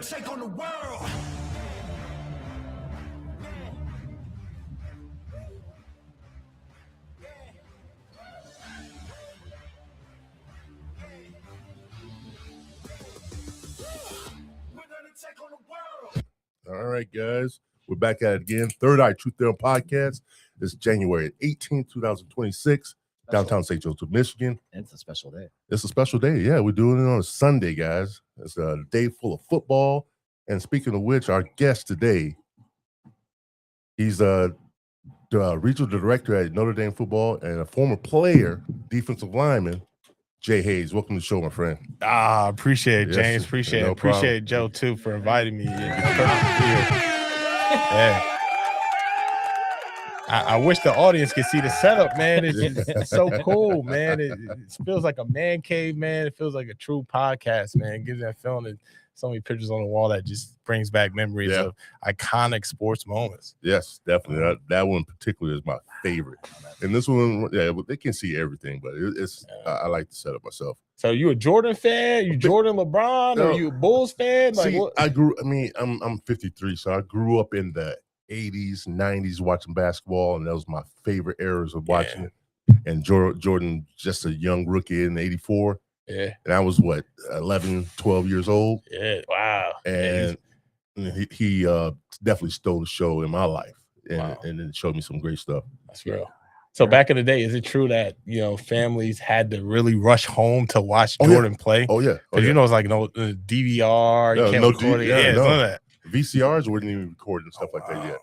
take on the world. All right, guys. We're back at it again. Third Eye Truth Theorem Podcast. It's January 18th, 2026, downtown St. Joseph, Michigan. It's a special day. It's a special day. Yeah, we're doing it on a Sunday, guys. It's a day full of football. And speaking of which, our guest today, he's the regional director at Notre Dame football and a former player, defensive lineman, Jay Hayes. Welcome to the show, my friend. Appreciate it, Yes, James. Appreciate no it. Appreciate problem. Joe too for inviting me. Yeah. I wish the audience could see the setup, man. It's so cool, man. It feels like a man cave, man. It feels like a true podcast, man. It gives that feeling and so many pictures on the wall that just brings back memories of iconic sports moments. Yes, definitely. That one particularly is my favorite. And this one, they can see everything, but I like to set up myself. So you a Jordan fan? You Jordan LeBron? No. Or you a Bulls fan? Like See, what? I'm 53, so I grew up in the 80s, 90s watching basketball, and that was my favorite eras of watching it. And Jordan, just a young rookie in 84. Yeah. And I was, 11, 12 years old. Yeah. Wow. And he definitely stole the show in my life. And it showed me some great stuff. That's real. So back in the day, is it true that, families had to really rush home to watch Jordan play? Oh, yeah. Because, it's like no DVR. You can't record it. None None of that. VCRs weren't even recording stuff like that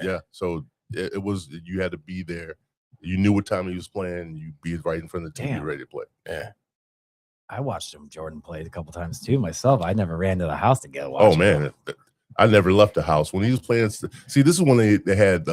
yet. So, it was, you had to be there. You knew what time he was playing. You'd be right in front of the TV ready to play. Yeah. I watched him Jordan play a couple times too myself. I never ran to the house to go watch. Oh man, I never left the house when he was playing. See, this is when they had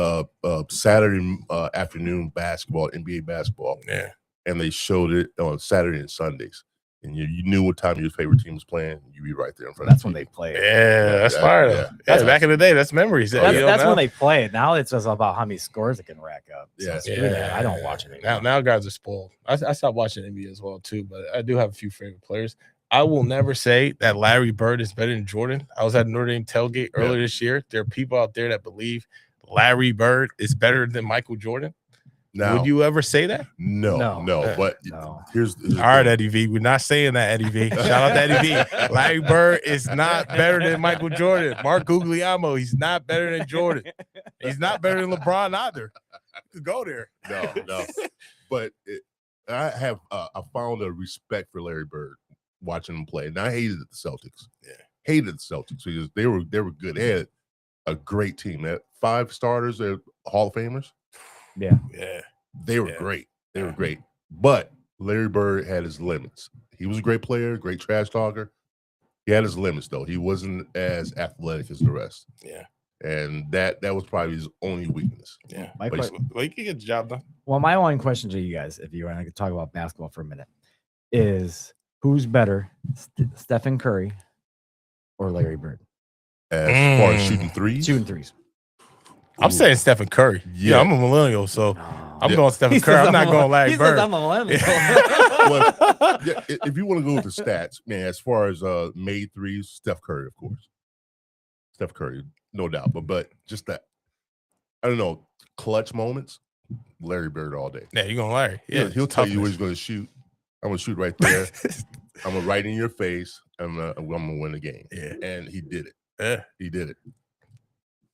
Saturday afternoon basketball, NBA basketball. Yeah, and they showed it on Saturday and Sundays, and you knew what time your favorite team was playing. You'd be right there in front. That's of the when TV. they played. Yeah, that's fire. Yeah. That's back in the day. That's memories. That's when they played. Now it's just about how many scores it can rack up. So I don't watch it anymore. Now guys are spoiled. I stopped watching NBA as well too, but I do have a few favorite players. I will never say that Larry Bird is better than Jordan. I was at Notre Dame tailgate earlier this year. There are people out there that believe Larry Bird is better than Michael Jordan. Now, would you ever say that? No. But here's all right, Eddie V. We're not saying that, Eddie V. Shout out to Eddie V. Larry Bird is not better than Michael Jordan. Mark Guglielmo, he's not better than Jordan. He's not better than LeBron either. You could go there. No. But I found a respect for Larry Bird watching him play. And I hated the Celtics. Yeah. Hated the Celtics because they were good. They had a great team. That 5 starters, they're Hall of Famers. Yeah. They were great. They were great. But Larry Bird had his limits. He was a great player, great trash talker. He had his limits, though. He wasn't as athletic as the rest. Yeah. And that was probably his only weakness. Yeah. Well, you can get the job done. Well, my one question to you guys, if you want to talk about basketball for a minute, is who's better, Stephen Curry or Larry Bird? As far as shooting threes? Shooting threes. I'm saying Stephen Curry. Yeah, I'm a millennial, so I'm going Stephen Curry. I'm not going Larry Bird. I'm a millennial. If you want to go with the stats, man, as far as made threes, Steph Curry, of course. Steph Curry, no doubt. But just that, I don't know, clutch moments, Larry Bird all day. Yeah, you're going Larry. Yeah, he'll tell you where he's going to shoot. I'm going to shoot right there. I'm going to right in your face. I'm going to win the game. Yeah. And he did it. Yeah. He did it.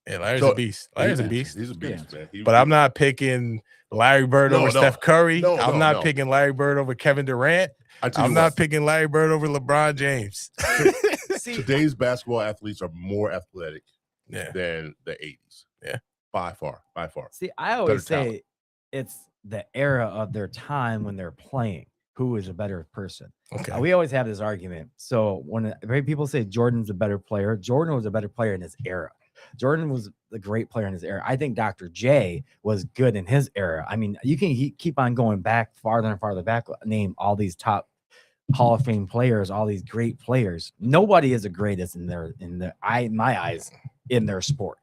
Yeah, Larry's a beast. Larry's a beast. He's a beast, man. But I'm not picking Larry Bird over Steph Curry. I'm not picking Larry Bird over Kevin Durant. I'm not picking Larry Bird over LeBron James. Today's basketball athletes are more athletic than the 80s. Yeah. By far. See, I always say it's the era of their time when they're playing. Who is a better person? Okay. We always have this argument. So when people say Jordan's a better player, Jordan was a better player in his era. Jordan was a great player in his era. I think Dr. J was good in his era. I mean, you can keep on going back farther and farther back, name all these top Hall of Fame players, all these great players. Nobody is the greatest in my eyes in their sport.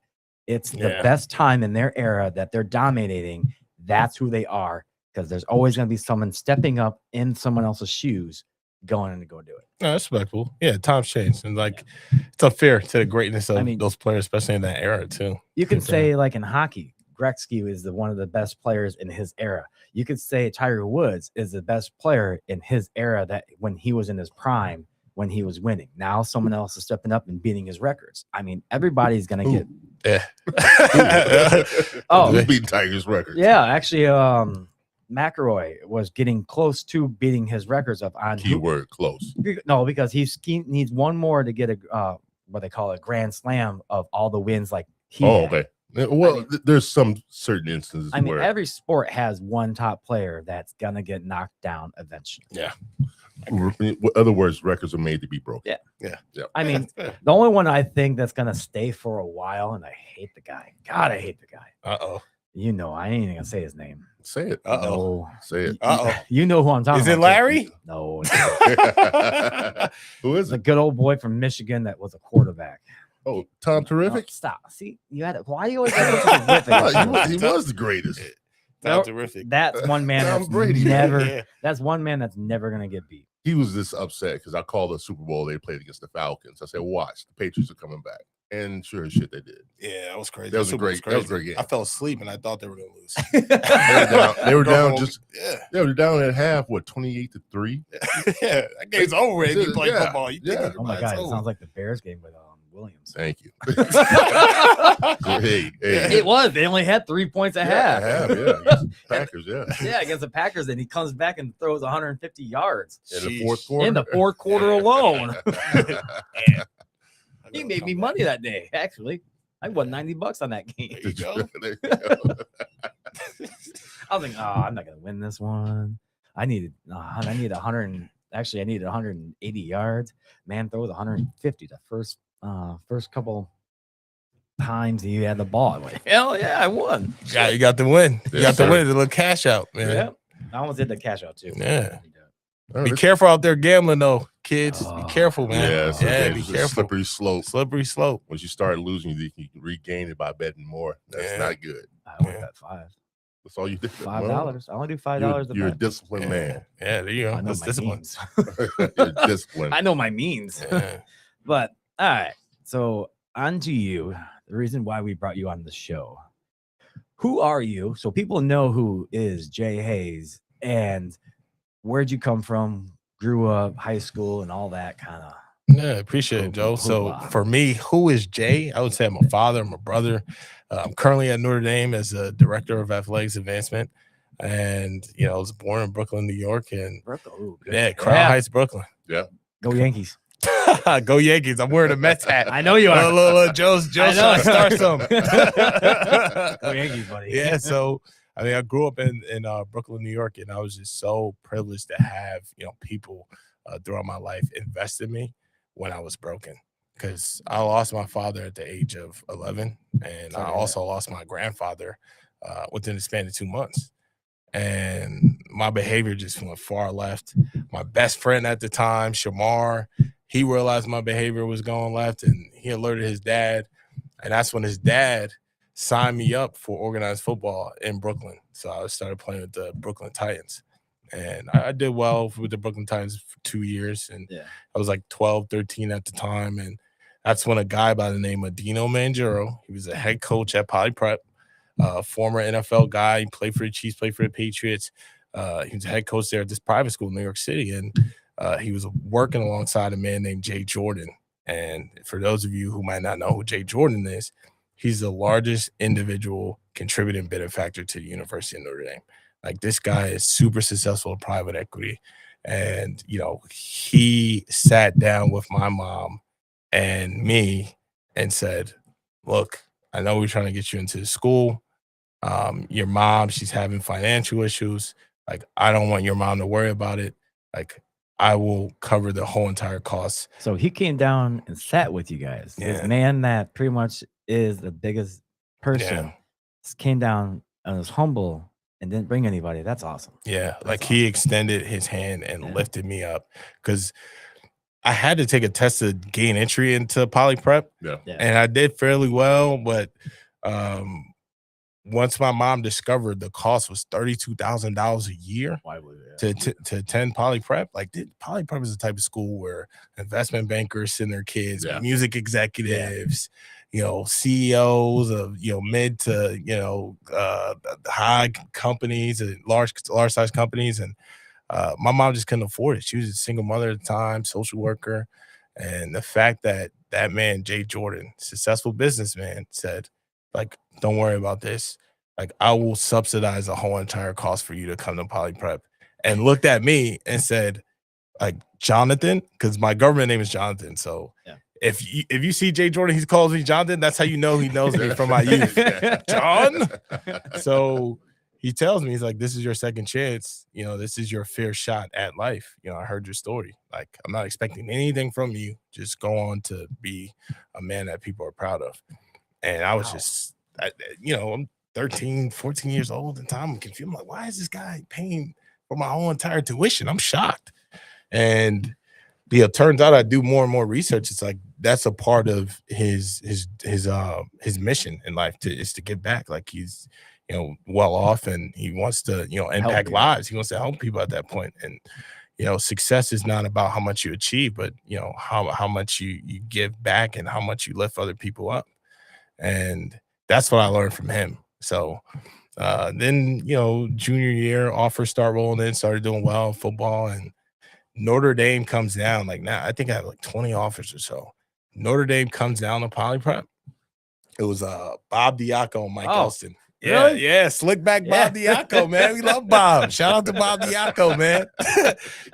It's the best time in their era that they're dominating. That's who they are, because there's always going to be someone stepping up in someone else's shoes going in to go do it. No, that's respectable. Yeah, times change, and like it's unfair to the greatness of those players, especially in that era too. You can say like in hockey, Gretzky is one of the best players in his era. You could say Tiger Woods is the best player in his era, that when he was in his prime, when he was winning. Now someone else is stepping up and beating his records. I mean, everybody's gonna get. Yeah. Who's beating Tiger's record? Yeah, actually, McElroy was getting close to beating his records up on keyword close. No, because he needs one more to get a what they call a grand slam of all the wins like he had. Okay. Well, there's some certain instances. I mean, every sport has one top player that's gonna get knocked down eventually. Yeah. In other words, records are made to be broken. Yeah. I mean, the only one I think that's gonna stay for a while, and I hate the guy. God, I hate the guy. You know, I ain't even gonna say his name. Say it. No. Say it. You know who I'm talking about. Is it Larry? No. Who is The it? good old boy from Michigan that was a quarterback. Oh, Tom Terrific? Stop. See, you had it. Why do you always have to terrific? he was the greatest. Tom Terrific. That's one man Tom that's Brady. never. That's one man that's never gonna get beat. He was just upset because I called the Super Bowl they played against the Falcons. I said, watch, the Patriots are coming back. And sure as shit, they did. Yeah, that was crazy. That was a great game. I fell asleep and I thought they were gonna lose. They were down they were down at half, 28-3? Yeah, that game's over if you play football. Oh my god, it sounds like the Bears game with Williams. Thank you. Hey. It was. They only had 3 points at half. Against the Packers, against the Packers, and he comes back and throws 150 yards in the fourth quarter. In the fourth quarter alone. He made me money that day. Actually, I won $90 on that game. There you go. I was like, oh, I'm not gonna win this one. I needed 100. Actually, I needed 180 yards. Man throws 150 the first couple times he had the ball. I'm like, hell yeah, I won. Yeah, you got the win. You got the win. The little cash out, man. Yeah, I almost did the cash out too. Yeah. Be careful out there gambling, though, kids. Be careful, man. Be careful. Slippery slope. Slippery slope. Once you start losing, you can regain it by betting more. That's not good. I only bet $5. That's all you did. $5. I only do $5. You're a disciplined man. Yeah, there you go. I know That's my discipline. means. You're disciplined. I know my means. But all right. So on to you. The reason why we brought you on the show. Who are you? So people know who is Jay Hayes and where'd you come from? Grew up, high school, and all that kind of. Yeah, appreciate it, Joe. So for me, who is Jay? I would say my father, my brother. I'm currently at Notre Dame as a director of athletics advancement. And, I was born in Brooklyn, New York. And Crown Heights, Brooklyn. Yeah. Go Yankees. Go Yankees. I'm wearing a Mets hat. I know you are. Little Joe's start some. Go Yankees, buddy. Yeah, so I grew up in Brooklyn, New York, and I was just so privileged to have, people throughout my life invest in me when I was broken. Because I lost my father at the age of 11, and I also lost my grandfather within the span of 2 months. And my behavior just went far left. My best friend at the time, Shamar, he realized my behavior was going left, and he alerted his dad. And that's when his dad signed me up for organized football in Brooklyn. So I started playing with the Brooklyn Titans. And I did well with the Brooklyn Titans for 2 years. And I was like 12, 13 at the time. And that's when a guy by the name of Dino Mangiero, he was a head coach at Poly Prep, former NFL guy. He played for the Chiefs, played for the Patriots. He was a head coach there at this private school in New York City. And he was working alongside a man named Jay Jordan. And for those of you who might not know who Jay Jordan is, he's the largest individual contributing benefactor to the University of Notre Dame. Like, this guy is super successful in private equity. And, he sat down with my mom and me and said, look, I know we're trying to get you into the school. Your mom, she's having financial issues. Like, I don't want your mom to worry about it. Like, I will cover the whole entire cost. So he came down and sat with you guys. This man that pretty much is the biggest person came down and was humble and didn't bring anybody. That's awesome. Yeah, like he extended his hand and lifted me up because I had to take a test to gain entry into Poly Prep. Yeah. And I did fairly well, but once my mom discovered the cost was $32,000 a year to attend Poly Prep, like Poly Prep is the type of school where investment bankers send their kids, music executives, CEOs of mid to high companies and large size companies, and my mom just couldn't afford it. She was a single mother at the time, social worker, and the fact that that man Jay Jordan, successful businessman, said, like, don't worry about this. Like, I will subsidize the whole entire cost for you to come to Poly Prep. And looked at me and said, like, Jonathan, because my government name is Jonathan. So if you see Jay Jordan, he calls me Jonathan. That's how you know he knows me from my youth. John. So he tells me, he's like, this is your second chance. This is your fair shot at life. I heard your story. Like, I'm not expecting anything from you. Just go on to be a man that people are proud of. And I was just, I'm 13, 14 years old at the time. I'm confused. I'm like, why is this guy paying for my whole entire tuition? I'm shocked. And it turns out I do more and more research. It's like that's a part of his mission in life is to give back. Like he's well off and he wants to impact lives. He wants to help people at that point. And success is not about how much you achieve, but how much you give back and how much you lift other people up. And that's what I learned from him. So then, junior year, offers start rolling in, started doing well in football, and Notre Dame comes down. Like now, I think I have like 20 offers or so. Notre Dame comes down to Poly Prep. It was Bob Diaco and Mike Elston. Yeah, really? Yeah, slick back Bob Diaco, man. We love Bob. Shout out to Bob Diaco, man.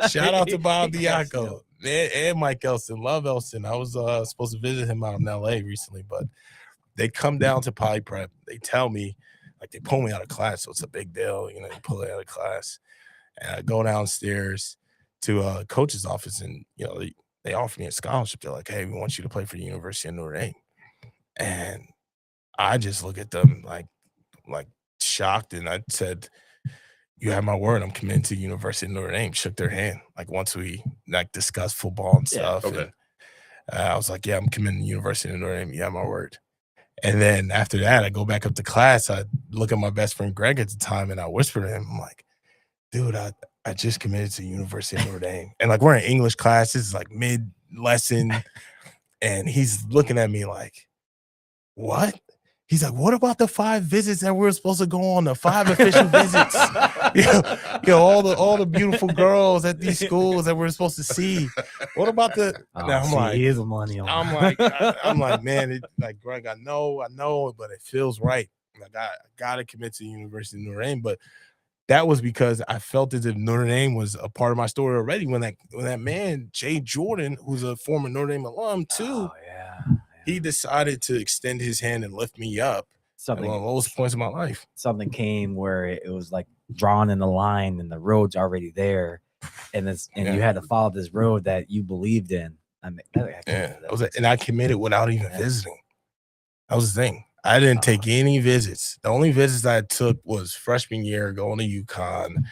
Shout out to Bob Diaco. And Mike Elston. Love Elston. I was supposed to visit him out in LA recently, but they come down to Poly Prep. They tell me, like, they pull me out of class, so it's a big deal. You pull it out of class. And I go downstairs to a coach's office, and, they offer me a scholarship. They're like, hey, we want you to play for the University of Notre Dame. And I just look at them like shocked, and I said, you have my word, I'm committed to University of Notre Dame. Shook their hand, like, once we discussed football and stuff. Okay. And I was like, yeah, I'm committed to University of Notre Dame. You have my word. And then after that, I go back up to class. I look at my best friend Greg at the time, and I whisper to him, I'm like, dude, I just committed to University of Notre Dame. And like, we're in English class. This is like mid lesson. And he's looking at me like, what? He's like, what about the 5 visits that we're supposed to go on, the 5 official visits? All the beautiful girls at these schools that we're supposed to see. What about the? I'm like, he is a millennial. I'm like, man, like, Greg, I know, but it feels right. Like, I gotta commit to the University of Notre Dame. But that was because I felt as if Notre Dame was a part of my story already. When that man Jay Jordan, who's a former Notre Dame alum too, he decided to extend his hand and lift me up at one of the lowest points of my life. Something came where it was like drawn in the line, and the road's already there, and you had to follow this road that you believed in. And I committed without even visiting. That was the thing. I didn't take any visits. The only visits I took was freshman year, going to UConn,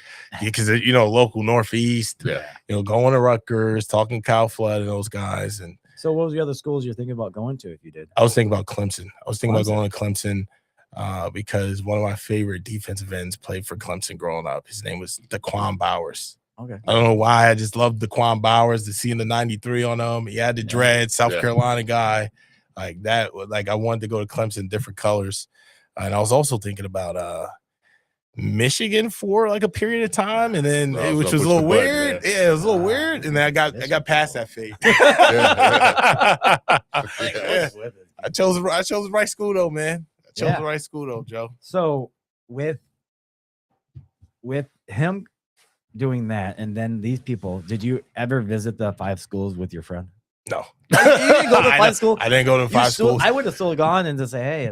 because local Northeast. Going to Rutgers, talking Kyle Flood and those guys. And so, what was the other schools you're thinking about going to if you did? I was thinking about Clemson. I was thinking about going to Clemson because one of my favorite defensive ends played for Clemson growing up. His name was Daquan Bowers. Okay. I don't know why. I just loved Daquan Bowers. Seeing the 93 on him. He had the dread, South Carolina guy. Like that, like I wanted to go to Clemson, different colors. And I was also thinking about Michigan for like a period of time, and then which was a little weird. Yeah, it was a little weird. And then I got past that fate. I chose the right school though, man. I chose the right school though, Joe. So with him doing that, and then these people, did you ever visit the 5 schools with your friend? No. You didn't go to 5 schools? I didn't go to 5 schools. I would have still gone and just say, hey,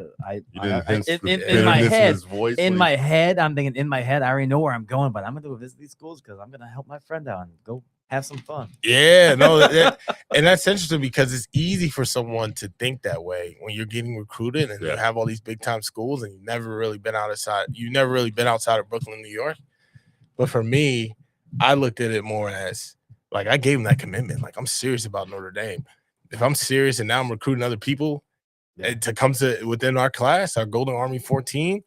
in my head, I'm thinking, in my head, I already know where I'm going, but I'm going to go visit these schools because I'm going to help my friend out and go have some fun. Yeah, no, and that's interesting because it's easy for someone to think that way when you're getting recruited and you have all these big time schools and you've never really been outside of Brooklyn, New York. But for me, I looked at it more as, like, I gave him that commitment. Like, I'm serious about Notre Dame. If I'm serious and now I'm recruiting other people to come to within our class, our Golden Army 14,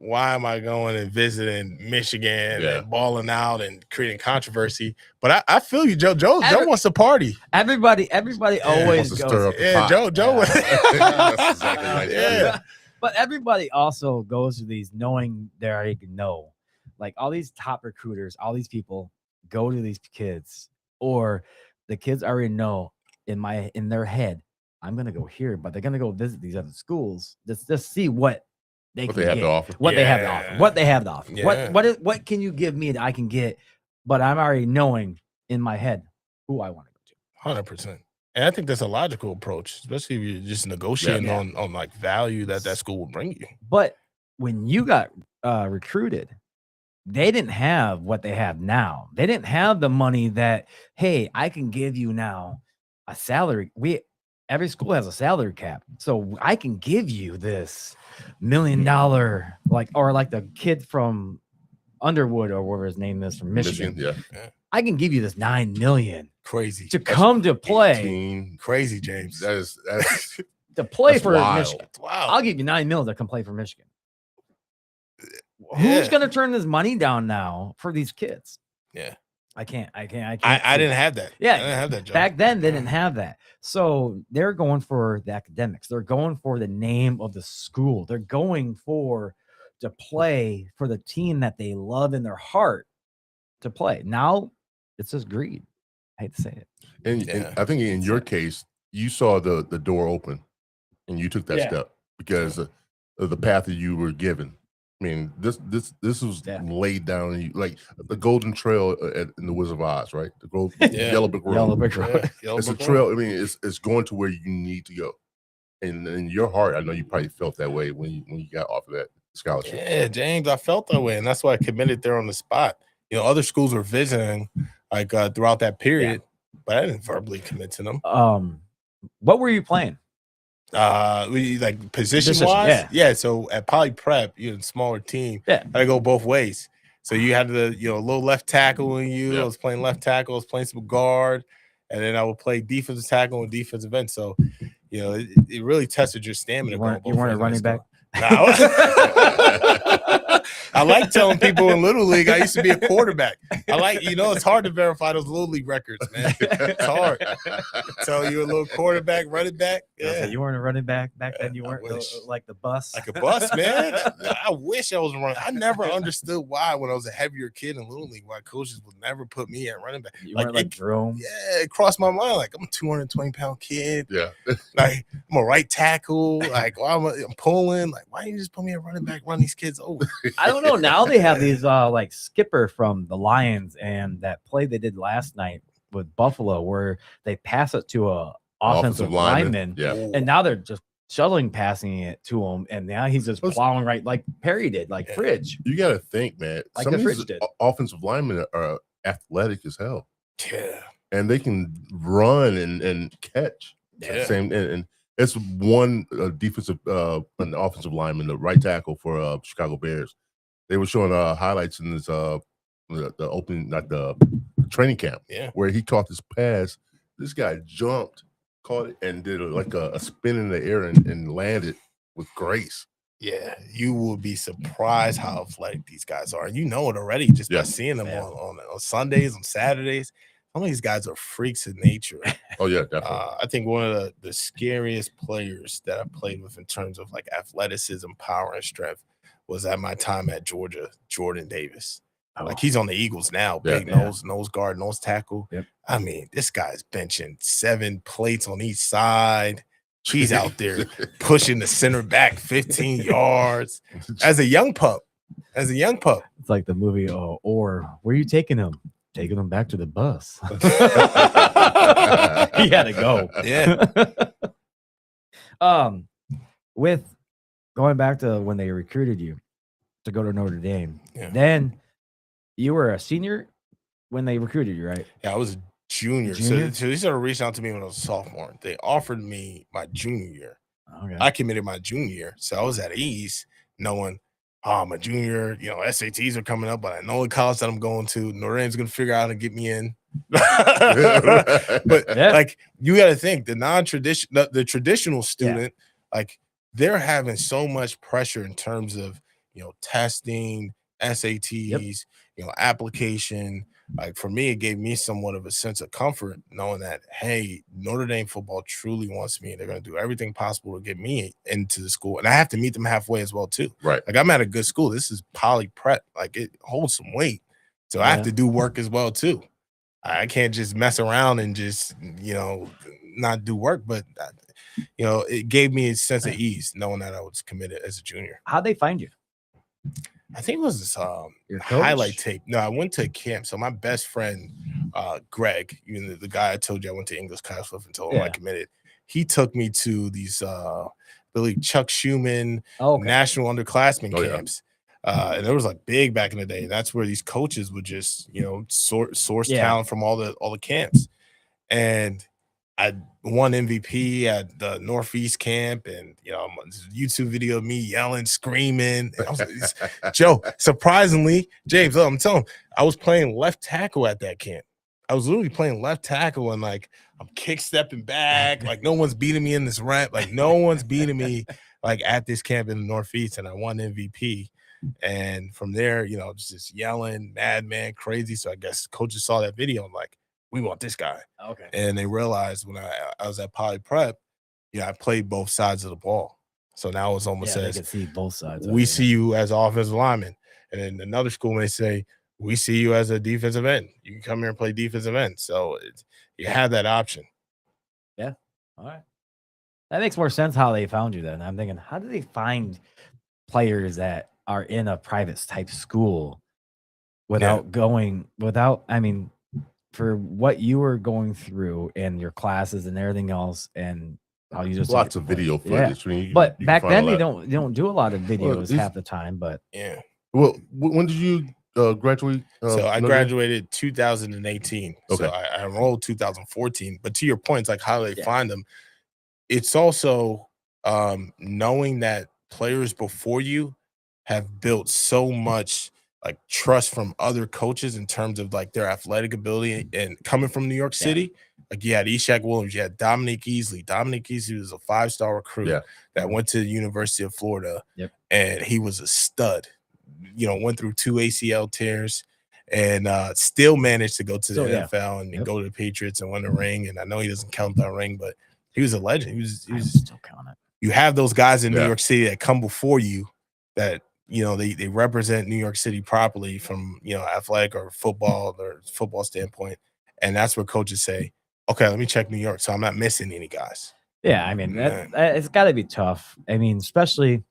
why am I going and visiting Michigan Yeah. and balling out and creating controversy? But I feel you, Joe. Joe wants to party. Everybody always Wants to goes. stir up the Yeah, pot. Joe. That's exactly right. Yeah. But everybody also goes to these knowing they already know. Like all these top recruiters, all these people go to these kids, or the kids already know in their head, I'm gonna go here, but they're gonna go visit these other schools just see what they What can they have get, to offer. what they have to offer, what they have to offer. Yeah. What can you give me that I can get? But I'm already knowing in my head who I want to go to. 100%. And I think that's a logical approach, especially if you're just negotiating Yeah. on like value that school will bring you. But when you got recruited, they didn't have what they have now. They didn't have the money that, hey, I can give you now a salary. Every school has a salary cap. So I can give you this $1 million, like the kid from Underwood or whatever his name is from Michigan. Yeah. I can give you this $9 million Crazy. to come to play, 18. Crazy, James. That's to play That's for wild. Michigan. Wow. I'll give you $9 million to come play for Michigan. Yeah. Who's gonna turn this money down now for these kids? Yeah. I can't. I see didn't it. have that. Yeah, I didn't have that job. Back then, they didn't have that. So they're going for the academics. They're going for the name of the school. They're going to play for the team that they love in their heart to play. Now it's just greed. I hate to say it. and I think in your case, you saw the door open, and you took that Yeah. step because of the path that you were given. I mean, this was Yeah. laid down, and like the golden trail in the Wizard of Oz, right? The Yeah. yellow brick road. Yellow brick road. Yeah. Yellow It's a brick trail. road. I mean, it's going to where you need to go. And in your heart, I know you probably felt that way when you got off of that scholarship. Yeah, James, I felt that way, and that's why I committed there on the spot. You know, other schools were visiting like throughout that period, but I didn't verbally commit to them. What were you playing? We like position wise, yeah. So at Poly Prep, you're a smaller team. Yeah. I go both ways. So you had the low left tackle in you. Yeah. I was playing left tackle. I was playing some guard, and then I would play defensive tackle and defensive end. So it really tested your stamina. You weren't a running back. I like telling people in Little League I used to be a quarterback. It's hard to verify those Little League records, man. It's hard. Tell you a little quarterback, running back. Yeah. You weren't a running back back then. You I weren't wish. like the bus. Like a bus, man. I wish I was running. I never understood why when I was a heavier kid in Little League, why coaches would never put me at running back. You weren't like Jerome. Yeah, it crossed my mind. Like, I'm a 220-pound kid. Yeah. Like, I'm a right tackle. Like, why I'm pulling. Like, why didn't you just put me at running back, run these kids over? I don't know. Now they have these like Skipper from the Lions and that play they did last night with Buffalo where they pass it to a offensive lineman. Yeah. And now they're just shuttling passing it to him. And now he's just plowing right like Perry did, like Fridge. You got to think, man. Like Some the of these Fridge did. offensive linemen are athletic as hell. Yeah. And they can run and catch. Yeah. And it's one defensive an offensive lineman, the right tackle for Chicago Bears. They were showing highlights in this the opening, not the training camp, where he caught this pass. This guy jumped, caught it, and did a spin in the air and landed with grace. Yeah, you will be surprised how athletic these guys are. And you know it already just by seeing them on Sundays, on Saturdays. Some of these guys are freaks of nature. Oh, yeah, definitely. I think one of the scariest players that I played with in terms of like athleticism, power, and strength was at my time at Georgia, Jordan Davis. Like he's on the Eagles now, big nose guard, nose tackle. Yep. I mean, this guy's benching 7 plates on each side. He's out there pushing the center back 15 yards as a young pup. It's like the movie, or where are you taking him? Taking him back to the bus. He had to go. Yeah. With going back to when they recruited you to go to Notre Dame, Yeah. then you were a senior when they recruited you, right? Yeah, I was a junior. Junior? So they started reaching out to me when I was a sophomore. They offered me my junior year. Okay. I committed my junior year. So I was at ease knowing, I'm a junior, SATs are coming up, but I know the college that I'm going to. Notre Dame's going to figure out how to get me in. But like, you got to think the traditional student, like they're having so much pressure in terms of, testing, SATs, application. Like for me, it gave me somewhat of a sense of comfort knowing that, hey, Notre Dame football truly wants me. They're going to do everything possible to get me into the school. And I have to meet them halfway as well, too. Right. Like I'm at a good school. This is poly prep. Like it holds some weight. So I have to do work as well, too. I can't just mess around and just, not do work. But, it gave me a sense of ease knowing that I was committed as a junior. How'd they find you? I think it was this Your highlight coach? tape. No, I went to a camp. So my best friend, Greg, the guy I told you I went to English class with until I committed, he took me to these Billy Chuck Schumann national underclassmen camps. And it was like big back in the day. That's where these coaches would just, source talent from all the camps. And I won MVP at the Northeast camp, and YouTube video of me yelling, screaming. And I was like, Joe, surprisingly, James, I'm telling him, I was playing left tackle at that camp. I was literally playing left tackle, and like I'm kick stepping back, like no one's beating me in this rep, like no one's beating me like at this camp in the Northeast, and I won MVP. And from there, just yelling, madman, crazy. So I guess coaches saw that video and like, we want this guy. Okay. And they realized when I was at Poly Prep, I played both sides of the ball. So now it's almost they as can see both sides. we see you as an offensive lineman. And in another school, they say, we see you as a defensive end. You can come here and play defensive end. So you have that option. Yeah. All right. That makes more sense how they found you then. I'm thinking, how do they find players that are in a private type school for what you were going through and your classes and everything else, and how you just lots of video footage. But back then they don't do a lot of videos half the time. But well, when did you graduate? So I graduated 2018. Okay. So I enrolled 2014. But to your point, it's like how they find them. It's also knowing that players before you have built so much like trust from other coaches in terms of like their athletic ability, and coming from New York City, like you had Ishaq Williams, you had Dominique Easley. Dominique Easley was a 5-star recruit that went to the University of Florida, and he was a stud. Went through 2 ACL tears, and still managed to go to the NFL and go to the Patriots and win a ring. And I know he doesn't count that ring, but he was a legend. He was still count it. You have those guys in New York City that come before you that they represent New York City properly from athletic or football standpoint, and that's where coaches say, okay, let me check New York, so I'm not missing any guys. Yeah, I mean it's got to be tough. I mean, especially,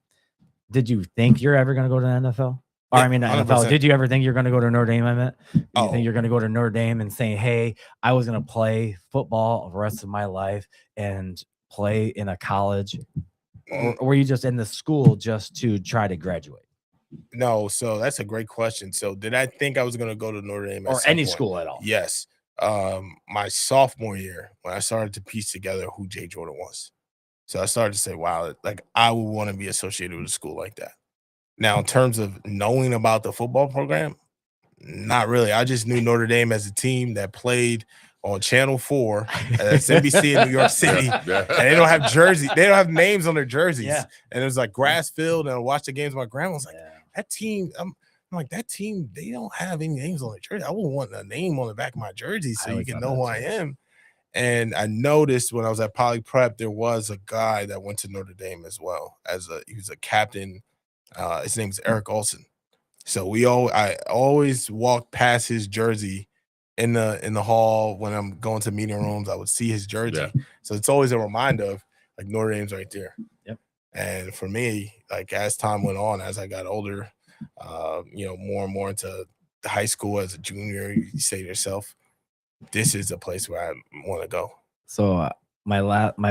did you think you're ever going to go to the NFL? Or I mean, the NFL. Did you ever think you're going to go to Notre Dame? I meant, you think you're going to go to Notre Dame and say, hey, I was going to play football the rest of my life and play in a college, or were you just in the school just to try to graduate? No, so that's a great question. So did I think I was going to go to Notre Dame or any school at all? Yes. My sophomore year, when I started to piece together who Jay Jordan was. So I started to say, wow, like I would want to be associated with a school like that. Now, in terms of knowing about the football program, not really. I just knew Notre Dame as a team that played on Channel 4 that's NBC in New York City. And they don't have jerseys. They don't have names on their jerseys. And it was like grass field. And I watched the games. My grandma was like, that team, I'm like, that team, they don't have any names on their jersey. I wouldn't want a name on the back of my jersey so you can know who I am. And I noticed when I was at Poly Prep, there was a guy that went to Notre Dame as well. He was a captain. His name is Eric Olson. So I always walked past his jersey in the hall when I'm going to meeting rooms. I would see his jersey. So it's always a reminder of like Notre Dame's right there. And for me, like as time went on, as I got older, more and more into the high school as a junior, you say to yourself, this is a place where I want to go. So my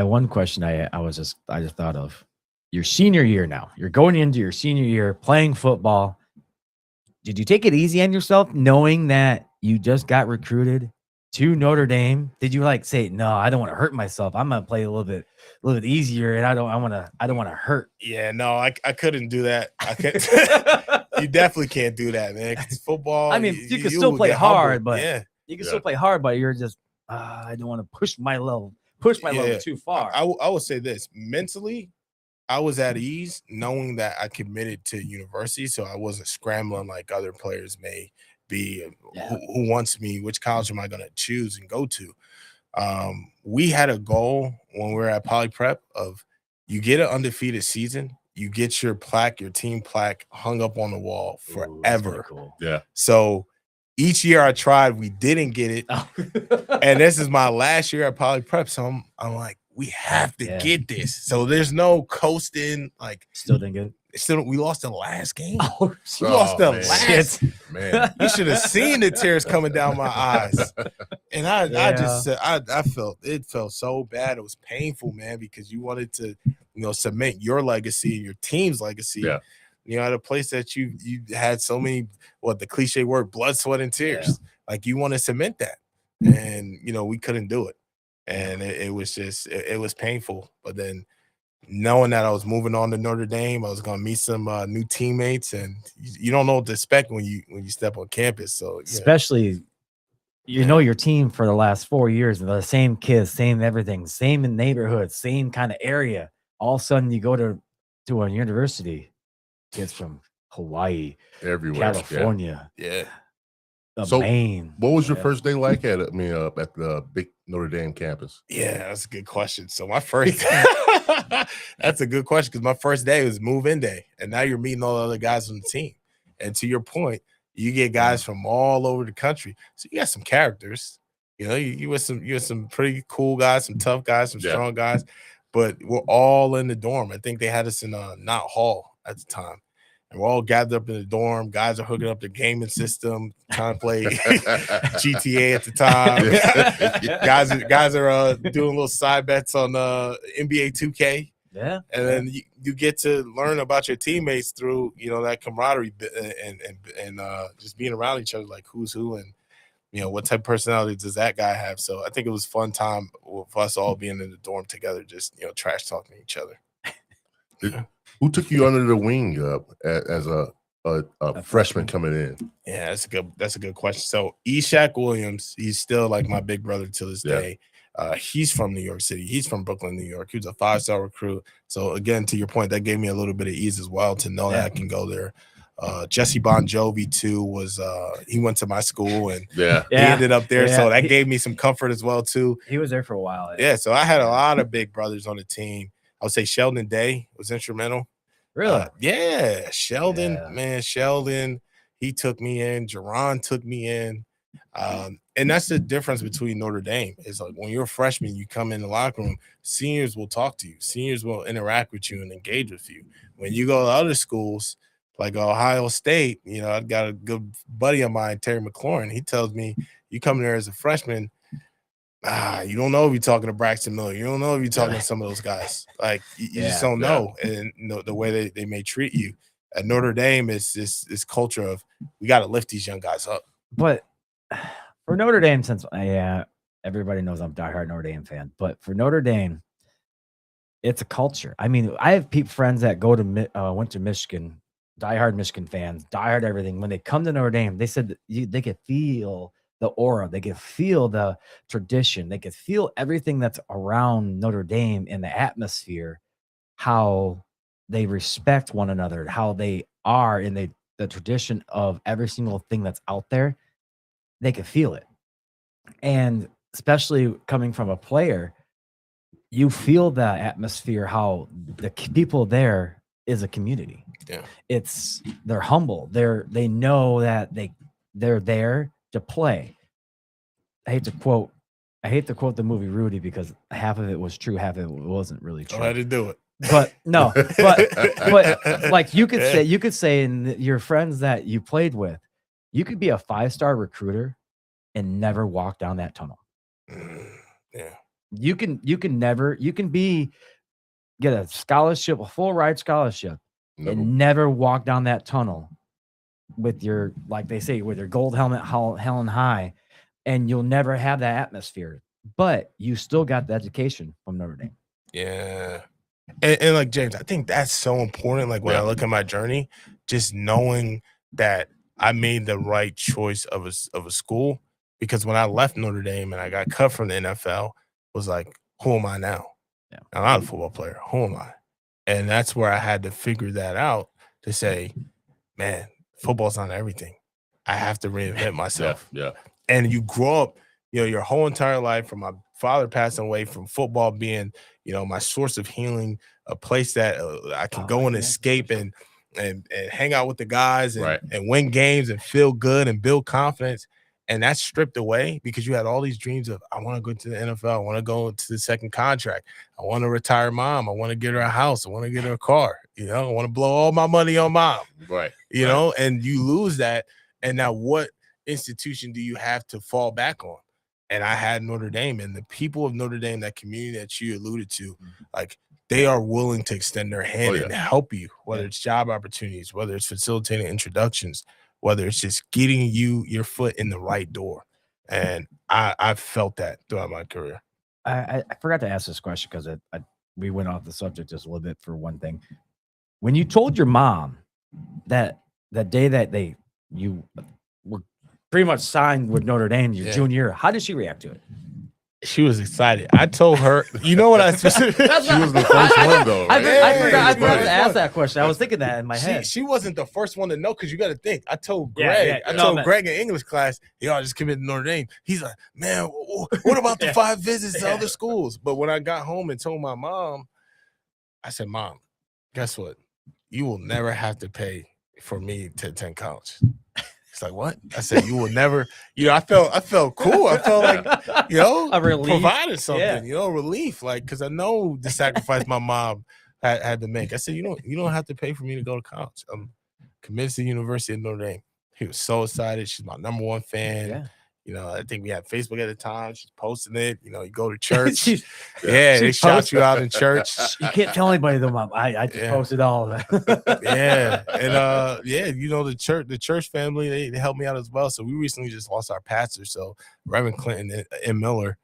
one question I just thought of, your senior year now, you're going into your senior year playing football. Did you take it easy on yourself knowing that you just got recruited to Notre Dame? Did you like say, no, I don't want to hurt myself. I'm gonna play a little bit easier, and I don't want to hurt. Yeah, no, I couldn't do that. I can't. You definitely can't do that, man. It's football. I mean, you can still play hard, but you can still play hard, but you're just I don't want to push my level too far. I will say this: mentally, I was at ease knowing that I committed to university, so I wasn't scrambling like other players may be. Yeah. Who wants me? Which college am I going to choose and go to? We had a goal when we were at Poly Prep of you get an undefeated season, you get your plaque, your team plaque hung up on the wall Ooh, that's pretty forever. cool. Yeah. So each year I tried, we didn't get it. And this is my last year at Poly Prep. So I'm like, we have to Yeah. get this. So there's no coasting. Like, Still didn't get it. still, we lost the last game. Oh, We lost the man. last. Man. You should have seen the tears coming down my eyes. And I just said, I felt it felt so bad. It was painful, man, because you wanted to, cement your legacy and your team's legacy. Yeah. At a place that you had so many, the cliche word, blood, sweat, and tears. Like you want to cement that. And we couldn't do it. And it was just it was painful. But then knowing that I was moving on to Notre Dame, I was gonna meet some new teammates, and you don't know what to expect when you step on campus. So Especially, your team for the last 4 years, the same kids, same everything, same in neighborhood, same kind of area. All of a sudden, you go to a university, kids from Hawaii, Everywhere. California, yeah. Maine. What was your Yeah. first day like at at the big Notre Dame campus? Yeah, that's a good question. So my first that's a good question because my first day was move-in day, and now you're meeting all the other guys on the team. And to your point, you get guys from all over the country, so you got some characters. You with some pretty cool guys, some tough guys, some strong guys, but we're all in the dorm. I think they had us in Knott Hall at the time. And we're all gathered up in the dorm. Guys are hooking up the gaming system, trying to play GTA at the time. guys are doing little side bets on NBA 2K. Yeah. And then you get to learn about your teammates through, that camaraderie and just being around each other, like who's who and, what type of personality does that guy have? So I think it was a fun time for us all being in the dorm together, just, trash talking to each other. Who took you under the wing as a freshman coming in? Yeah, that's a good question. So Eshaq Williams, he's still like my big brother to this day. He's from New York City. He's from Brooklyn, New York. He was a 5-star recruit. So again, to your point, that gave me a little bit of ease as well to know that I can go there. Jesse Bon Jovi too was he went to my school and he ended up there. So that gave me some comfort as well too. He was there for a while. Yeah, so I had a lot of big brothers on the team. I would say Sheldon Day was instrumental. Really? Sheldon, man, Sheldon, he took me in. Jerron took me in. And that's the difference between Notre Dame. Is like when you're a freshman, you come in the locker room, seniors will talk to you. Seniors will interact with you and engage with you. When you go to other schools, like Ohio State, I've got a good buddy of mine, Terry McLaurin. He tells me, you come there as a freshman, you don't know if you're talking to Braxton Miller. You don't know if you're talking to some of those guys. Like you just don't know. And the way they may treat you. At Notre Dame, it's this culture of we got to lift these young guys up. But for Notre Dame, since everybody knows I'm a diehard Notre Dame fan, but for Notre Dame, it's a culture. I mean, I have friends that went to Michigan, diehard Michigan fans, diehard everything. When they come to Notre Dame, they said that they could feel the aura, they could feel the tradition, they could feel everything that's around Notre Dame in the atmosphere, how they respect one another, how they are in the tradition of every single thing that's out there. They could feel it. And especially coming from a player, you feel the atmosphere, how the people there is a community. Yeah. They're humble. They know that they're there to play. I hate to quote the movie Rudy because half of it was true, half of it wasn't really true. I had to do it. But no, but like you could say in your friends that you played with, you could be a 5-star recruiter and never walk down that tunnel. Yeah. You can get a scholarship, a full ride scholarship, and never walk down that tunnel with your, like they say, with your gold helmet held high, and you'll never have that atmosphere. But you still got the education from Notre Dame. Yeah. And like James, I think that's so important. Like when I look at my journey, just knowing that I made the right choice of a school, because when I left Notre Dame and I got cut from the NFL, it was like, who am I now? Yeah. I'm not a football player. Who am I? And that's where I had to figure that out to say, man, football's not everything. I have to reinvent myself. Yeah. And you grow up, your whole entire life from my father passing away, from football being, my source of healing, a place that I can go and escape and hang out with the guys and win games and feel good and build confidence. And that's stripped away because you had all these dreams of, I want to go to the NFL. I want to go to the second contract. I want to retire mom. I want to get her a house. I want to get her a car. I want to blow all my money on mom. Right. You know, and you lose that. And now what institution do you have to fall back on? And I had Notre Dame, and the people of Notre Dame, that community that you alluded to, like, they are willing to extend their hand and help you, whether it's job opportunities, whether it's facilitating introductions, whether it's just getting your foot in the right door. And I felt that throughout my career. I forgot to ask this question because we went off the subject just a little bit for one thing. When you told your mom that day that you were pretty much signed with Notre Dame your junior year, how did she react to it? She was excited. I told her, you know what I specifically. She was the first one, though. Right? I forgot to ask that question. I was thinking that in my head. She wasn't the first one to know, because you got to think. I told Greg. I told Greg in English class, yo, I just committed to Notre Dame. He's like, man, what about the 5 visits to other schools? But when I got home and told my mom, I said, Mom, guess what? You will never have to pay for me to attend college. It's like, what? I said, you will never, I felt cool. I felt like, a relief. Provided something, relief. Like, because I know the sacrifice my mom had to make. I said, you don't have to pay for me to go to college. I'm committed to the University of Notre Dame. He was so excited. She's my #1 fan. Yeah. I think we had Facebook at the time. She's posting it. You go to church. She they shout you out in church. You can't tell anybody though, Mom. I just posted all of that. Yeah. And the church family, they helped me out as well. So we recently just lost our pastor. So Reverend Clinton and Miller.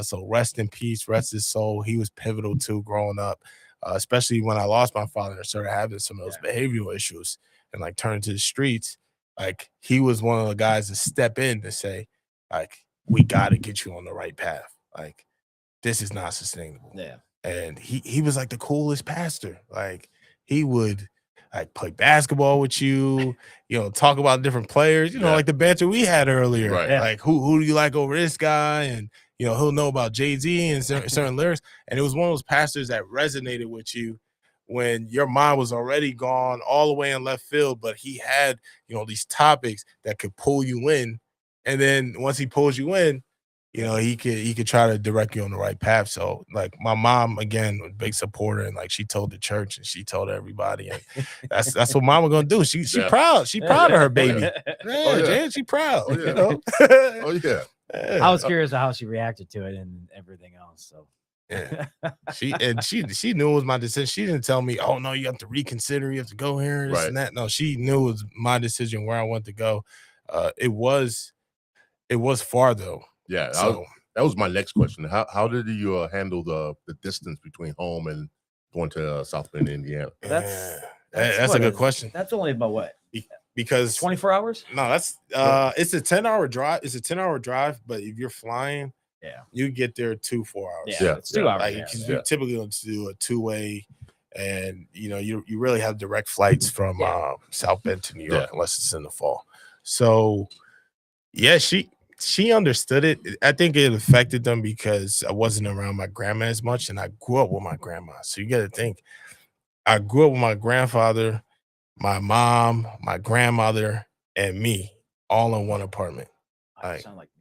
So rest in peace, rest his soul. He was pivotal too growing up, especially when I lost my father and started having some of those behavioral issues and like turning to the streets. Like, he was one of the guys to step in to say, like, we got to get you on the right path. Like, this is not sustainable. Yeah. And he was like the coolest pastor. Like, he would like play basketball with you, talk about different players, like the banter we had earlier. Right. Yeah. Like, who do you like over this guy? And, he'll know about Jay-Z and certain lyrics. And it was one of those pastors that resonated with you when your mind was already gone all the way in left field, but he had, these topics that could pull you in. And then once he pulls you in, he could try to direct you on the right path. So, like, my mom, again, was a big supporter, and like, she told the church and she told everybody, and that's what mama gonna do. She proud. She proud of her baby. Jan, she proud. Oh yeah. I was curious how she reacted to it and everything else. So yeah, she knew it was my decision. She didn't tell me, oh no, you have to reconsider, you have to go here, this and that. No, she knew it was my decision where I wanted to go. It was far though. Yeah, so that was my next question. How did you handle the distance between home and going to South Bend, Indiana? That's a good question. That's only about what? Because 24 hours? No, that's it's a 10-hour drive. It's a 10-hour drive, but if you're flying, you get there 2-4 hours. Yeah, it's 2 hours. Like, you typically going to do a 2-way, and you really have direct flights from South Bend to New York unless it's in the fall. So she understood it. I think it affected them because I wasn't around my grandma as much, and I grew up with my grandma. So you got to think, I grew up with my grandfather, my mom, my grandmother, and me all in one apartment.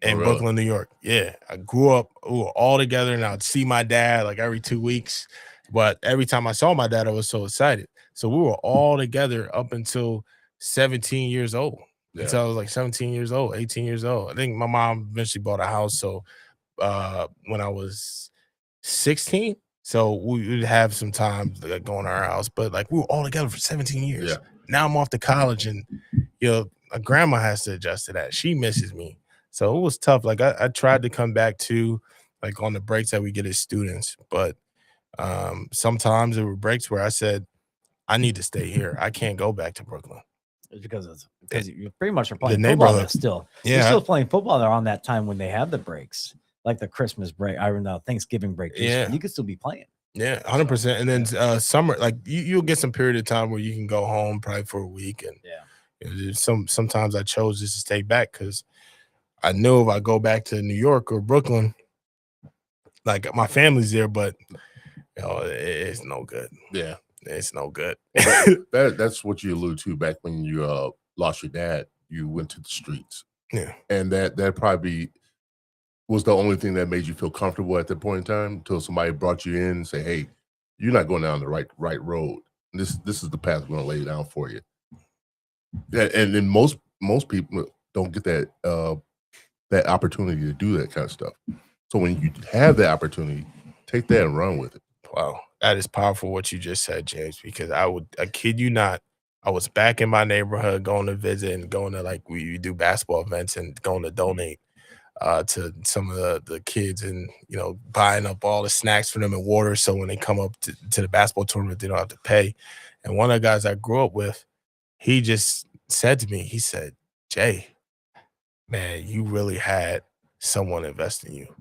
In Brooklyn, New York. Yeah. I grew up, we were all together, and I'd see my dad like every 2 weeks. But every time I saw my dad, I was so excited. So we were all together up until 17 years old. Yeah. Until I was like 17 years old, 18 years old. I think my mom eventually bought a house. So when I was 16, so we would have some time going to our house. But like, we were all together for 17 years. Yeah. Now I'm off to college, and my grandma has to adjust to that. She misses me. So it was tough. Like, I tried to come back to, like, on the breaks that we get as students, but sometimes there were breaks where I said, I need to stay here. I can't go back to Brooklyn. It's because you pretty much are playing the football neighborhood still. Yeah, you're still playing football around that time when they have the breaks, like the Christmas break, I don't know, Thanksgiving break. Yeah, you could still be playing. Yeah, 100%. And then summer, like you'll get some period of time where you can go home probably for a week. And Yeah. there's sometimes I chose just to stay back because I knew if I go back to New York or Brooklyn, like my family's there, but it's no good. Yeah. It's no good. That's what you allude to back when you lost your dad. You went to the streets. Yeah. And that probably was the only thing that made you feel comfortable at that point in time until somebody brought you in and say, hey, you're not going down the right road. This is the path we're going to lay down for you. And then most people don't get that opportunity to do that kind of stuff. So when you have that opportunity, take that and run with it. Wow, that is powerful what you just said, James, because I kid you not, I was back in my neighborhood going to visit and going to, like, we do basketball events and going to donate to some of the kids and, buying up all the snacks for them and water. So when they come up to the basketball tournament, they don't have to pay. And one of the guys I grew up with, he just said to me, he said, Jay, man, you really had someone invest in you.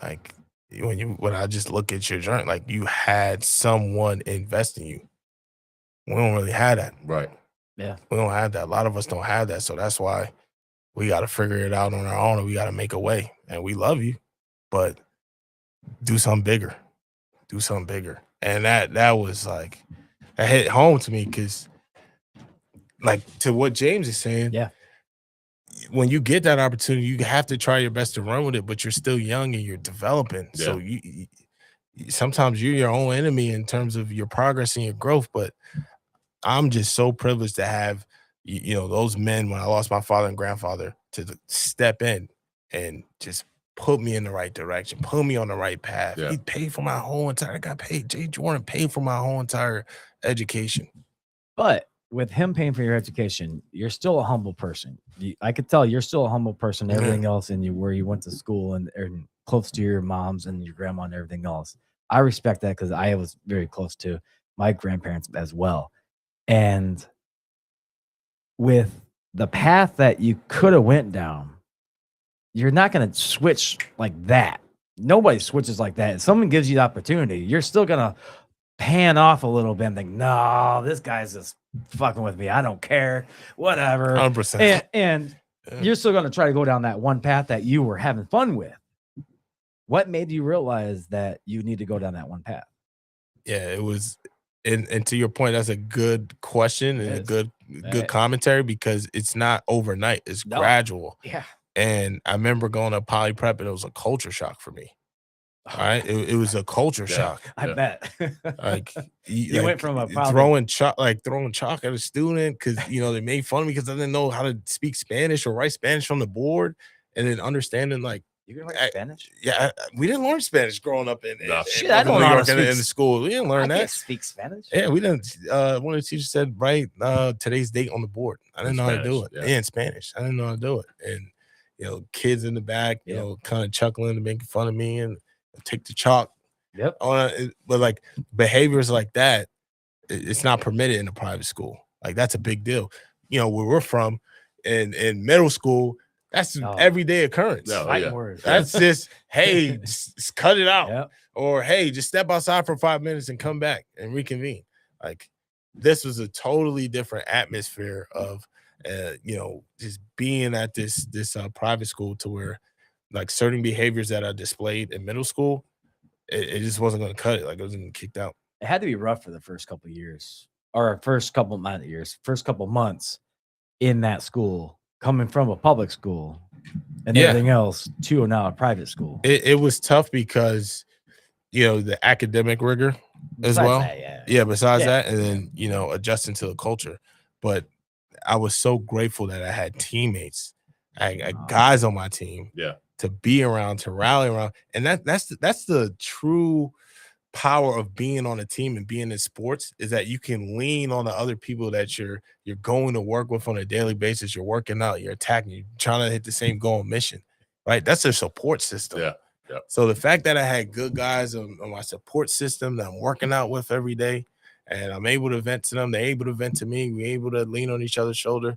Like, when I just look at your journey, like, you had someone invest in you. We don't really have that. Right. Yeah. We don't have that. A lot of us don't have that. So that's why we got to figure it out on our own, and we got to make a way. And we love you, but do something bigger. Do something bigger. And that was like, that hit home to me because, like, to what James is saying, Yeah. when you get that opportunity, you have to try your best to run with it, but you're still young and you're developing. Yeah. So you sometimes you're your own enemy in terms of your progress and your growth. But I'm just so privileged to have, those men when I lost my father and grandfather to step in and just put me in the right direction, put me on the right path. Yeah. He paid for my whole entire, Jay Jordan paid for my whole entire education. But with him paying for your education, you're still a humble person. I could tell you're still a humble person. Everything else in you, where you went to school and close to your moms and your grandma and everything else. I respect that because I was very close to my grandparents as well. And with the path that you could have went down, you're not going to switch like that. Nobody switches like that. If someone gives you the opportunity, you're still going to pan off a little bit and think, no, this guy's just fucking with me. I don't care. Whatever. 100%. And you're still going to try to go down that one path that you were having fun with. What made you realize that you need to go down that one path? Yeah, it was. And to your point, that's a good question and a good commentary because it's not overnight. It's gradual. Yeah. And I remember going to Poly Prep and it was a culture shock for me. All right. It was a culture shock. I bet. Like you went from a throwing chalk at a student because they made fun of me because I didn't know how to speak Spanish or write Spanish on the board, and then understanding like you can learn Spanish. Yeah, we didn't learn Spanish growing up in shit. I don't know how to speak in the school. We didn't learn that. Can't speak Spanish. Yeah, we didn't. One of the teachers said write today's date on the board. I didn't know how to do it. Yeah, in Spanish. I didn't know how to do it. And kids in the back, kind of chuckling and making fun of me and take the chalk. Yep. But like behaviors like that, it's not permitted in a private school. Like that's a big deal. Where we're from in middle school, that's everyday occurrence. That's just, hey, just cut it out. Yep. Or hey, just step outside for 5 minutes and come back and reconvene. Like this was a totally different atmosphere of just being at this private school to where like certain behaviors that are displayed in middle school, it just wasn't going to cut it. Like it was going to get kicked out. It had to be rough for the first couple of years or first couple months in that school, coming from a public school and everything else to now a private school. It was tough because, the academic rigor as well. Besides that, and then, adjusting to the culture. But I was so grateful that I had teammates, I got guys on my team to be around, to rally around. And that's the true power of being on a team and being in sports, is that you can lean on the other people that you're going to work with on a daily basis. You're working out, you're attacking, you're trying to hit the same goal and mission, right? That's a support system. Yeah. So the fact that I had good guys on my support system that I'm working out with every day, and I'm able to vent to them, they're able to vent to me, we're able to lean on each other's shoulder,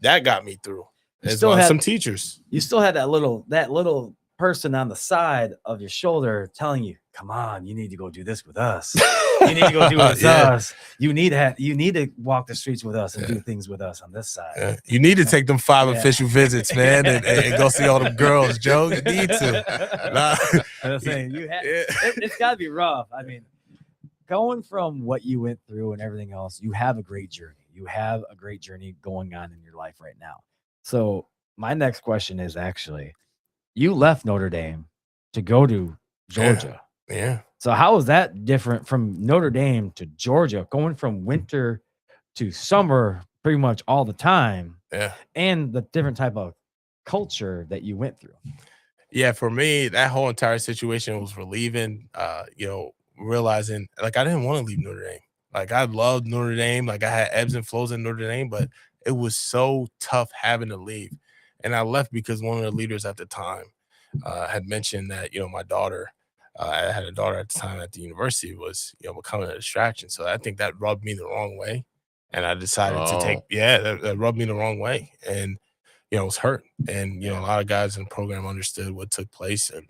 that got me through. As well as some teachers. You still had that little person on the side of your shoulder telling you, "Come on, you need to go do this with us. You need to go do it with us. You need to walk the streets with us and do things with us on this side." Yeah. You need to take them 5 Yeah. official visits, man, and go see all them girls, Joe. You need to. Nah. I'm saying Yeah. it's got to be rough. I mean, going from what you went through and everything else, you have a great journey. You have a great journey going on in your life right now. So my next question is actually, you left Notre Dame to go to Georgia. Yeah. So how is that different from Notre Dame to Georgia, going from winter to summer pretty much all the time, Yeah. and the different type of culture that you went through? Yeah, for me, that whole entire situation was relieving. Realizing like I didn't want to leave Notre Dame. Like I loved Notre Dame. Like I had ebbs and flows in Notre Dame, but it was so tough having to leave. And I left because one of the leaders at the time had mentioned that, my daughter, I had a daughter at the time at the university, was, becoming a distraction. So I think that rubbed me the wrong way. And I decided to take, that rubbed me the wrong way. And, I was hurt. And, a lot of guys in the program understood what took place. And,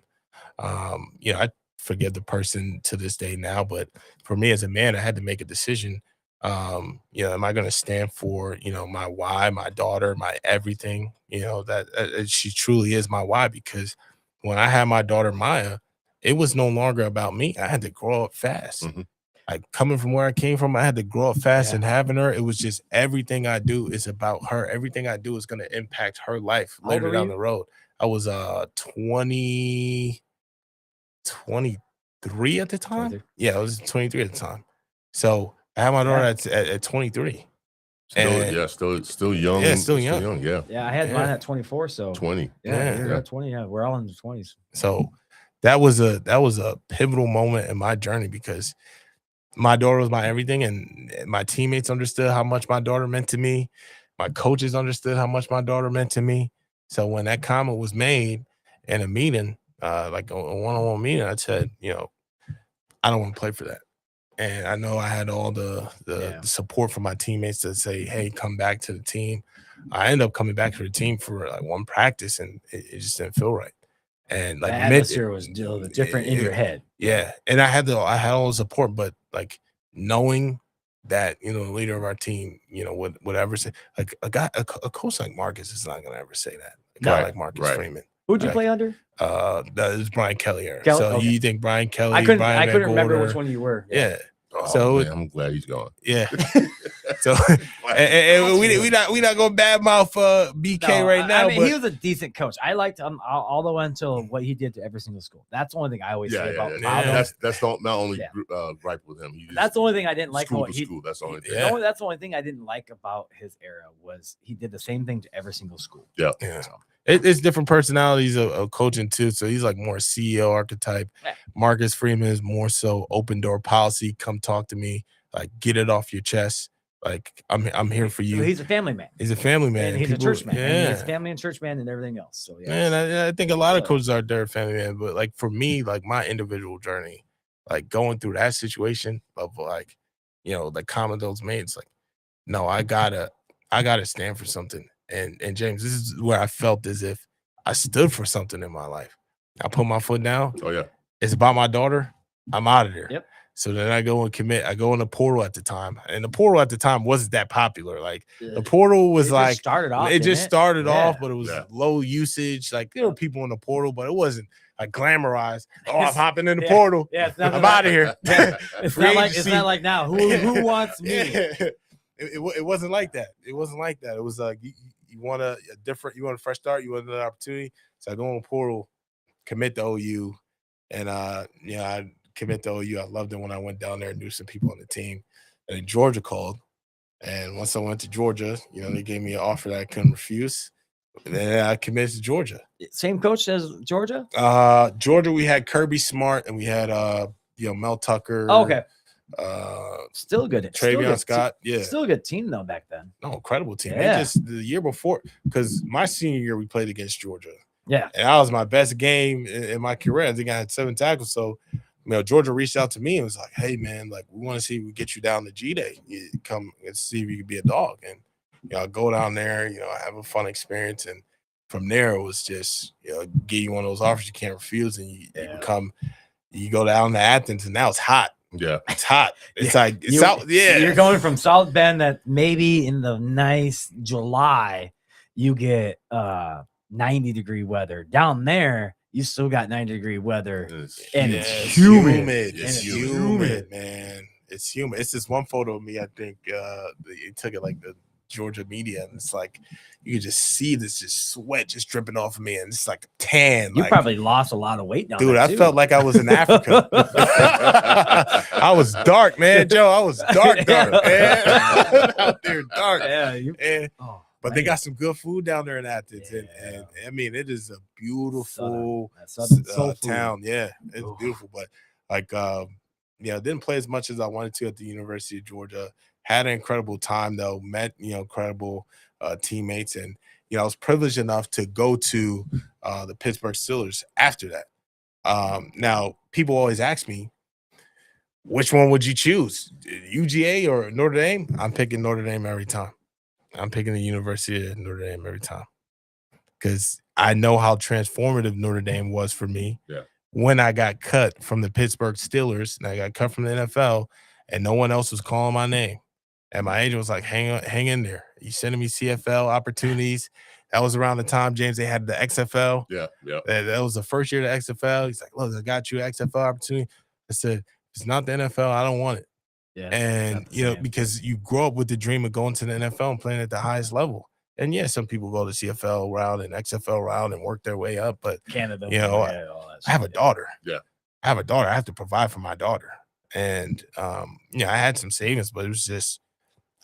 I forgive the person to this day now, but for me as a man, I had to make a decision. Am I going to stand for, my why, my daughter, my everything, that she truly is my why, because when I had my daughter, Maya, it was no longer about me. I had to grow up fast. Mhm. Like coming from where I came from, I had to grow up fast, Yeah. and having her, it was just everything I do is about her. Everything I do is going to impact her life How old later were down you? the road. I was 23 at the time. 23. Yeah, I was 23 at the time. So I had my daughter at 23. Still young. Yeah, still young. Yeah, Yeah, I had mine at 24. So 20. yeah, you're yeah. at 20. Yeah, we're all in the 20s. So that was a pivotal moment in my journey, because my daughter was my everything, and my teammates understood how much my daughter meant to me. My coaches understood how much my daughter meant to me. So when that comment was made in a meeting, like a one-on-one meeting, I said, I don't want to play for that. And I know I had all the support from my teammates to say, hey, come back to the team. I ended up coming back to the team for like one practice, and it just didn't feel right. And like The atmosphere was different in your head. Yeah. And I had all the support, but like knowing that, the leader of our team, would ever say, like a coach like Marcus is not gonna ever say that. A guy like Marcus Freeman. Who'd you play under? That is Brian Kelly era. Kelly? So Okay. you think Brian Kelly? I couldn't Brian Van remember Gorder. which one you were. Yeah. Oh, So- man, I'm glad he's gone. Yeah. So and we not gonna badmouth BK right now. I mean, but he was a decent coach. I liked him all the way until what he did to every single school. That's the only thing I always say about Bob. That's not only gripe with him. That's the only thing I didn't like. School to school. That's the only thing. Yeah. That's the only thing I didn't like about his era was he did the same thing to every single school. Yeah. So, It's different personalities of coaching too. So he's like more CEO archetype. Yeah. Marcus Freeman is more so open door policy. Come talk to me. Like get it off your chest. Like I'm here for you. so he's a family man. He's a family man. And he's People- a church man. Yeah. And he's family and church man and everything else. So yeah. Man, I think a lot of So- coaches are there family man, but like for me, like my individual journey, like going through that situation of like, the comment that was made, it's like, no, I gotta stand for something. And James, this is where I felt as if I stood for something in my life. I put my foot down. Oh yeah. It's about my daughter. I'm out of there. Yep. So then I go and commit. I go in the portal at the time, and the portal at the time wasn't that popular. Like the portal was It just like started off. it just started off, Yeah. but it was Yeah. low usage. Like there were people in the portal, but it wasn't like glamorized. Oh, I'm It's- hopping in the yeah. portal. Yeah, it's not I'm out of here. It's Free not like it's agency. not like now. Who wants me? Yeah. It wasn't like that. It wasn't like that. It was like you want a fresh start. You want another opportunity. So I go in the portal, commit to OU, and I commit to OU. I loved it when I went down there and knew some people on the team. And then Georgia called, and once I went to Georgia, they gave me an offer that I couldn't refuse. And then I committed to Georgia. Same coach as Georgia? Georgia, we had Kirby Smart, and we had Mel Tucker. Oh, okay. Still Still good. Still Travion good Scott. Yeah. Still a good team though back then. No, incredible team. They Yeah. just the year before, because my senior year we played against Georgia. Yeah. And that was my best game in my career. I think I had 7 tackles. So, Georgia reached out to me and was like, hey, man, like, we want to see if we get you down to G-Day. You come and see if you could be a dog. And, I go down there, I have a fun experience. And, from there it was just give you one of those offers you can't refuse, and you go down to Athens, and now it's hot. Yeah. It's hot. It's like it's out. Yeah, You're going from South Bend that maybe in the nice July you get 90-degree weather. Down there, you still got 90-degree weather, and it's humid. It's humid, man. It's humid. It's this one photo of me. I think it took it like the Georgia media, and it's like you can just see this just sweat just dripping off of me, and it's like tan. You like, probably lost a lot of weight down dude. there, I too. felt like I was in Africa. I was dark, man, Joe. I was dark, man. Out there, dark. Yeah, but they got some good food down there in Athens, and I mean, it is a beautiful Southern town. Yeah, it's beautiful, but like, didn't play as much as I wanted to at the University of Georgia. Had an incredible time though. Met incredible teammates, and I was privileged enough to go to the Pittsburgh Steelers after that. Now, people always ask me, which one would you choose, UGA or Notre Dame? I'm picking Notre Dame every time. I'm picking the University of Notre Dame every time because I know how transformative Notre Dame was for me. Yeah. When I got cut from the Pittsburgh Steelers and I got cut from the NFL, and no one else was calling my name. And my agent was like, hang in there. You sending me CFL opportunities. That was around the time, James, they had the XFL. Yeah. That was the first year of the XFL. He's like, look, I got you an XFL opportunity. I said, it's not the NFL. I don't want it. Yeah. And, because you grow up with the dream of going to the NFL and playing at the highest level. And, some people go to CFL route and XFL route and work their way up. But, Canada, I have a daughter. Yeah. I have a daughter. I have to provide for my daughter. And, I had some savings, but it was just,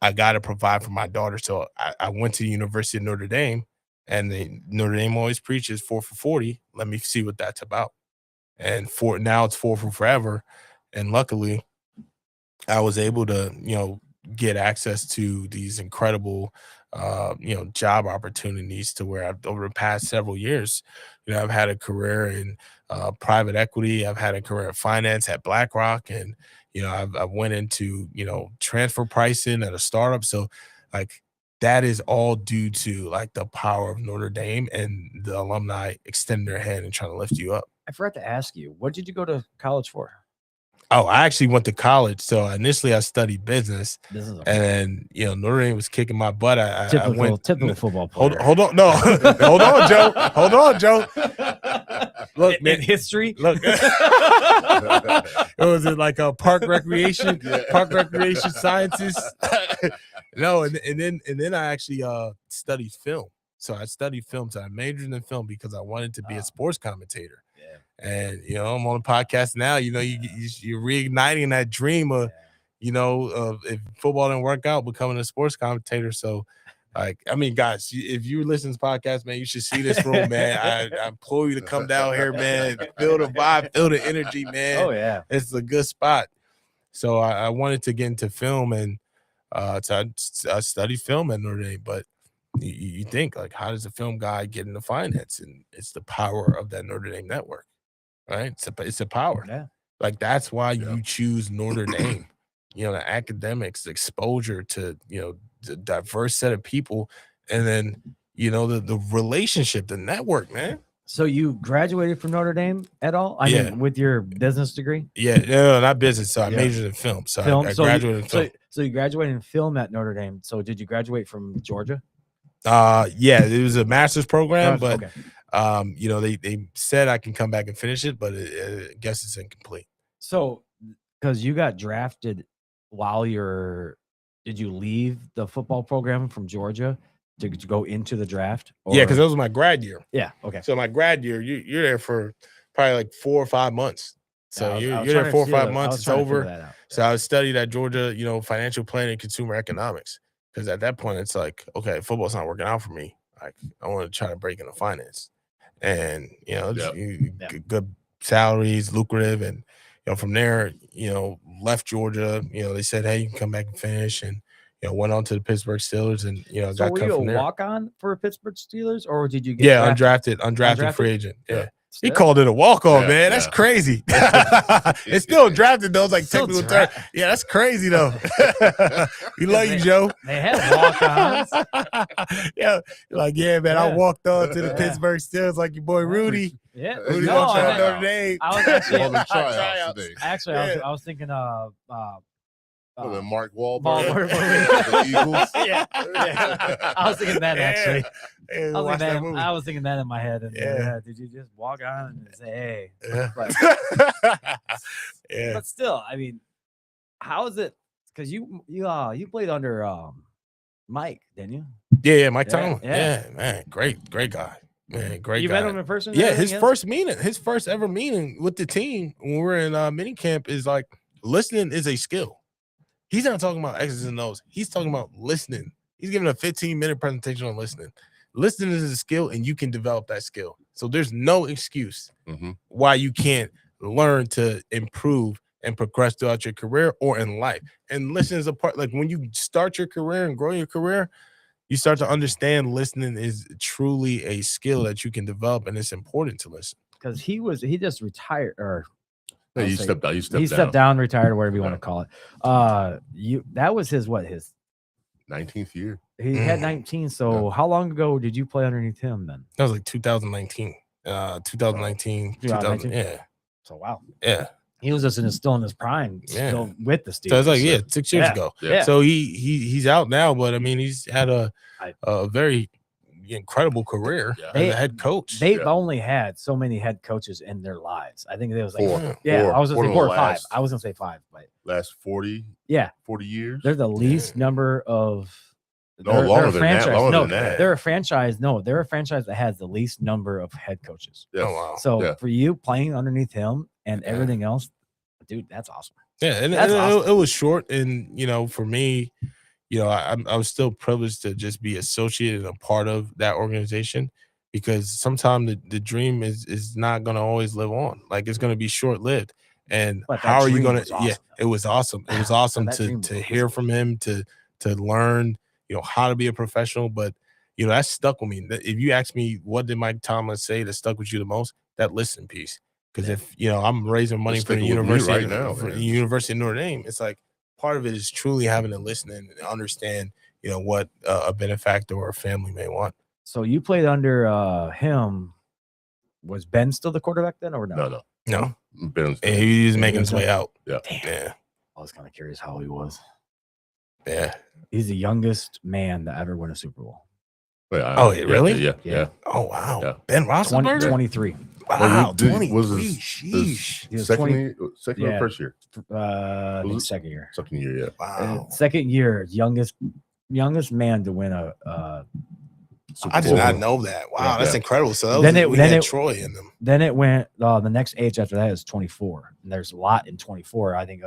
I got to provide for my daughter. So I went to the University of Notre Dame, and Notre Dame always preaches 4 for 40. Let me see what that's about. And now it's 4 for forever. And luckily, I was able to, get access to these incredible, job opportunities to where over the past several years, I've had a career in private equity. I've had a career in finance at BlackRock, and I went into transfer pricing at a startup. So like that is all due to like the power of Notre Dame and the alumni extending their hand and trying to lift you up. I forgot to ask you, what did you go to college for? Oh, I actually went to college. So initially I studied business, Business, and then Notre Dame was kicking my butt. I went typical football player. Hold on, no, hold on, Joe. Hold on, Joe. Look, man, in history. Look, it was like a park recreation sciences. No, and then I actually studied film. So I studied film. So I majored in film because I wanted to be a sports commentator. Yeah. And I'm on a podcast now. You're reigniting that dream of, of if football didn't work out, becoming a sports commentator. So, like, I mean, guys, if you listen to this podcast, man, you should see this room, man. I implore you to come down here, man. Feel the vibe, feel the energy, man. Oh yeah, it's a good spot. So I wanted to get into film, and so I studied film at Notre Dame. But you think, like, how does a film guy get into finance? And it's the power of that Notre Dame network, right? It's a power. Yeah. Like, that's why you choose Notre Dame. The academics, the exposure to the diverse set of people, and then the relationship, the network, man. So you graduated from Notre Dame at all? I mean, with your business degree? Yeah, no, not business. So I majored in film. So I graduated in film. So you graduated in film at Notre Dame. So did you graduate from Georgia? Yeah, it was a master's program, but okay. they said I can come back and finish it, but I guess it's incomplete. So because you got drafted while did you leave the football program from Georgia to go into the draft? Yeah, because that was my grad year. Yeah. Okay. So my grad year, you're there for probably like 4 or 5 months. So you're there 4 or 5 months. It's over. So I studied at Georgia, financial planning and consumer economics. Because at that point, it's like, okay, football's not working out for me. Like, I want to try to break into finance. And, good salaries, lucrative. And, from there, left Georgia. They said, hey, you can come back and finish. And, went on to the Pittsburgh Steelers. And, so got were cut you from a there. walk-on for Pittsburgh Steelers, or did you get undrafted free agent. Yeah. He Still. called it a walk-on, Yeah, man. That's yeah. crazy. It's still drafted though. It's like Still technical third. Yeah, that's crazy though. We love you, Joe. They had walk-ons. Yeah, you're like, yeah, man. I Yeah. walked on to the Yeah. Pittsburgh Steelers like your boy Rudy. Yeah. Rudy No, walked out I- Notre Dame. I was actually All the tryouts today. actually I was thinking Oh, the Mark Wahlberg, Wahlberg the Eagles. yeah. I was thinking that actually. Yeah, I was, watch that thinking movie. that, I was thinking that in my head. And Yeah. did you just walk on and say, hey? Yeah. But, Yeah. but still, I mean, how is it? Because you played under Mike, didn't you? Yeah, Mike Yeah, Tomlin. yeah. Yeah, man, great guy. Man, great You guy. met him in person? and Yeah, everything his else? first ever meeting with the team when we were in mini camp is like listening is a skill. He's not talking about X's and O's. He's talking about listening. He's giving a 15-minute presentation on listening. Listening is a skill, and you can develop that skill. So there's no excuse Mhm. why you can't learn to improve and progress throughout your career or in life. And listening is a part. Like when you start your career and grow your career, you start to understand listening is truly a skill that you can develop, and it's important to listen. Because he just retired, or Yeah, I'll you say- stepped down. You stepped he down. stepped down, retired, or whatever you want Yeah. to call it. That was his 19th year. he had 19. So how long ago did you play underneath him then? That was like 2019. 2019. 2019? Yeah. So wow, Yeah. he was just still in his prime, Yeah. still with the Steelers. So it's like, yeah, 6 years Yeah. ago. Yeah. So he's out now, but I mean, he's had a I- very incredible career Yeah. as They- a head coach. They've Yeah. only had so many head coaches in their lives. I think it was like Four. yeah, Four. I was gonna say Four 4 or of the 5. last- I was gonna say 5, but Last 40 yeah, years. they're the least number of. No, they're longer a than that, franchise. longer No, than that. they're a franchise. No, they're a franchise that has the least number of head coaches. Yes. Oh, wow. So Yeah. for you playing underneath him and Yeah. everything else, dude, that's awesome. Yeah, and That's awesome. it was short, and for me, I was still privileged to just be associated and a part of that organization, because sometimes the dream is not going to always live on. Like it's going to be short lived. And But that how are you dream going was to? Yeah, awesome, though. it was awesome. It was awesome that dream to was hear awesome. from him, to learn how to be a professional. But that stuck with me. If you ask me what did Mike Tomlin say that stuck with you the most, that listen piece. Because if I'm raising money It's for the sticking with me university right now, for man. the University of Notre Dame, it's like part of it is truly having to listen and understand what a benefactor or a family may want. So you played under him. Was Ben still the quarterback then, or no? No. No, Ben's, and he was making his Ben's way out. Yeah. Yeah, I was kind of curious how he was. yeah. He's the youngest man to ever win a Super Bowl. Oh, really? Yeah. Yeah. Oh wow, Yeah. Ben Roethlisberger. 23. Wow, Did- 23. was his- Sheesh. He was Second 20 year, second or Yeah. first year? I think Was it- second year. Second year, yeah. Wow. Second year, youngest man to win a Super I did Bowl. not know that. Wow, Yeah. that's incredible. So Then we it- had Troy in them. Then it went the next age after that is 24. And there's a lot in 24. I think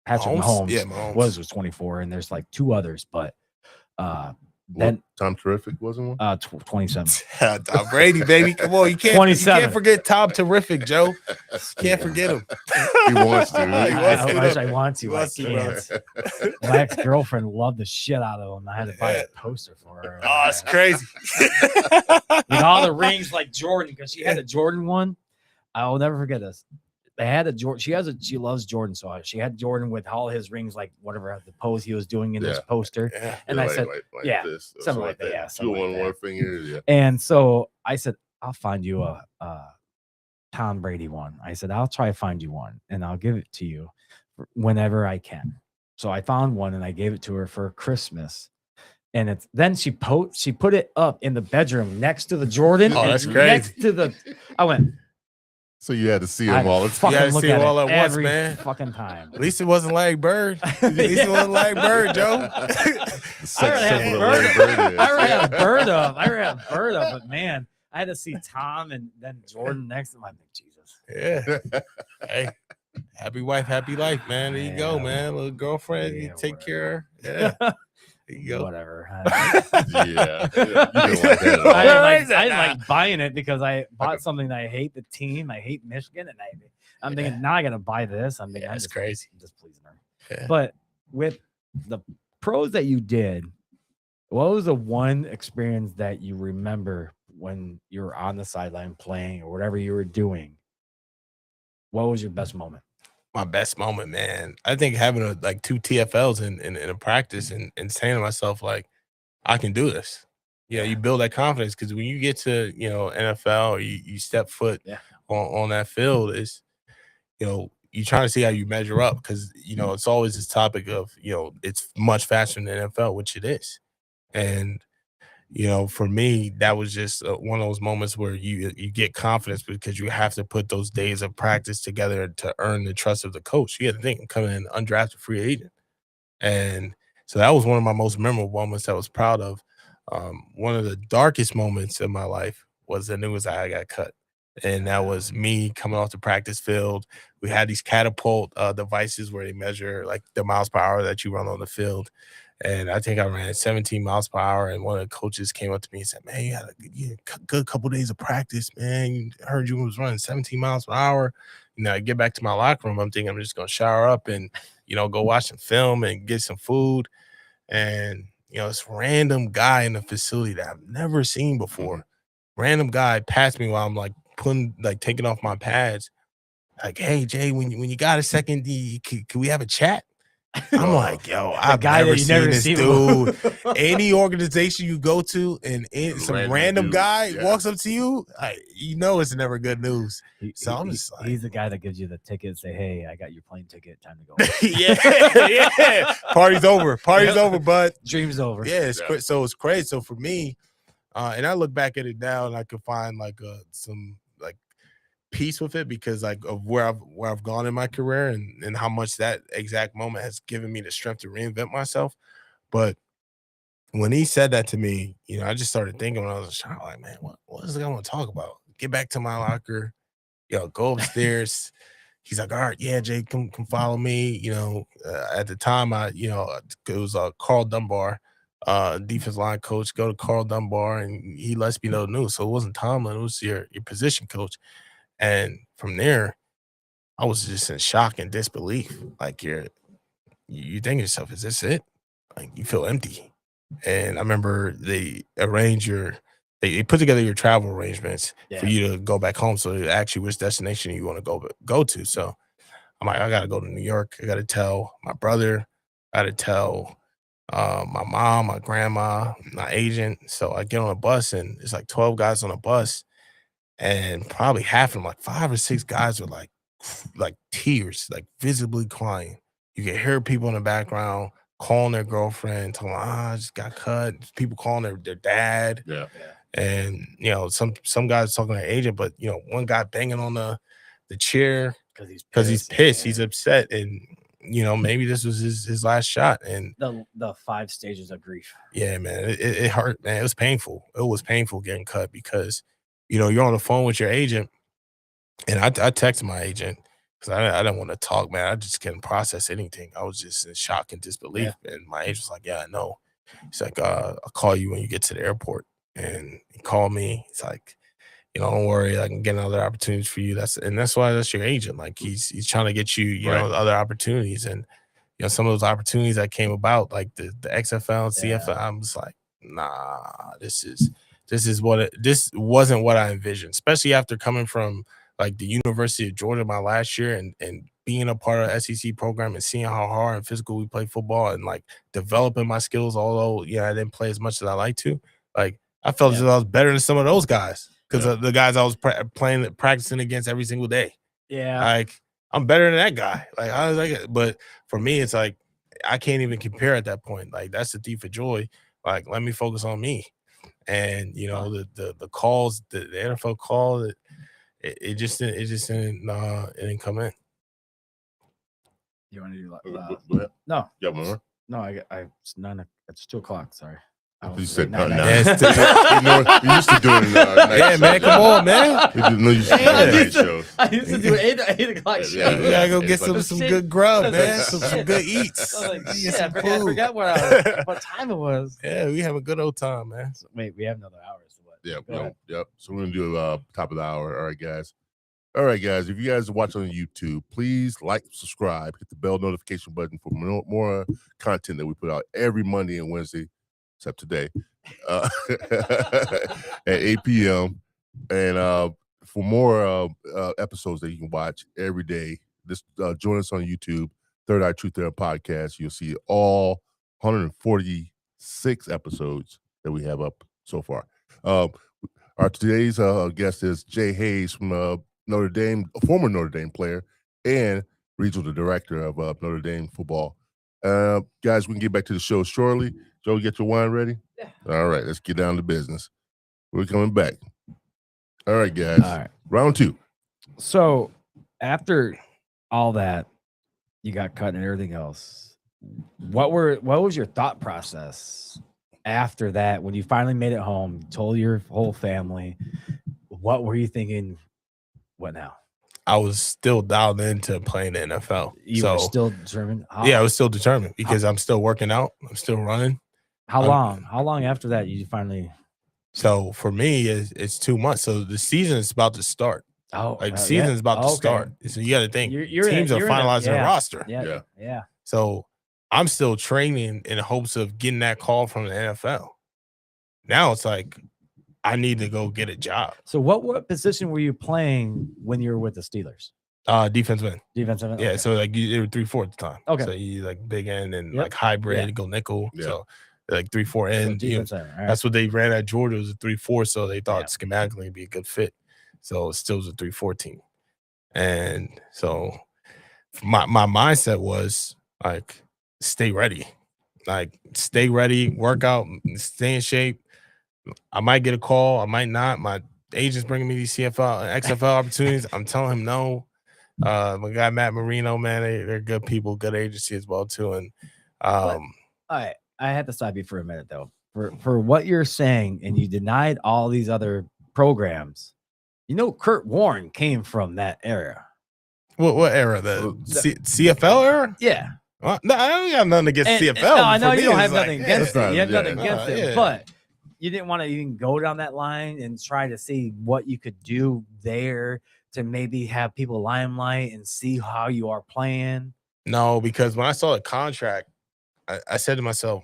Patrick Mahomes Yeah, Mahomes. was 24, and there's like 2 others, but What, then Tom Terrific wasn't one? 27. Tom Brady, baby. Come on, you can't 27. forget Tom Terrific, Joe. Can't forget him. He wants to. He I wants to. wish I want to. He I wants to, can't. My ex-girlfriend loved the shit out of him. I had to buy a poster for her. Oh, it's crazy. With all the rings like Jordan, because she had a Jordan one. I will never forget this. They had a Jordan. She loves Jordan, so she had Jordan with all his rings, like whatever the pose he was doing in his Yeah. poster. Yeah. And I said, yeah, this, or something like that, yeah, something 2 like on that. one finger. Yeah. and so I said, I'll find you a Tom Brady one. I said, I'll try to find you one, and I'll give it to you whenever I can. So I found one, and I gave it to her for Christmas. And it's then she put it up in the bedroom next to the Jordan. Oh, and that's next crazy. to the. I went. So you had to see I them all. fucking gotta look see at it all it at once, every man. fucking time. At least it wasn't Larry Bird. At least it wasn't Larry Bird, Joe. The I sex already had symbol of Bird. Larry Bird is. I already had Bird up. But man, I had to see Tom and then Jordan next to him. I'm like, Jesus. Yeah. Hey, happy wife, happy life, man. There you go, Yeah. man. Little girlfriend, you Yeah, take care of her. Yeah. There you go. Whatever. Yeah. You didn't like that at I all. didn't like buying it because I bought something that I hate the team. I hate Michigan, and I'm thinking now I gotta buy this. I'm thinking Yeah, I'm it's just, crazy. I'm just pleasing her. Yeah. But with the pros that you did, what was the one experience that you remember when you were on the sideline playing or whatever you were doing, what was your best moment? My best moment, man. I think having like 2 TFLs in a practice and saying to myself, like, I can do this. You build that confidence because when you get to, NFL or you step foot on that field, it's, you're trying to see how you measure up because, it's always this topic of, it's much faster than the NFL, which it is. And, for me, that was just one of those moments where you get confidence because you have to put those days of practice together to earn the trust of the coach. You had to think, I'm coming in undrafted free agent. And so that was one of my most memorable moments I was proud of. One of the darkest moments in my life was the news I got cut. And that was me coming off the practice field. We had these catapult devices where they measure like the miles per hour that you run on the field. And I think I ran 17 miles per hour. And one of the coaches came up to me and said, man, you had a good couple of days of practice, man. I heard you was running 17 miles per hour. I get back to my locker room. I'm thinking I'm just going to shower up and, go watch some film and get some food. And, this random guy in the facility that I've never seen before, random guy passed me while I'm taking off my pads. Like, hey, Jay, when you got a second, can we have a chat? I'm like, yo, I've never seen this dude. Any organization you go to and some random guy walks up to you, it's never good news. So I'm just like, he's the guy that gives you the ticket and say, hey, I got your plane ticket. Time to go. yeah. Party's over, bud. Dream's over. Yeah, so it's crazy. So for me, and I look back at it now and I could find some peace with it because of where I've gone in my career and how much that exact moment has given me the strength to reinvent myself. But when he said that to me, I just started thinking when I was a child, like, man, what is it I want to talk about? Get back to my locker, go upstairs. He's like, all right, yeah, Jay, come follow me. At the time, it was Carl Dunbar, defense line coach. Go to Carl Dunbar, and he lets me know the news. So it wasn't Tomlin; it was your position coach. And from there, I was just in shock and disbelief. Like you think to yourself, is this it? Like you feel empty. And I remember they put together your travel arrangements for you to go back home. So actually which destination you want to go to. So I'm like, I got to go to New York. I got to tell my brother. I got to tell my mom, my grandma, my agent. So I get on a bus and it's like 12 guys on a bus. And probably half of them, like 5 or 6 guys were like tears, like visibly crying. You can hear people in the background calling their girlfriend, telling them, I just got cut. People calling their dad. Yeah. And, some guys talking to their agent, but, one guy banging on the chair because he's pissed. He's upset. And, maybe this was his last shot. And the 5 stages of grief. Yeah, man, it hurt, man. It was painful. It was painful getting cut because you're on the phone with your agent, and I texted my agent because I didn't want to talk, man. I just couldn't process anything. I was just in shock and disbelief. Yeah. And my agent was like, yeah, I know. He's like, I'll call you when you get to the airport. And he called me. He's like, don't worry, I can get other opportunities for you. That's why that's your agent. Like he's trying to get you, know, other opportunities. And some of those opportunities that came about, like the XFL and CFL, I'm just like, nah, this wasn't what I envisioned, especially after coming from like the University of Georgia my last year and being a part of the SEC program and seeing how hard and physical we play football and like developing my skills, although I didn't play as much as I like to. Like I felt as though I was better than some of those guys because of the guys I was practicing against every single day. Yeah, like I'm better than that guy. Like I was like, but for me, it's like I can't even compare at that point. Like that's the thief of joy. Like let me focus on me. And the calls, the NFL call, it just didn't come in. You want to do no? Yeah, more. No, it's 9. It's 2:00. Sorry. You said 9. You used to doing yeah, man. Come on, man. You used to do night shows. I used to do 8 o'clock shows. Yeah, we gotta go get some good grub, man. Some good eats. I forgot what time it was. Yeah, we have a good old time, man. Wait, we have another hour. So what? Yep. So we're gonna do top of the hour. All right, guys. If you guys are watching on YouTube, please like, subscribe, hit the bell notification button for more content that we put out every Monday and Wednesday, except today. at 8 p.m. And for more episodes that you can watch every day, join us on YouTube, Third Eye Truth There podcast. You'll see all 146 episodes that we have up so far. Our today's guest is Jay Hayes from Notre Dame, a former Notre Dame player and regional director of Notre Dame football. Guys, we can get back to the show shortly. Joe, get your wine ready? Yeah. All right, let's get down to business. We're coming back. All right, guys. All right. Round 2. So after all that, you got cut and everything else. What was your thought process after that when you finally made it home, told your whole family? What were you thinking? What now? I was still dialed into playing the NFL. You were still determined? Yeah, I was still determined because I'm still working out. I'm still running. How long? How long after that you finally? So for me, it's 2 months. So the season is about to start. Oh, Like the season is about to start. So you got to think teams are finalizing a roster. Yeah. So I'm still training in hopes of getting that call from the NFL. Now it's like I need to go get a job. So what position were you playing when you were with the Steelers? Defensive end. Defensive end. Yeah, Okay. so like you were 3-4 at the time. Okay. So you like big end and Yep. like hybrid, Yeah. go nickel. Yeah. So like 3-4 So end. defensive end, all right. That's what they ran at Georgia, was a 3-4. So they thought Yeah. schematically it'd be a good fit. So it still was a 3-4 team. And so my mindset was like, stay ready. Like stay ready, work out, stay in shape. I might get a call, I might not. My agent's bringing me these CFL and XFL opportunities. I'm telling him no. My guy Matt Marino, man, they're good people, good agency as well too. And All right, I have to stop you for a minute though. For what you're saying, and you denied all these other programs. You know, Kurt Warren came from that era. what era? The CFL era? Yeah. Well, no, I don't got nothing against And- CFL. no, I know For you me, don't it's have like, nothing yeah, against that's it. You have fine, nothing yeah. against it, Yeah. but you didn't want to even go down that line and try to see what you could do there to maybe have people limelight and see how you are playing. No, because when I saw the contract, I said to myself,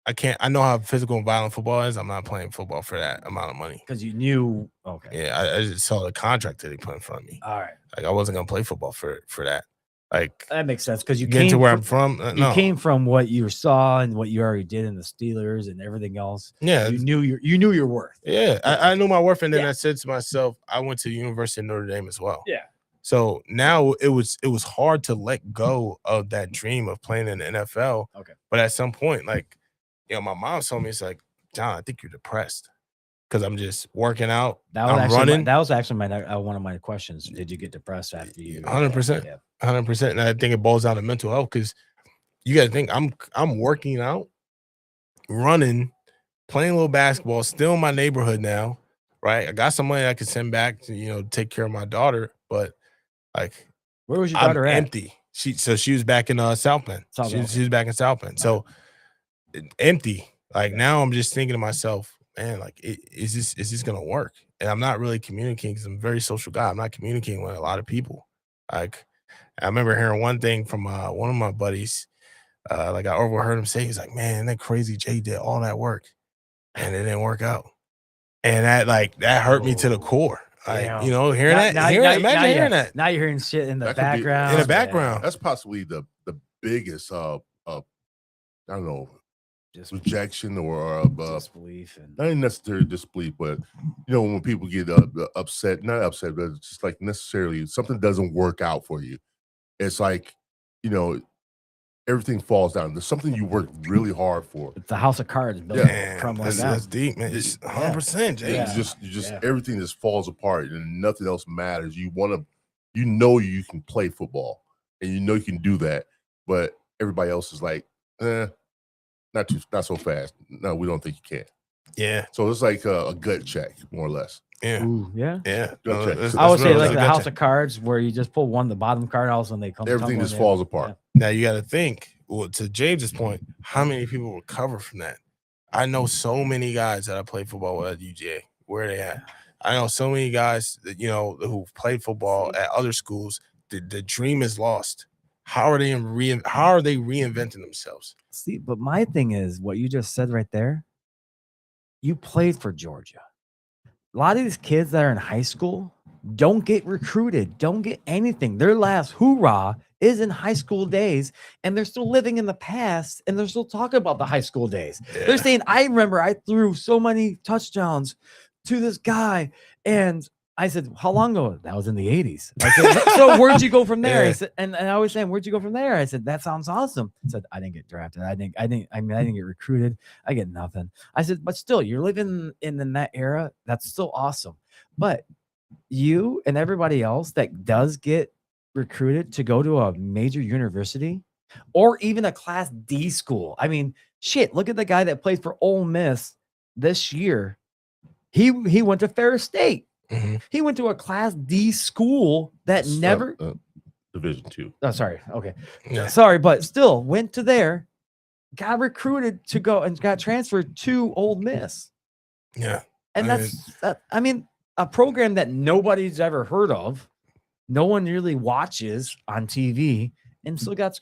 I can't. I know how physical and violent football is. I'm not playing football for that amount of money. Because you knew, okay. Yeah, I just saw the contract that they put in front of me. All right. Like I wasn't gonna play football for that. Like That makes sense because you getting came to where from, I'm from. you No. came from what you saw and what you already did in the Steelers and everything else. Yeah, You knew your worth. yeah. I knew my worth, and then Yeah. I said to myself, I went to the University of Notre Dame as well. Yeah. So now it was hard to let go of that dream of playing in the NFL. Okay. But at some point, like, you know, my mom told me, it's like, John, I think you're depressed because I'm just working out. That was I'm actually running. that was actually my one of my questions. Did you get depressed after you? 100%. Yeah. 100%. And I think it boils down to mental health because you got to think I'm working out, running, playing a little basketball, still in my neighborhood now, right? I got some money I can send back to, you know, take care of my daughter, but like Where was your I'm daughter at? empty. She was back in South Bend. South Bend, She was back in South Bend. So empty. Like now I'm just thinking to myself, man, like is this gonna work? And I'm not really communicating because I'm a very social guy. I'm not communicating with a lot of people. Like I remember hearing one thing from one of my buddies. Like I overheard him say, he's like, man, that crazy Jay did all that work and it didn't work out. And that hurt me to the core. Like, Damn. you know, hearing that. Imagine hearing that. Now you're hearing shit in the That could be- background. in the background. That's possibly the biggest I don't know, Just rejection or disbelief and not necessarily disbelief, but you know, when people get upset, not upset, but it's just like necessarily something doesn't work out for you. It's like, you know, everything falls down. There's something you worked really hard for. it's a house of cards built Yeah. crumbling That's, down. that's deep, man. It's 100%, Jay. Yeah. You just Yeah. everything just falls apart and nothing else matters. You know you can play football and you know you can do that, but everybody else is like, not so fast. No, we don't think you can. Yeah, So it's like a gut check, more or less. yeah, Ooh, yeah. yeah. Good check. that's- I would that's say real. like That's a the good house check. of cards where you just pull the bottom card, all of a sudden they come. Everything tumbling just in. falls apart. Now you got to think. Well, to James's point, how many people recover from that? I know so many guys that I played football with at UGA. Where they at? I know so many guys that, you know, who played football at other schools. The dream is lost. How are they reinventing themselves? See, but my thing is what you just said right there. You played for Georgia. A lot of these kids that are in high school don't get recruited, don't get anything. Their last hoorah is in high school days, and they're still living in the past, and they're still talking about the high school days. They're saying, I remember I threw so many touchdowns to this guy. And I said, how long ago? That was in the 80s. I said, so where'd you go from there? I said, and I was saying, where'd you go from there? I said, that sounds awesome. I said, I didn't get drafted. I didn't get recruited. I get nothing. I said, but still, you're living in that era. That's still awesome. But you and everybody else that does get recruited to go to a major university or even a Class D school. I mean, shit, look at the guy that played for Ole Miss this year. He went to Ferris State. Mm-hmm. He went to a Class D school that never Division II. Oh, sorry. Okay. Yeah. Sorry, but still went to there, got recruited to go and got transferred to Ole Miss. Yeah. And I mean, a program that nobody's ever heard of, no one really watches on TV, and still gets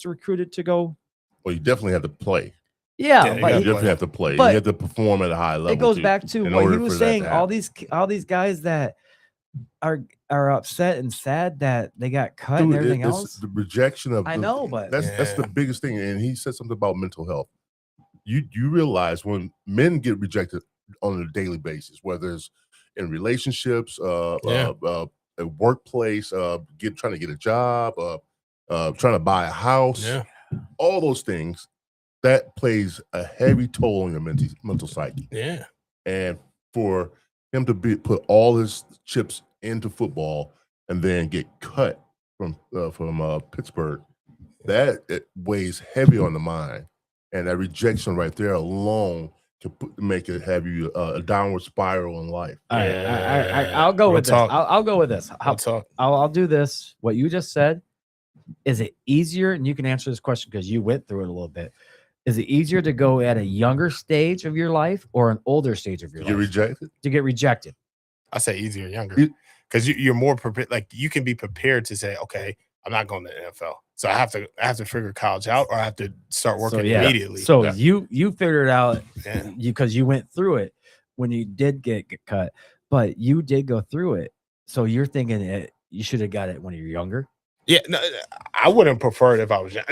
recruited to go. Well, you definitely have to play. Yeah, You but definitely have to play. but You have to perform at a high level. it goes too, back to in what he order was for that to saying. happen. All these guys that are upset and sad that they got cut Dude, and everything it's else. the rejection of. I know, but That's the biggest thing. And he said something about mental health. You realize when men get rejected on a daily basis, whether it's in relationships, a workplace, trying to get a job, trying to buy a house, all those things, that plays a heavy toll on your mental psyche. Yeah. And for him to put all his chips into football and then get cut from Pittsburgh, it weighs heavy on the mind. And that rejection right there alone can make it have you a downward spiral in life. I'll go with this. I'll go with this. I'll do this. What you just said, is it easier? And you can answer this question because you went through it a little bit. Is it easier to go at a younger stage of your life or an older stage of your life? To get rejected. I say easier, younger, because you're more prepared. Like you can be prepared to say, okay, I'm not going to the NFL, so I have to figure college out, or I have to start working immediately. So you figured it out because you went through it when you did get cut, but you did go through it. So you're thinking you should have got it when you're younger. Yeah, no, I wouldn't prefer it if I was young.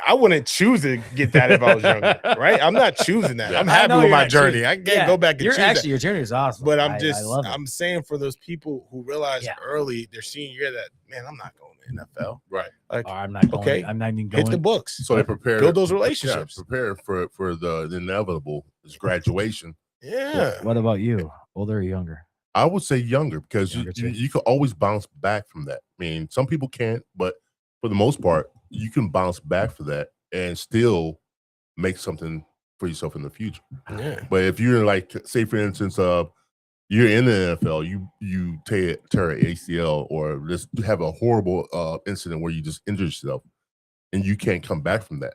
I wouldn't choose to get that if I was younger, right? I'm not choosing that. I'm happy with my journey. I can't go back and choose that. Your journey is awesome. But I'm saying for those people who realize early their senior year that, man, I'm not going to NFL. Right. Like, I'm not going. Okay, I'm not even going. Hit the books. So they prepare, build those relationships. Prepare for the inevitable is graduation. Yeah. What about you? Older or younger? I would say younger because you can always bounce back from that. I mean, some people can't, but for the most part, you can bounce back for that and still make something for yourself in the future. Yeah. But if you're like, say for instance, you're in the NFL, you tear an ACL or just have a horrible incident where you just injure yourself and you can't come back from that.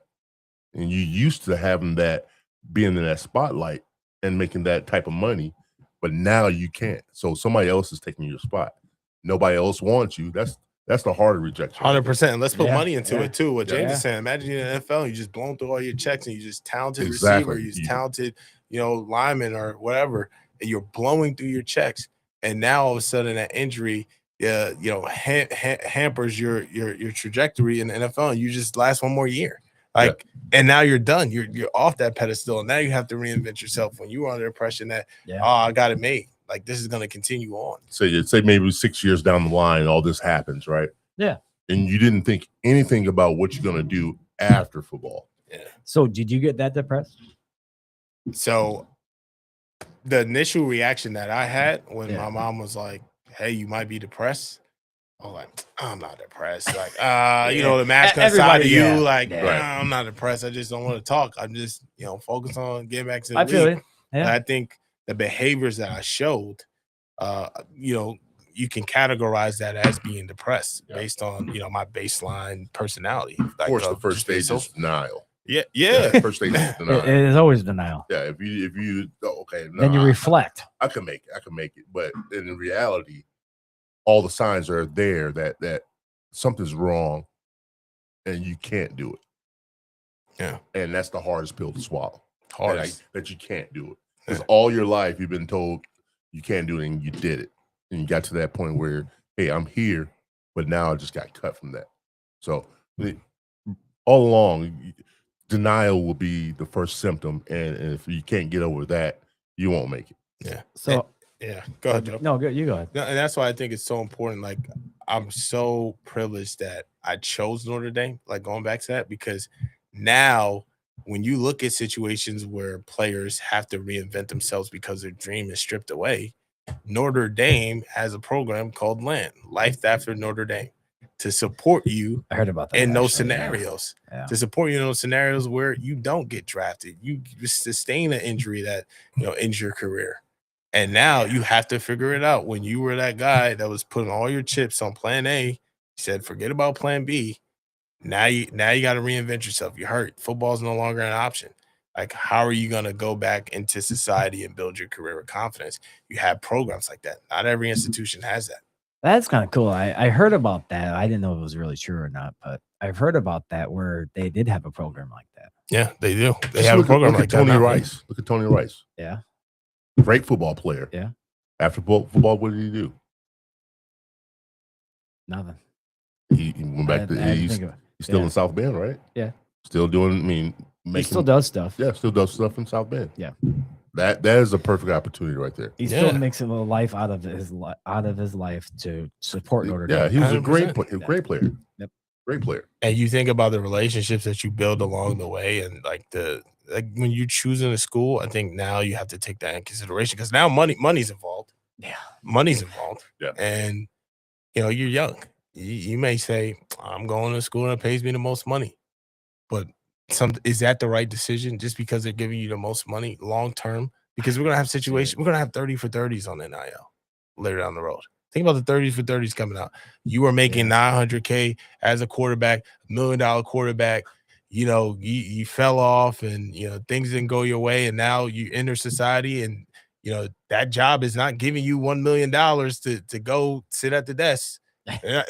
And you're used to having that, being in that spotlight and making that type of money, but now you can't. So somebody else is taking your spot. Nobody else wants you. That's the harder rejection. 100%. And let's put money into it too. What James is saying. Imagine you're in the NFL, you just blown through all your checks, and you just talented receiver, you just talented, lineman or whatever, and you're blowing through your checks. And now all of a sudden that injury, hampers your trajectory in the NFL, and you just last one more year. And now you're done. You're off that pedestal, and now you have to reinvent yourself. When you were under the impression that I got it made, like this is going to continue on. So you say maybe 6 years down the line, all this happens, right? Yeah. And you didn't think anything about what you're going to do after football. Yeah. So did you get that depressed? So the initial reaction that I had when my mom was like, "Hey, you might be depressed," I was like, "I'm not depressed." Like, the masculine side of you, I'm not depressed. I just don't want to talk. I'm just, focused on getting back to the league. Feel it. Yeah. And I think the behaviors that I showed, you can categorize that as being depressed based on, my baseline personality. Of course, the first stage is denial. Yeah. First stage is denial. It is always denial. Yeah. If you then you reflect. I can make it. But in reality, all the signs are there that something's wrong. and you can't do it. Yeah. And that's the hardest pill to swallow. Hardest. That you can't do it. Because all your life you've been told you can't do it, and you did it. And you got to that point where, hey, I'm here, but now I just got cut from that. So all along, denial will be the first symptom. And if you can't get over that, you won't make it. Yeah. So Yeah. Go ahead, Joe. no, good. You go ahead. No, and that's why I think it's so important. Like, I'm so privileged that I chose Notre Dame, like going back to that, because now when you look at situations where players have to reinvent themselves because their dream is stripped away, Notre Dame has a program called LAN, Life After Notre Dame, to support you I heard about that in those actually, yeah. scenarios. Yeah. To support you in those scenarios where you don't get drafted, you sustain an injury that ends your career. And now you have to figure it out. When you were that guy that was putting all your chips on plan A, you said, forget about plan B. Now you got to reinvent yourself. You're hurt. Football is no longer an option. Like, how are you going to go back into society and build your career with confidence? You have programs like that. Not every institution has that. That's kind of cool. I heard about that. I didn't know if it was really true or not, but I've heard about that where they did have a program like that. Yeah, they do. They Just have a look program at like that. Tony now. Rice. Look at Tony Rice. Yeah. Great football player. Yeah. After football, what did he do? Nothing. He went back to he's still Yeah. in South Bend, right? Yeah. Still doing. He still does stuff. Yeah, still does stuff in South Bend. Yeah. That is a perfect opportunity right there. He Yeah. still makes a little life out of his life to support Notre Dame. Yeah, he was a 100%. great player. Yep. Great player. And you think about the relationships that you build along the way, and like when you're choosing a school, I think now you have to take that in consideration, because now money's involved. Yeah. Money's involved. Yeah. And you're young. You may say, I'm going to school that pays me the most money. But is that the right decision just because they're giving you the most money long term? Because we're gonna have situations, we're gonna have 30 for 30s on NIL later down the road. Think about the 30 for 30s coming out. You were making $900K as a quarterback, $1 million quarterback. You fell off, and things didn't go your way, and now you enter society, and that job is not giving you $1 million to go sit at the desk. They're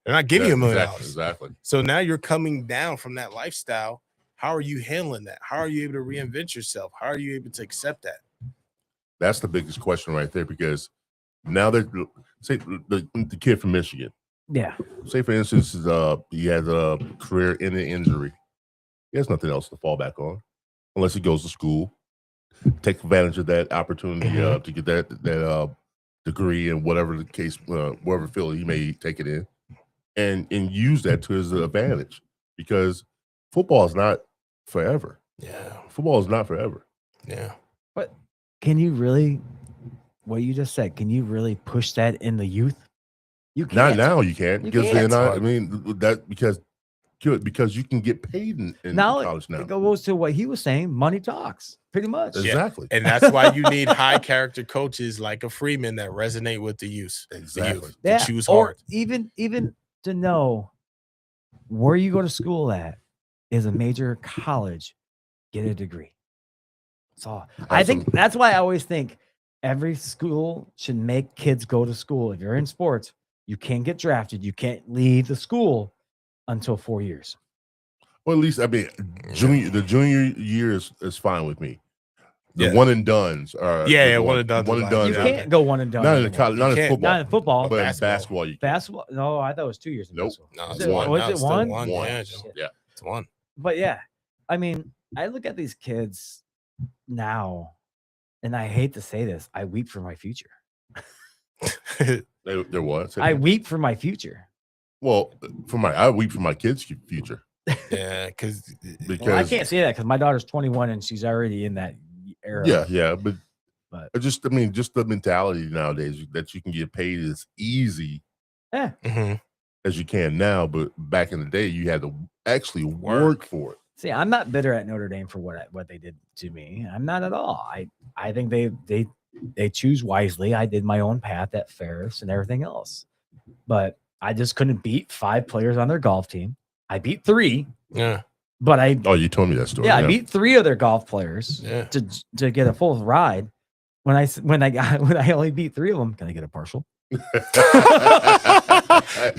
not giving you $1 million. Exactly. So now you're coming down from that lifestyle. How are you handling that? How are you able to reinvent yourself? How are you able to accept that? That's the biggest question right there, because now say the kid from Michigan. Yeah. Say for instance, he has a career-ending injury. He has nothing else to fall back on unless he goes to school. Take advantage of that opportunity to get that degree in whatever the case, wherever field he may take it in, and use that to his advantage, because football is not forever. Yeah. Football is not forever. Yeah. But can you really, what you just said, can you really push that in the youth? You can't. Not now, you can't, You because can't. they're not. It's I mean, that because you can get paid in Now college now. it goes to what he was saying. Money talks, pretty much. Yeah. Exactly. And that's why you need high character coaches like a Freeman that resonate with the youth. Exactly. To choose or hard. even to know where you go to school at is a major college, get a degree. That's all. I think Absolutely. that's why I always think every school should make kids go to school. If you're in sports, you can't get drafted. You can't leave the school until 4 years. Well, at least the junior year is fine with me. The Yeah. one and dones are one and dones. One and You dones. Yeah. can't go one and done. Not in anymore. college, not in can't. football, Not in football. but in Basketball. basketball. You can. Basketball. No, I thought it was 2 years in Nope. basketball. No, Is it's it- one. was No, it it's still one? one. One. Yeah, Shit. Yeah. it's one. But yeah, I mean, I look at these kids now, and I hate to say this, I weep for my future. There was. I weep for my future. Well, I weep for my kids' future, Yeah, because because Well, I can't say that because my daughter's 21 and she's already in that era. yeah, but But- just the mentality nowadays that you can get paid as easy as you can now, but back in the day you had to actually work for it. See, I'm not bitter at Notre Dame for what they did to me. I'm not at all. I think they choose wisely. I did my own path at Ferris and everything else, but I just couldn't beat 5 players on their golf team. I beat 3, yeah, but Oh, you told me that story. I beat 3 other golf players yeah. to get a full ride. When I only beat 3 of them, can I get a partial?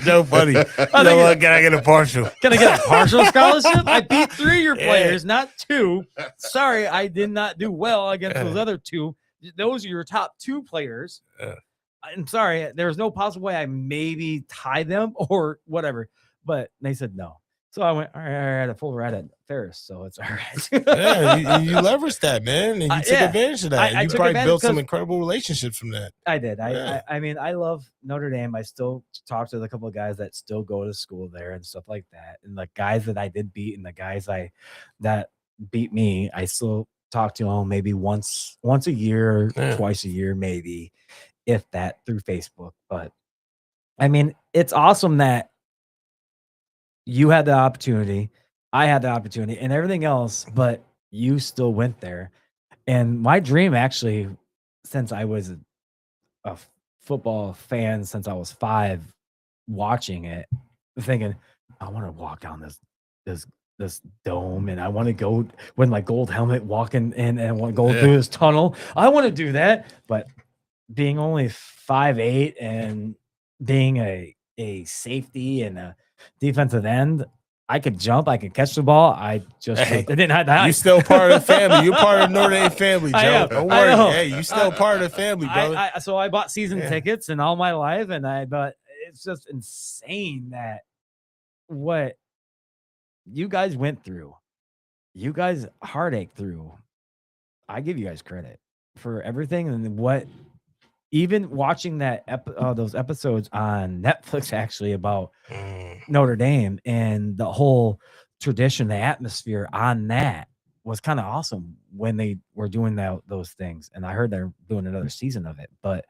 So funny. You I know think what? Can I get a partial? Can I get a partial scholarship? I beat 3 of your Yeah. players, not 2. Sorry, I did not do well against those Yeah. other 2. Those are your top 2 players. Yeah. I'm sorry. There's no possible way I maybe tie them or whatever. But they said no. So I went, all right, I had a full ride at Ferris, so it's all right. Yeah, you leveraged that, man, and you took yeah. advantage of that. I you took probably advantage built some 'cause- incredible relationships from that. I did. Yeah. I mean, I love Notre Dame. I still talk to the couple of guys that still go to school there and stuff like that. And the guys that I did beat and the guys that beat me, I still talk to them maybe once a year, Yeah. twice a year, maybe, if that, through Facebook. But I mean, it's awesome that you had the opportunity, I had the opportunity, and everything else, but you still went there. And my dream, actually, since I was a football fan since I was 5, watching it, thinking, I want to walk down this dome, and I want to go with my gold helmet walking in, and I want to go Yeah. through this tunnel. I want to do that, but being only 5'8" and being a safety and a defensive end, I could jump, I could catch the ball. I just Hey, didn't have that. You still part of the family. You're part of the Notre Dame family, Joe. I am. Don't I worry. know. Hey, you still part of the family, brother. So I bought season Yeah. tickets and all my life, but it's just insane that what you guys went through, you guys heartache through. I give you guys credit for everything, and what, even watching that those episodes on Netflix actually about Mm. Notre Dame and the whole tradition, the atmosphere on that was kind of awesome when they were doing those things. And I heard they're doing another season of it, but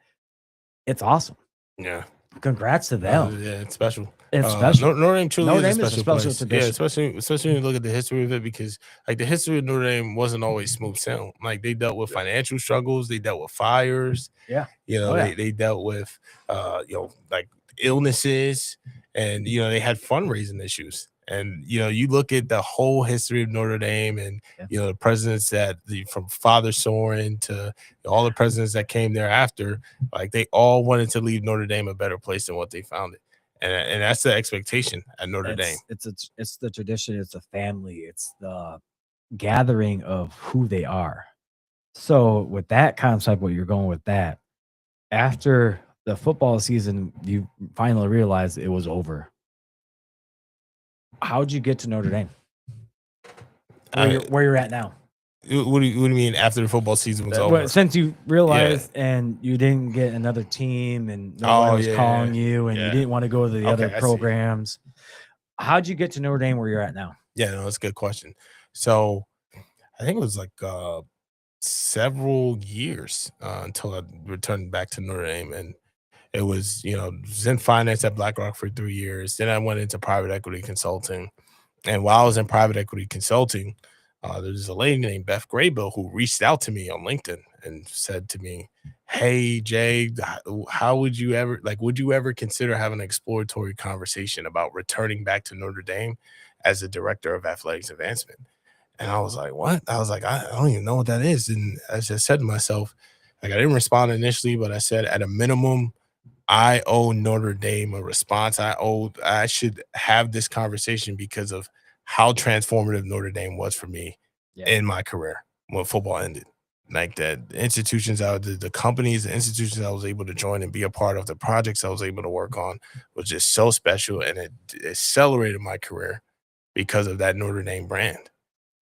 it's awesome. Yeah. Congrats to them. Yeah, it's special. It's special. Notre Dame truly Notre is Dame a is a special special place. tradition. Yeah, especially when you look at the history of it, because like the history of Notre Dame wasn't always smooth sailing. Like they dealt with financial struggles, they dealt with fires. Yeah. You know, Oh, yeah. they dealt with like illnesses, and they had fundraising issues. And you look at the whole history of Notre Dame, and Yeah. the presidents from Father Sorin to all the presidents that came thereafter, like they all wanted to leave Notre Dame a better place than what they found it. And that's the expectation at Notre Dame. It's the tradition, it's the family, it's the gathering of who they are. So with that concept, what you're going with that, after the football season, you finally realized it was over. How'd you get to Notre Dame? Where you're at now? What do you mean after the football season was over? Since you realized and you didn't get another team and nobody was calling you and you didn't want to go to the other programs, how'd you get to Notre Dame where you're at now? Yeah, no, that's a good question. So I think it was like several years until I returned back to Notre Dame, and it was was in finance at BlackRock for 3 years. Then I went into private equity consulting, and while I was in private equity consulting, there's a lady named Beth Graybill who reached out to me on LinkedIn and said to me, "Hey Jay, how would you ever consider having an exploratory conversation about returning back to Notre Dame as a director of athletics advancement?" And I was like, "What?" I was like, "I don't even know what that is." And I just said to myself, like, I didn't respond initially, but I said, at a minimum, I owe Notre Dame a response. I should have this conversation because of how transformative Notre Dame was for me in my career when football ended. Like the companies, the institutions I was able to join and be a part of, the projects I was able to work on was just so special, and it accelerated my career because of that Notre Dame brand.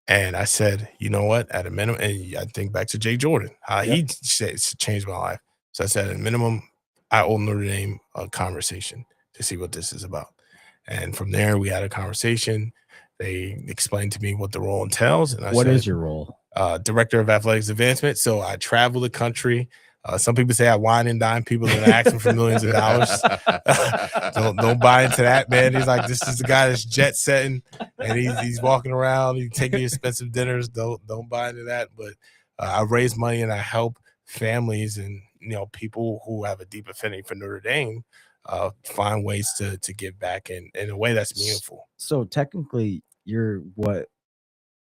And I said, you know what, at a minimum, and I think back to Jay Jordan, how he changed my life. So I said, at a minimum, I owe Notre Dame a conversation to see what this is about. And from there, we had a conversation. They explained to me what the role entails. And What is your role? Director of athletics advancement. So I travel the country. Some people say I wine and dine people that are asking for millions of dollars. Don't buy into that, man. He's like, this is the guy that's jet setting, and he's walking around, he's taking expensive dinners. Don't buy into that. But I raise money and I help families and people who have a deep affinity for Notre Dame find ways to give back in a way that's meaningful. So technically, you're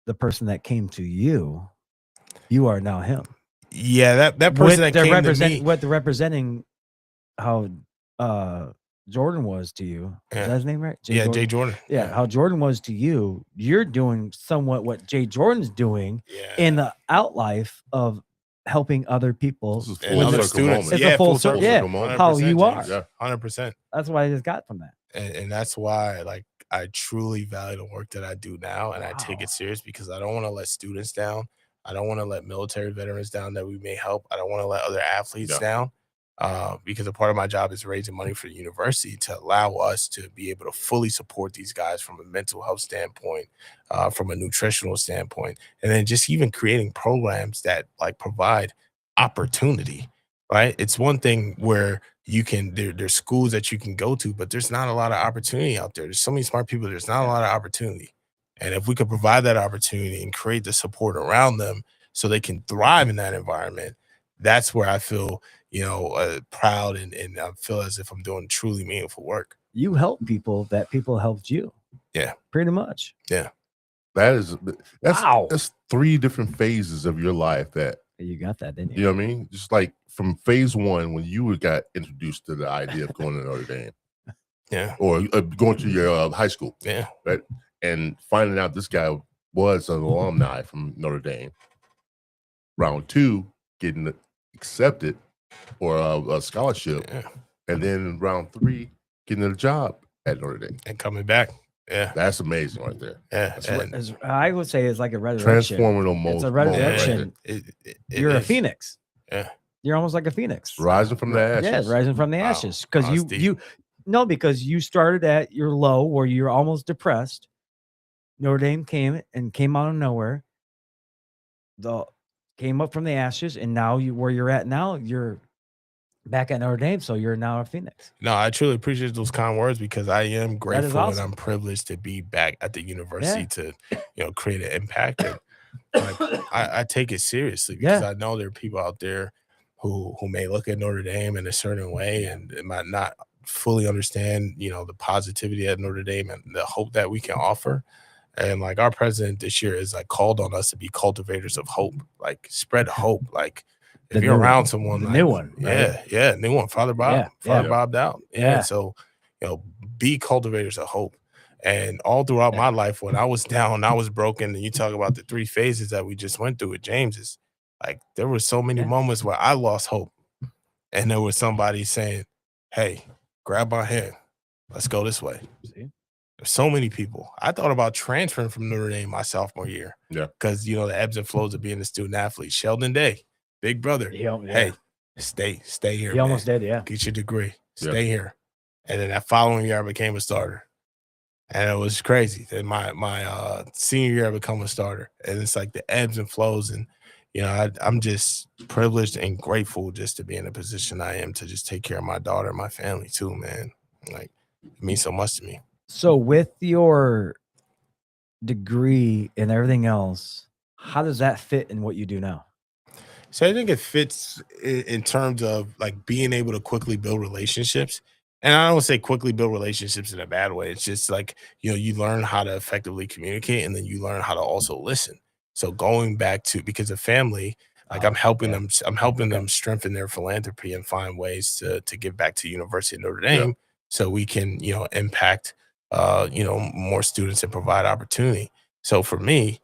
the person that came to you. You are now him. Yeah, that person that came to me. What they're representing, how Jordan was to you. Is Yeah. that his name, right? Yeah, Jordan? Jay Jordan. Yeah, how Jordan was to you, you're doing somewhat what Jay Jordan's doing Yeah. in the outlife of helping other people. This is And full other circle students. moment. It's Yeah, a full full circle. circle. Yeah, moment. how you 100%, are. James. Yeah. 100%. That's what I just got from that. And that's why, like, I truly value the work that I do now, and I take Wow. it serious because I don't want to let students down. I don't want to let military veterans down that we may help. I don't want to let other athletes Yeah. down, because a part of my job is raising money for the university to allow us to be able to fully support these guys from a mental health standpoint, from a nutritional standpoint, and then just even creating programs that like provide opportunity. Right? It's one thing where you can there's schools that you can go to, but there's not a lot of opportunity out there. There's so many smart people. There's not a lot of opportunity. And if we could provide that opportunity and create the support around them so they can thrive in that environment, that's where I feel, proud and I feel as if I'm doing truly meaningful work. You help people that people helped you. Yeah. Pretty much. That's Wow. that's 3 different phases of your life that You got that, didn't you? you know what I mean. Just like from phase 1 when you got introduced to the idea of going to Notre Dame Yeah. or going to your high school, Yeah. right, and finding out this guy was an alumni from Notre Dame. Round 2, getting accepted for a scholarship, Yeah. and then round 3, getting a job at Notre Dame. And coming back. Yeah. That's amazing right there. Yeah. That's And I would say it's like a resurrection. Transformative moment. It's a right resurrection. there. it You're a is. phoenix. Yeah. You're almost like a phoenix. Rising from the ashes. Yeah, rising from the Wow. ashes. Because Wow, that's deep. because you started at your low where you're almost depressed. Notre Dame came out of nowhere. Came up from the ashes, and now where you're at now, you're back at Notre Dame, so you're now a phoenix. No, I truly appreciate those kind words because I am grateful and awesome. I'm privileged to be back at the university to, create an impact. And like, I take it seriously because I know there are people out there who may look at Notre Dame in a certain way and it might not fully understand, the positivity at Notre Dame and the hope that we can offer. And like our president this year is like called on us to be cultivators of hope, like spread hope, like. If you're around someone, the like, new one, right? new one, Father Bob, Bob out, So, be cultivators of hope. And all throughout my life, when I was down, I was broken. And you talk about the 3 phases that we just went through with James. Is like there were so many moments where I lost hope, and there was somebody saying, "Hey, grab my hand, let's go this way." See? There's so many people. I thought about transferring from Notre Dame my sophomore year, because the ebbs and flows of being a student athlete. Sheldon Day. Big brother, hey, stay here. He almost did, yeah. Get your degree, stay here. And then that following year, I became a starter, and it was crazy. Then my senior year, I become a starter, and it's like the ebbs and flows. And I'm just privileged and grateful just to be in a position I am to just take care of my daughter and my family too, man. Like it means so much to me. So with your degree and everything else, how does that fit in what you do now? So I think it fits in terms of like being able to quickly build relationships. And I don't say quickly build relationships in a bad way. It's just like, you learn how to effectively communicate and then you learn how to also listen. So going back to, because of family, like I'm helping them strengthen their philanthropy and find ways to give back to University of Notre Dame so we can, impact, more students and provide opportunity. So for me,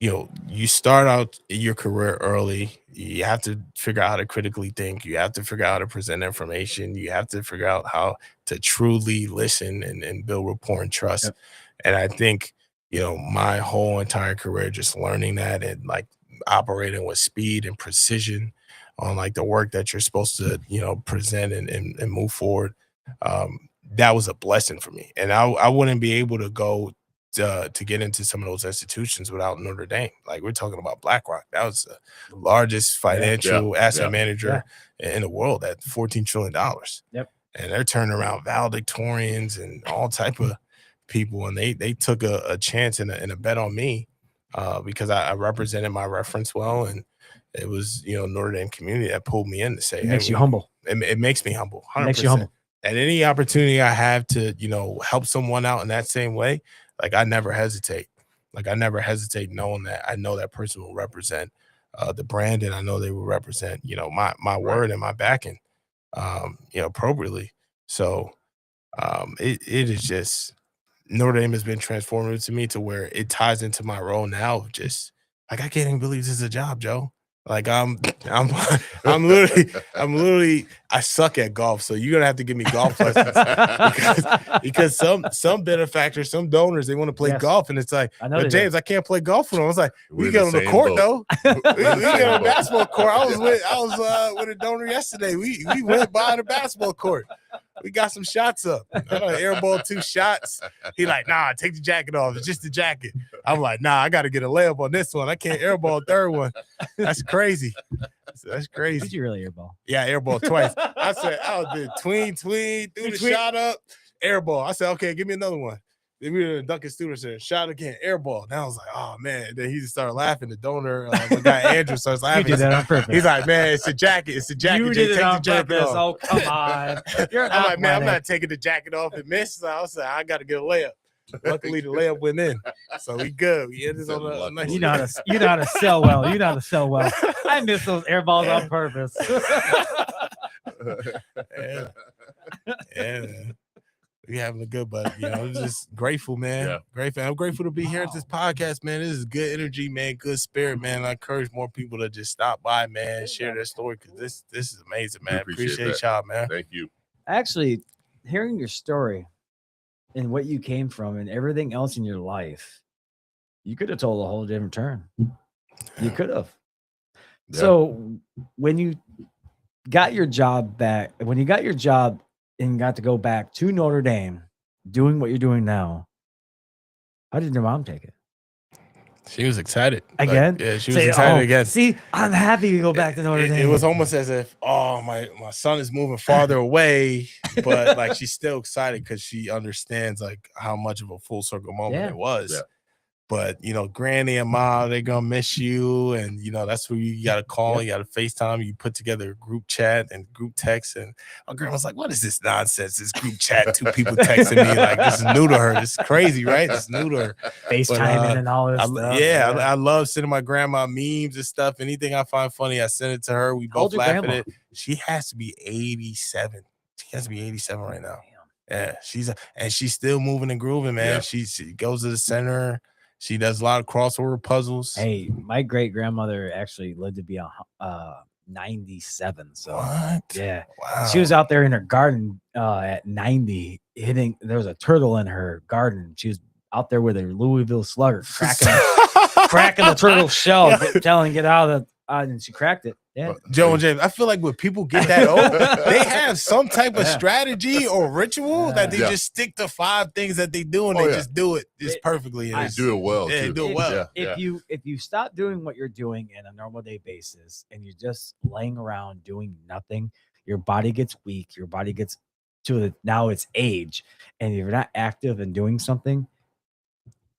you start out your career early. You have to figure out how to critically think. You have to figure out how to present information. You have to figure out how to truly listen and build rapport and trust. Yep. And I think, my whole entire career, just learning that and like operating with speed and precision on like the work that you're supposed to, present and move forward. That was a blessing for me. And I wouldn't be able to go to get into some of those institutions without Notre Dame. Like we're talking about BlackRock. That was the largest financial asset manager in the world at $14 trillion. Yep. And they're turning around valedictorians and all type of people. And they took a chance and a bet on me because I represented my reference well. And it was, Notre Dame community that pulled me in to say, It makes you humble. It makes me humble. 100%. It makes you humble. And any opportunity I have to, help someone out in that same way, like I never hesitate. Like I never hesitate knowing that I know that person will represent the brand and I know they will represent, my word and my backing, appropriately. So It is just Notre Dame has been transformative to me to where it ties into my role now. Of just like I can't even believe this is a job, Joe. Like I'm I'm literally I suck at golf, so you're gonna have to give me golf lessons because some benefactors, some donors, they want to play Yes. golf, and it's like, I know but they do. James, I can't play golf with them. I was like, We're we in get the on the same court boat. though. We We're in the get same on a boat. basketball court. I was with a donor yesterday. We went by the basketball court. We got some shots up. I airball 2 shots. He like, nah, take the jacket off. It's just the jacket. I'm like, nah, I got to get a layup on this one. I can't airball a third one. That's crazy. That's Did crazy. you really airball? Yeah, airball twice. I said, I did tween, threw the shot up, airball. I said, okay, give me another one. Then we were in Duncan Stewart said, shot again, airball. And I was like, oh man. Then he just started laughing. The donor, the guy Andrew starts You laughing. did that on purpose. He's like, man, it's a jacket. It's a jacket. You Jay. did it Take on the jacket purpose. off. Oh, come on. You're an I'm like, man, I'm athletic. not taking the jacket off and miss. So I was like, I got to get a layup. Luckily, the layup went in, so we good. We ended on a nice. You know how to sell well. You know how to sell well. I miss those air balls on purpose. Yeah, man. We having a good, but just grateful, man. Yeah. Grateful. I'm grateful to be here at this podcast, man. This is good energy, man. Good spirit, man. I encourage more people to just stop by, man, share their story because this is amazing, man. Appreciate y'all, man. Thank you. Actually, hearing your story and what you came from and everything else in your life, you could have told a whole different turn. You could have. Yeah. So when you got your job back, and got to go back to Notre Dame, doing what you're doing now, how did your mom take it? She was excited Again? yeah, she was excited again. See, I'm happy to go back to Notre Dame. It was almost as if, oh, my son is moving farther away, but like she's still excited because she understands like how much of a full circle moment it was. Yeah. But Granny and Ma, they're gonna miss you, and that's who you gotta call. Yep. You gotta FaceTime. You put together a group chat and group text, and my grandma's like, "What is this nonsense? This group chat? 2 people texting me like this is new to her. This is crazy, right? This is new to her." FaceTiming and all this stuff. I love sending my grandma memes and stuff. Anything I find funny, I send it to her. We How old both your laugh at grandma? it. She has to be 87. She has to be 87 right now. Yeah, she's still moving and grooving, man. Yeah. She goes to the center. She does a lot of crossover puzzles. Hey, my great grandmother actually lived to be 97. So What? yeah, Wow. she was out there in her garden at 90, hitting. There was a turtle in her garden. She was out there with her Louisville Slugger, cracking the turtle shell, telling get out of the. And she cracked it. Yeah, Joe and James, I feel like when people get that old, they have some type of strategy or ritual that they Yeah. just stick to 5 things that they do and Oh, they yeah. just do it just perfectly. And They it's- do it well. Yeah, too. they do it well. Yeah. if you stop doing what you're doing in a normal day basis and you're just laying around doing nothing, your body gets weak. Your body gets now it's age, and if you're not active and doing something,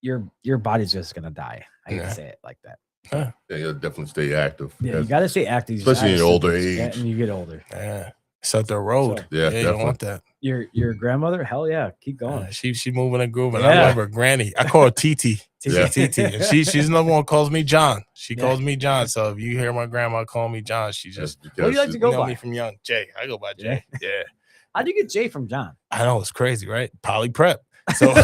your body's just gonna die. I hate Yeah. to say it like that. Yeah, you'll definitely stay active. Yeah, you That's- got to stay active, especially in your older age. and you get older. Yeah. It's up the road. So- Yeah, You definitely. don't want that. Your grandmother, hell yeah, keep going. She moving and grooving. Yeah. I love her. Granny. I call her TT. Yeah. TT. And she's another one who calls me John. She Yeah. calls me John. So if you hear my grandma call me John, she just That's What do you like because to go know by? me from young. Jay. I go by Jay. Yeah. How do you get Jay from John? I know it's crazy, right? Poly prep. So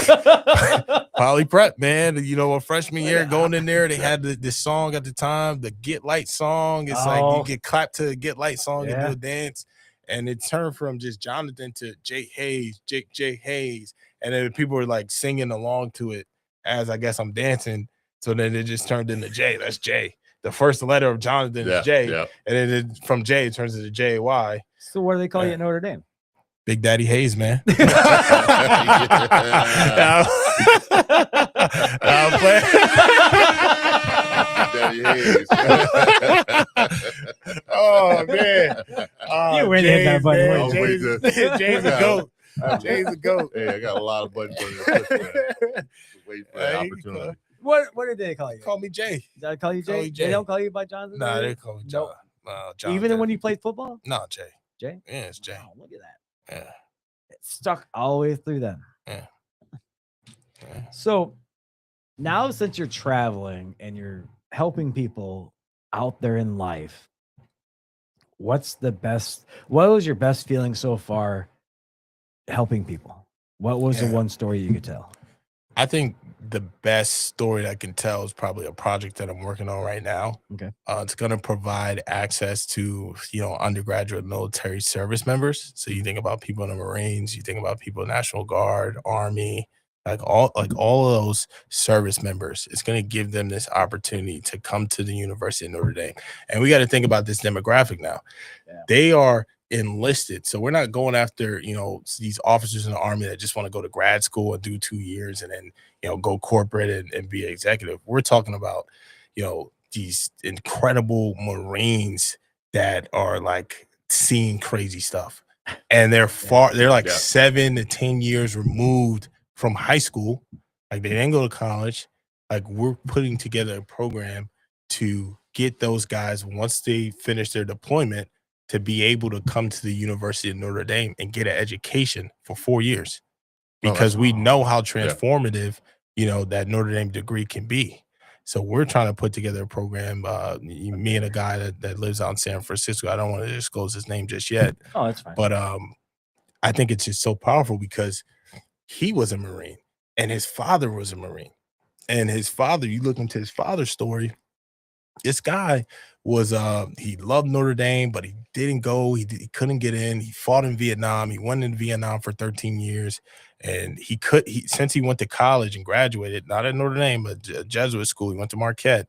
Poly prep, man. A freshman year going in there, they had this song at the time, the Get Light song. It's like Oh. you get clapped to the Get Light song Yeah. and do a dance. And it turned from just Jonathan to Jake Hayes, Jake Hayes. And then people were like singing along to it as I guess I'm dancing. So then it just turned into Jay. That's Jay. The first letter of Jonathan yeah, is Jay. yeah. And then from Jay, it turns into J-Y. So what do they call you at Notre Dame? Big Daddy Hayes, man. I'll play. Daddy Hayes. Oh man, You win it, that buddy. man. I'll wait to- Jay's a goat. Jay's a goat. Hey, I got a lot of buttons on this list, man. Wait for the Hey, opportunity. What did they call you? Call me Jay. Did I call you Call Jay? you Jay. They don't call you by Jonathan? Nah, really? they call me John. John. Even when you played football? no Jay. Jay? Yeah, it's Jay. Wow, look at that. Yeah. It stuck all the way through then. Yeah. So now since you're traveling and you're helping people out there in life, what was your best feeling so far helping people? What was the Yeah. one story you could tell? I think the best story I can tell is probably a project that I'm working on right now. Okay. It's going to provide access to, undergraduate military service members. So you think about people in the Marines, you think about people in National Guard, Army, all of those service members. It's going to give them this opportunity to come to the University of Notre Dame. And we got to think about this demographic now. Yeah. They are enlisted. So we're not going after, these officers in the Army that just want to go to grad school and do 2 years and then, go corporate and be executive. We're talking about, these incredible Marines that are like seeing crazy stuff. And they're like 7 to 10 years removed from high school. Like they didn't go to college. Like we're putting together a program to get those guys, once they finish their deployment, to be able to come to the University of Notre Dame and get an education for 4 years, because we know how transformative, that Notre Dame degree can be. So we're trying to put together a program. Me and a guy that lives out in San Francisco. I don't want to disclose his name just yet. Oh, that's fine. But I think it's just so powerful because he was a Marine and his father was a Marine. And his father, you look into his father's story, this guy was he loved Notre Dame, but he didn't go. He couldn't get in. He fought in Vietnam. He went in Vietnam for 13 years, and since he went to college and graduated, not at Notre Dame, but a Jesuit school, he went to Marquette.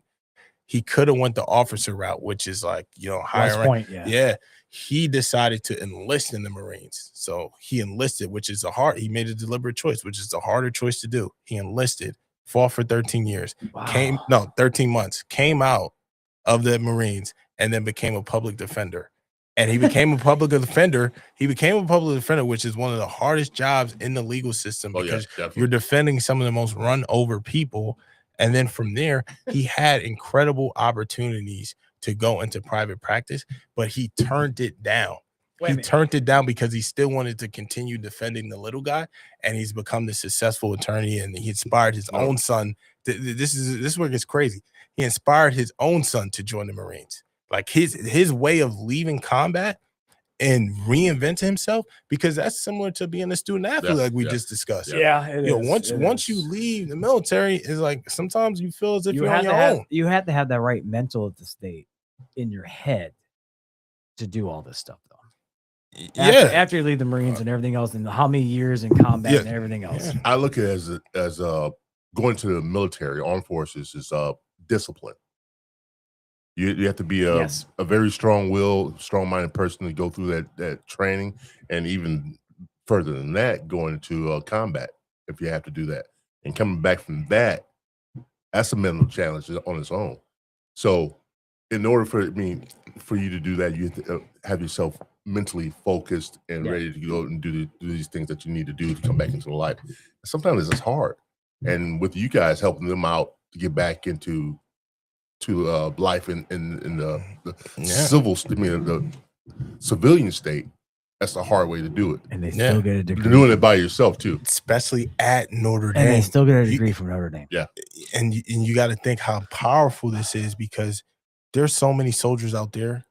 He could have went the officer route, which is like higher rank. Point, yeah. He decided to enlist in the Marines. So he enlisted, which is he made a deliberate choice, which is a harder choice to do. He enlisted, fought for 13 years, Wow. 13 months, came out of the Marines, and then became a public defender. And he became a public defender. Which is one of the hardest jobs in the legal system, because you're defending some of the most run over people. And then from there, he had incredible opportunities to go into private practice, but he turned it down. He turned it down because he still wanted to continue defending the little guy, and he's become the successful attorney, and he inspired his own son. This is where it gets crazy. He inspired his own son to join the Marines. Like his way of leaving combat and reinventing himself, because that's similar to being a student athlete, like we just discussed. Once you leave the military, it's like sometimes you feel as if you're on your own. You have to have that right mental state in your head to do all this stuff, though. After you leave the Marines and everything else, and how many years in combat and everything else. I look at it as going to the military, armed forces, is discipline. You have to be a very strong-willed, strong-minded person to go through that training, and even further than that, going into combat if you have to do that. And coming back from that's a mental challenge on its own. So, in order for you to do that, you have to have yourself mentally focused and ready to go and do these things that you need to do to come back into life. Sometimes it's hard, and with you guys helping them out to get back into life in the the civilian state, that's the hard way to do it. And they still get a degree. You're doing it by yourself too, especially at Notre Dame. And they still get a degree from Notre Dame. Yeah, and you got to think how powerful this is, because there's so many soldiers out there.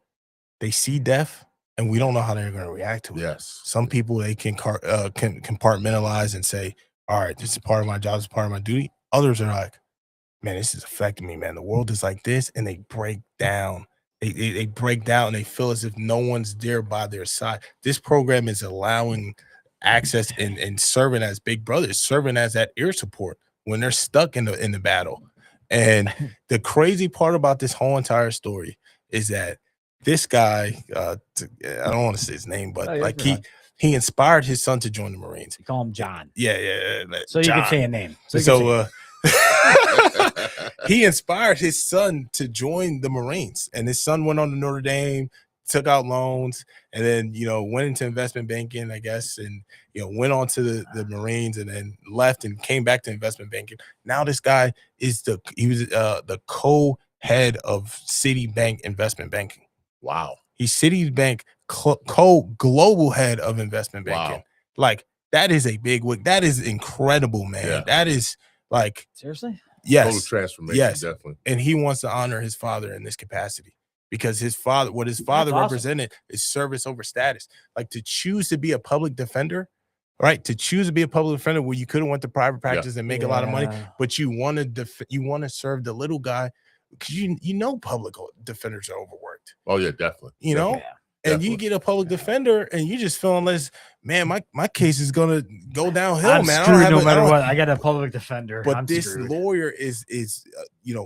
They see death, and we don't know how they're going to react to it. Yes, some people, they can compartmentalize and say, "All right, this is part of my job, this is part of my duty." Others are like, "Man, this is affecting me, man. The world is like this," and they break down. They break down, and they feel as if no one's there by their side. This program is allowing access and serving as big brothers, serving as that air support when they're stuck in the battle. And the crazy part about this whole entire story is that this guy, I don't want to say his name, but he inspired his son to join the Marines. You call him John. Yeah. So John. You can say a name. He inspired his son to join the Marines, and his son went on to Notre Dame, took out loans, and then went into investment banking, I guess, and went on to the Marines, and then left and came back to investment banking. Now this guy is the co-head of Citibank investment banking. Wow. He's Citibank co-global head of investment banking. Wow. Like, that is a big wig. That is incredible, man. Yeah. That is like, seriously? Yes. Total transformation, yes. Definitely. And he wants to honor his father in this capacity, because his father represented is service over status. Like, to choose to be a public defender, right? To choose to be a public defender where you could have went to private practice and make a lot of money, Yeah. but you want to serve the little guy because you know public defenders are overworked. Oh yeah, definitely. You know, Yeah. and you get a public defender and you just feeling less, man, my case is gonna go downhill, I'm man. screwed no I matter don't- what. I got a public defender. But I'm this screwed. lawyer is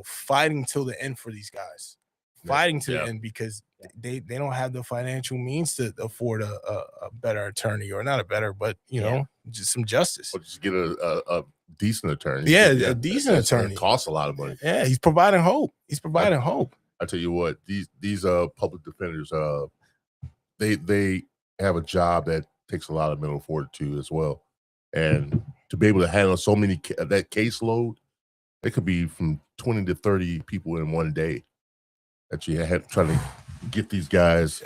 fighting till the end for these guys, fighting to Yeah. the end because they don't have the financial means to afford a better attorney, or not a better, but you know, just some justice. Or just get a decent attorney. Yeah, a decent It attorney. costs a lot of money. Yeah, he's providing hope. I tell you what, these public defenders, they have a job that takes a lot of mental fortitude as well, and to be able to handle so many that caseload, it could be from 20 to 30 people in one day that you have trying to get these guys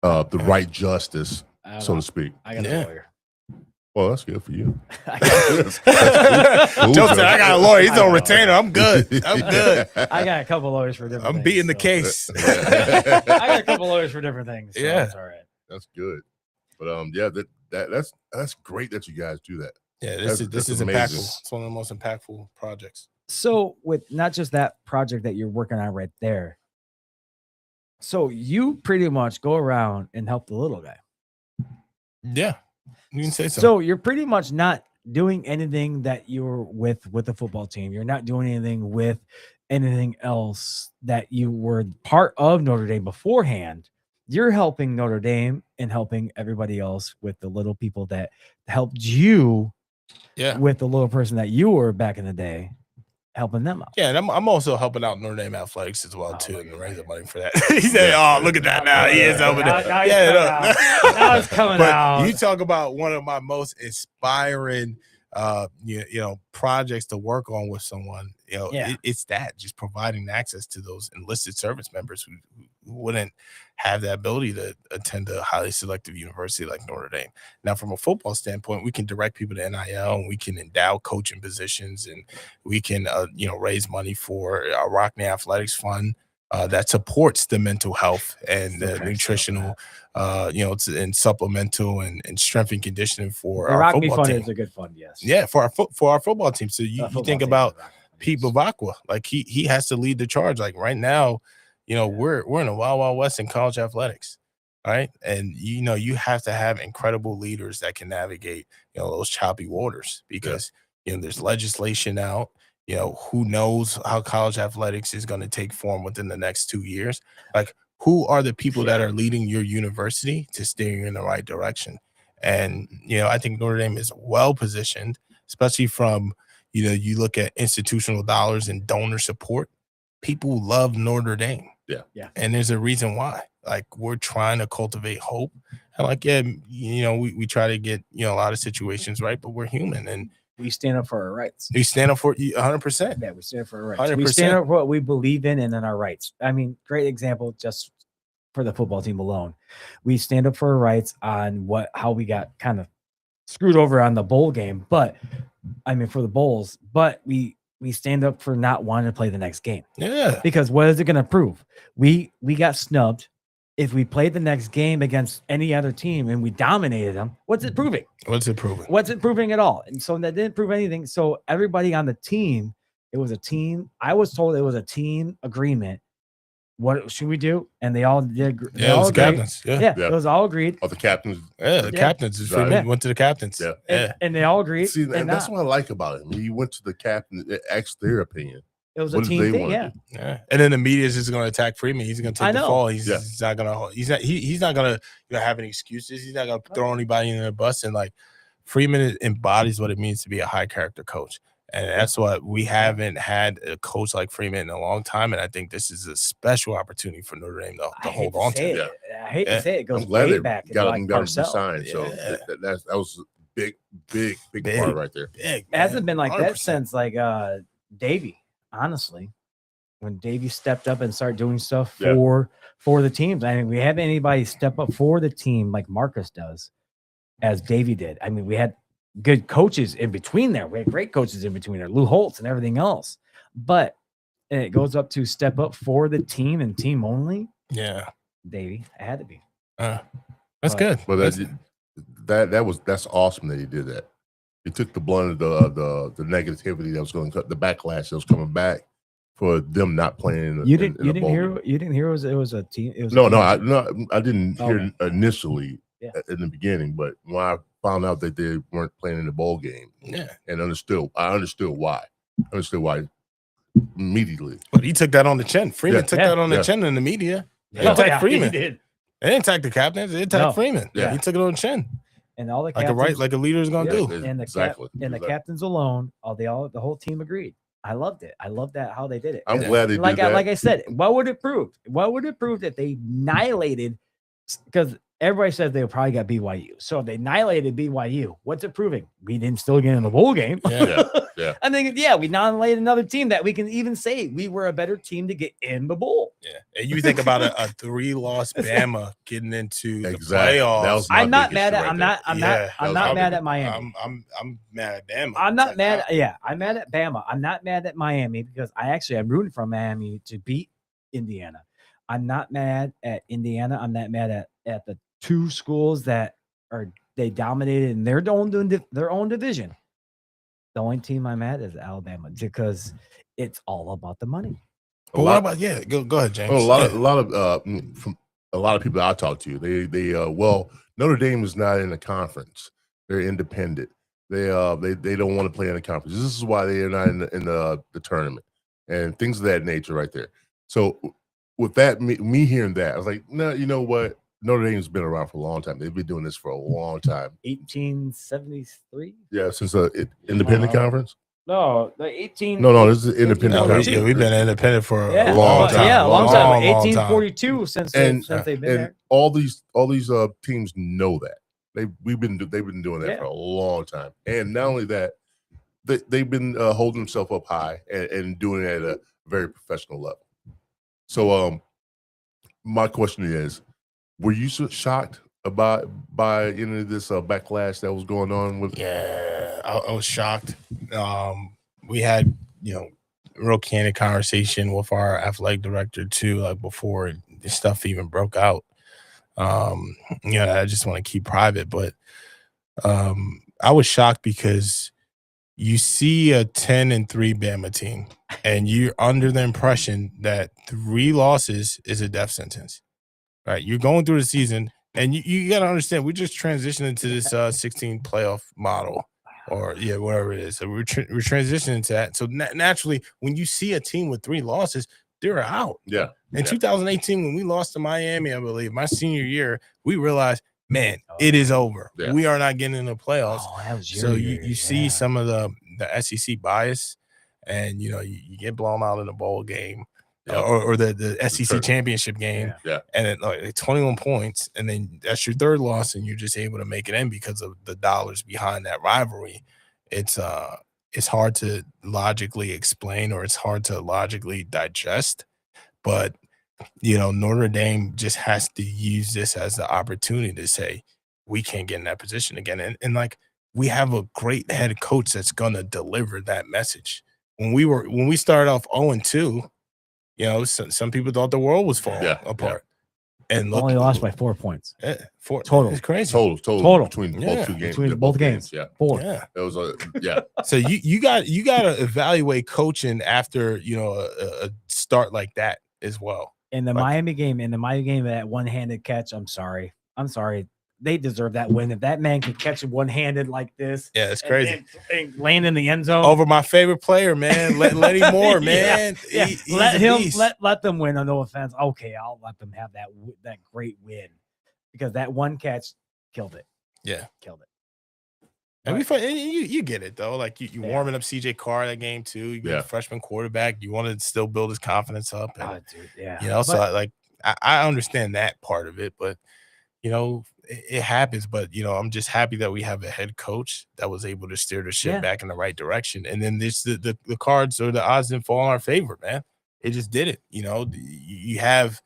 the right justice, I don't so know. to speak. I got Yeah. a lawyer. Well, that's good for you. I got- Joe said, "I got a lawyer. He's I on know. retainer. I'm good. I'm good. I got a couple lawyers for different. I'm things, beating the so- case." I got a couple lawyers for different things. So Yeah. it's all right. That's good. But yeah, that's great that you guys do that. Yeah, That's this is amazing. impactful. It's one of the most impactful projects. So with not just that project that you're working on right there, so you pretty much go around and help the little guy. Yeah, you can say so. So you're pretty much not doing anything that you're with the football team. You're not doing anything with anything else that you were part of Notre Dame beforehand. You're helping Notre Dame and helping everybody else with the little people that helped you Yeah, with the little person that you were back in the day, helping them out. yeah, and I'm also helping out Notre Dame athletics as well Oh, too, look and at raise that. the money for that. He said, "Oh, look at that now. He is helping Now- it." now he's Yeah, coming out. Now it's coming but out. you talk about one of my most inspiring projects to work on with someone. Yeah. It's that, just providing access to those enlisted service members who wouldn't have the ability to attend a highly selective university like Notre Dame. Now, from a football standpoint, we can direct people to NIL, and we can endow coaching positions, and we can raise money for our Rockney Athletics Fund that supports the mental health and the Okay, nutritional and supplemental and strength and conditioning for The our Rock Me football Fund team. is a good fund, yes. Yeah, for our football team. So you Football think team, about the Rock Me Fund, Pete yes. Bavacqua, like he has to lead the charge. Like right now, we're in a wild west in college athletics, right? And you have to have incredible leaders that can navigate those choppy waters, because there's legislation out. Who knows how college athletics is going to take form within the next 2 years? Like, who are the people that are leading your university to steer you in the right direction? And I think Notre Dame is well positioned, especially from you look at institutional dollars and donor support. People love Notre Dame. Yeah. And there's a reason why. Like, we're trying to cultivate hope. And we try to get a lot of situations right, but we're human, and We stand up for our rights. we stand up for 100%. Yeah, we stand up for our rights. We 100%. stand up for what we believe in and then our rights. I mean, great example just for the football team alone. We stand up for our rights on how we got kind of screwed over on the bowl game, but I mean for the bowls, but we stand up for not wanting to play the next game. Yeah. Because what is it going to prove? We got snubbed. If we played the next game against any other team and we dominated them, what's it proving? What's it proving? What's it proving at all? And so that didn't prove anything. So everybody on the team, it was a team. I was told it was a team agreement. What should we do? And they all did. They Yeah, it all was the agreed. captains. Yeah, Yeah. it was all agreed. Oh, the captains. Yeah, the Yeah. captains. Right. Freeman went to the captains. Yeah. Yeah. And they all agreed. See, and that's not- what I like about it. When you went to the captain, it asked their opinion. it was a what did team they thing. wanna Yeah. do? Yeah. And then the media is just going to attack Freeman. He's going to I take the know. fall. He's Yeah. not going to. He's not going to have any excuses. He's not going to throw anybody in the bus. And like, Freeman embodies what it means to be a high character coach. And that's what we haven't had a coach like Freeman in a long time. And I think this is a special opportunity for Notre Dame to I hate hold on say to. it. I hate Yeah. to say it. It goes I'm glad way they back. got like him to be Parcells. signed. So Yeah. that was a big Big. part right there. Big, It hasn't been like that 100%. since like Davey, honestly. When Davey stepped up and started doing stuff Yeah. for the teams. I mean, we haven't anybody step up for the team like Marcus does, as Davey did. I mean, we had good coaches in between there. We had great coaches in between there, Lou Holtz and everything else. But and it goes up to step up for the team and team only. Yeah. Davey, it had to be. That's But- good. But That's- that's awesome that he did that. He took the blunt of the negativity that was going to cut the backlash that was coming back for them not playing. You in didn't a you didn't bowl hear game. it was a team. It was a No, team. I didn't hear Okay. initially Yeah. in the beginning, but when I found out that they weren't playing in the bowl game, and I understood why. I understood why immediately. But he took that on the chin. Freeman Yeah. took that on the chin in the media. They Yeah. attacked Freeman. He did. They didn't attack the captains. They attacked No. Freeman. Yeah. He took it on the chin. And all the Like captains, a leader is gonna Yeah. do. and the Exactly. and the Exactly. captains alone, the whole team agreed. I loved it. I loved that how they did it. I'm glad they like did that. like I said, what would it prove? What would it prove that they annihilated? Because everybody says they probably got BYU. So if they annihilated BYU, what's it proving? We didn't still get in the bowl game. Yeah. I think, we annihilated another team that we can even say we were a better team to get in the bowl. Yeah. And you think about a 3-loss Bama getting into Exactly. the playoffs. That was my I'm not biggest mad issue at. right I'm there. not. I'm Yeah, not. that I'm was not my mad big- at Miami. I'm mad at Bama. I'm not It's mad. like, Yeah, I'm mad at Bama. I'm not mad at Miami because I'm rooting for Miami to beat Indiana. I'm not mad at Indiana. I'm not mad at the two schools that they dominated in their own division. The only team I'm mad is Alabama because it's all about the money. But what about Go ahead, James. Oh, a lot of people I talk to, they Notre Dame is not in a conference. They're independent. They don't want to play in a conference. This is why they are not in the tournament and things of that nature right there. So with that, me hearing that, I was like, no, you know what? Notre Dame's been around for a long time. They've been doing this for a long time. 1873. Yeah, since independent conference. No, the 18. No, this is independent conference. Yeah, we've been independent for Yeah, a long time. Yeah, a long time. Long time. 1842 since they've been there. All these teams know that they've been doing that for a long time, and not only that, they've been holding themselves up high and doing it at a very professional level. So, my question is, were you shocked by any of this backlash that was going on with? Yeah, I was shocked. We had real candid conversation with our athletic director too, like before this stuff even broke out. I just want to keep private, but I was shocked because you see a 10-3 Bama team, and you're under the impression that 3 losses is a death sentence. Right? You're going through the season, and you got to understand we just transitioned into this 16 playoff model, or whatever it is. So we're transitioning to that. So naturally, when you see a team with 3 losses, they're out. Yeah. In 2018, when we lost to Miami, I believe my senior year, we realized, man, it is over. Yeah. We are not getting in the playoffs. Oh, that was So you see some of the SEC bias, and you get blown out in the bowl game. Or the SEC championship game, and it, like 21 points, and then that's your 3rd loss, and you're just able to make it in because of the dollars behind that rivalry. It's hard to logically explain, or it's hard to logically digest, but Notre Dame just has to use this as the opportunity to say we can't get in that position again, and like we have a great head coach that's gonna deliver that message. When we started off 0-2. Some people thought the world was falling apart. And look, only lost by 4 points. 4 total. It's crazy. Total between both two games. Between both games. Yeah. 4. It was So you got to evaluate coaching after a start like that as well. In the Miami game, that one-handed catch, I'm sorry. They deserve that win. If that man could catch it one-handed like this, it's crazy. And land in the end zone Over my favorite player, man. Let him more, man. Yeah. He's Let a him beast. let them win. No offense. Okay, I'll let them have that great win because that one catch killed it. Yeah, killed it. And you get it though. Like you warming up CJ Carr that game too. You get a freshman quarterback. You want to still build his confidence up. And, so like I understand that part of it, but it happens. But I'm just happy that we have a head coach that was able to steer the ship back in the right direction. And then the cards or the odds didn't fall in our favor, man. It just did it. You have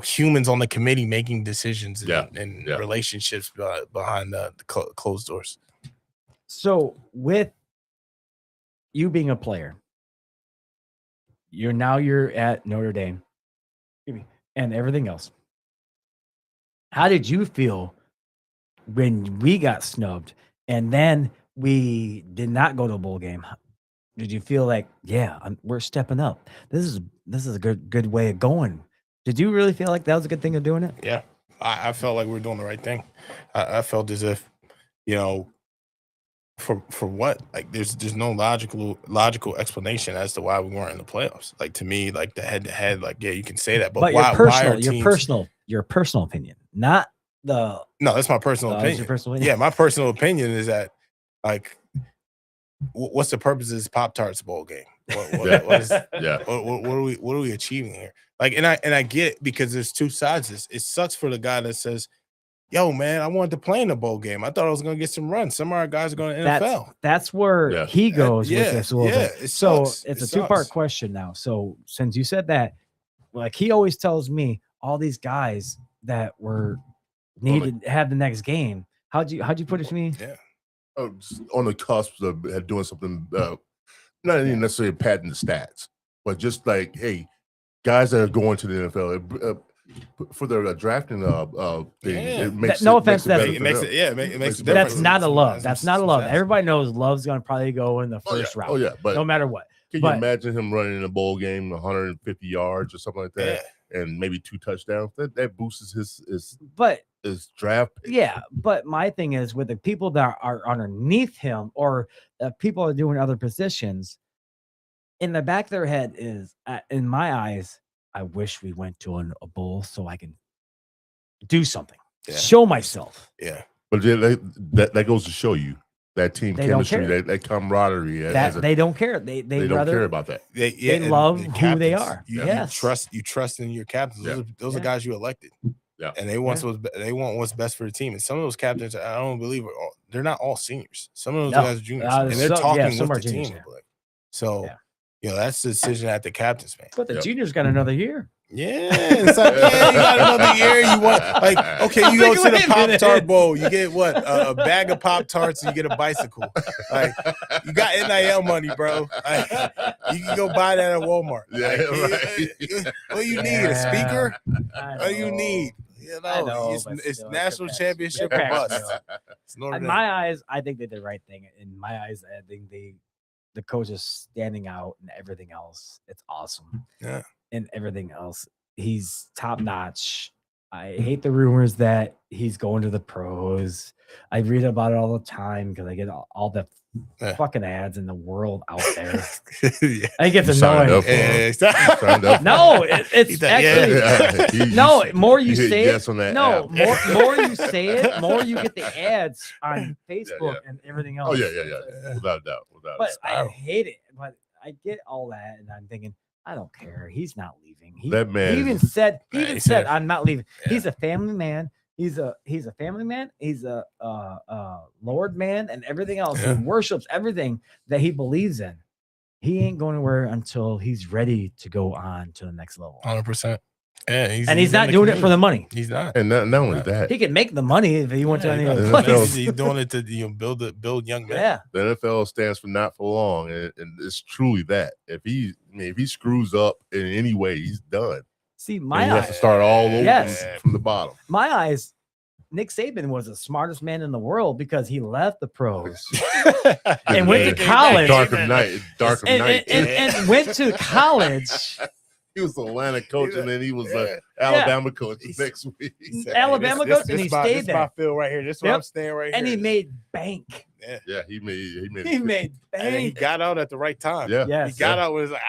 humans on the committee making decisions and relationships behind the closed doors. So with you being a player, you're at Notre Dame and everything else. How did you feel when we got snubbed, and then we did not go to a bowl game. Did you feel like, yeah, we're stepping up? This is a good way of going. Did you really feel like that was a good thing of doing it? Yeah, I felt like we were doing the right thing. I felt as if, you know, for what? Like there's no logical explanation as to why we weren't in the playoffs. Like to me, like the head to head, like yeah, you can say that, but why? Your personal opinion, not the. No, that's my personal opinion. Your personal opinion. Yeah, my personal opinion is that like, what's the purpose of this Pop-Tarts bowl game? What is, Yeah. What are we achieving here? Like, and I get it because there's two sides. It sucks for the guy that says, yo, man, I wanted to play in the bowl game. I thought I was going to get some runs. Some of our guys are going to NFL. That's where he goes with this a little bit. So it's a two-part question now. So since you said that, like he always tells me all these guys that were needed to have the next game. How'd you put it to me? Yeah. On the cusp of doing something, not even necessarily padding the stats, but just like, hey, guys that are going to the NFL, for the drafting thing, it makes no it, offense, it makes it it makes a difference. That's not a love. That's not a love. Everybody knows Love's gonna probably go in the first round. Oh yeah, but no matter what. Can you imagine him running in a bowl game 150 yards or something like that, and maybe 2 touchdowns? That boosts his draft pick. Yeah, but my thing is with the people that are underneath him or people are doing other positions, in the back of their head is, in my eyes, I wish we went to a bowl so I can do something, show myself. Yeah, but that goes to show you that team chemistry, that camaraderie. They don't care. They don't care about that. They love who they are. You trust in your captains. Those are guys you elected. Yeah, and they want what's best for the team. And some of those captains, I don't believe they're not all seniors. Some of those guys are juniors, and they're talking with the team. So. That's the decision at the captain's man. But the juniors got another year. Yeah, it's like, you got another year. You want okay? You go to the Pop-Tart Bowl. You get what? A bag of Pop-Tarts and you get a bicycle. Like you got NIL money, bro. Like, you can go buy that at Walmart. Right. What do you need? A speaker? What do you need? It's national championship or bust. In my eyes, I think they did the right thing. In my eyes, I think the coach is standing out and everything else. It's awesome. Yeah. And everything else. He's top notch. I hate the rumors that he's going to the pros. I read about it all the time because I get all the fucking ads in the world out there. I get annoying. No, it's actually no. More you say it, more you say it, more you get the ads on Facebook and everything else. Oh yeah. Without a doubt. But I hate it. But I get all that, and I'm thinking, I don't care. He's not leaving. He even said, I'm not leaving. Yeah. He's a family man. He's a family man. He's a Lord man and everything else. Yeah. He worships everything that he believes in. He ain't going anywhere until he's ready to go on to the next level. 100%. Yeah, he's not doing it for the money. He's not. And not only that, he can make the money if he went to any other place. He's doing it to build young men. Yeah. The NFL stands for not for long, and it's truly that. If he screws up in any way, he's done. See, my eyes, has to start all over from the bottom. My eyes, Nick Saban was the smartest man in the world because he left the pros and went to college. Dark of night. And went to college. He was the Atlanta coach, and then he was the Alabama coach next week. Alabama coach, and he stayed there. This is my field right here. This is where I'm staying right here. And he made bank. Yeah, he made bank. And he got out at the right time. Yeah. He got out when it was like,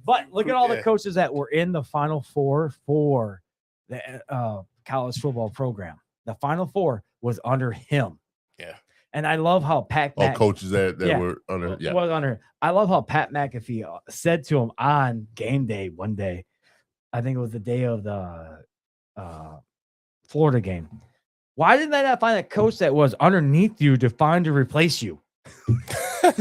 But look at all the coaches that were in the Final Four for the college football program. The Final Four was under him. Yeah. And I love how Pat coaches that were under was under. I love how Pat McAfee said to him on game day one day. I think it was the day of the Florida game. Why didn't they not find a coach that was underneath you to find to replace you? They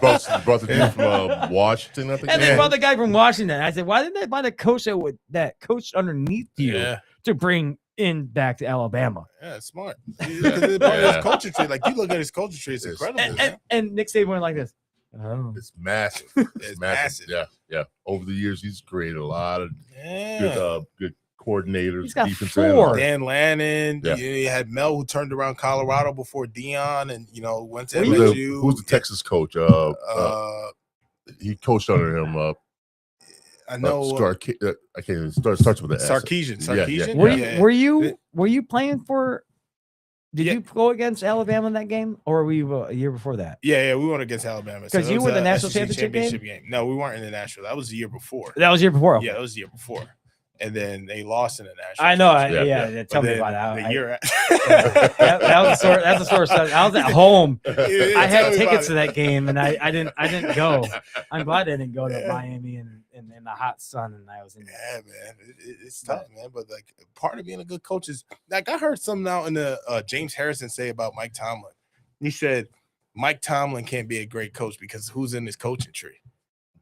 brought the dude from Washington, I think. And they brought the guy from Washington. I said, why didn't they find a coach that coached underneath you to bring in back to Alabama? Yeah, it's smart. His culture tree, like you look at his culture tree, it's incredible. And Nick Saban went like this. Oh. It's massive. It's massive. Yeah. Over the years, he's created a lot of good coordinators. He's got defensive four. analysts. Dan Lannon. Yeah. You had Mel, who turned around Colorado before Dion, and went to Who's LSU. the Texas coach? He coached under him. I know I can't even starts with the S. Sarkisian. Yeah, Sarkisian. yeah. Were you playing for? Did you go against Alabama in that game, or were you a year before that? Yeah, we went against Alabama. Because it you was were the a national SEC championship game? No, we weren't in the national. That was the year before. That was the year before. Okay. Yeah, that was the year before. And then they lost in the national. I know. championship. Tell But me then about it. the year. That was a sore. That's a sore subject. I was at home. I Tell had me tickets to about that game, and I didn't go. I'm glad I didn't go to Miami and in the hot sun, and I was in. Yeah, man, it's tough, man. But like, part of being a good coach is like I heard something out in the James Harrison say about Mike Tomlin. He said Mike Tomlin can't be a great coach because who's in his coaching tree,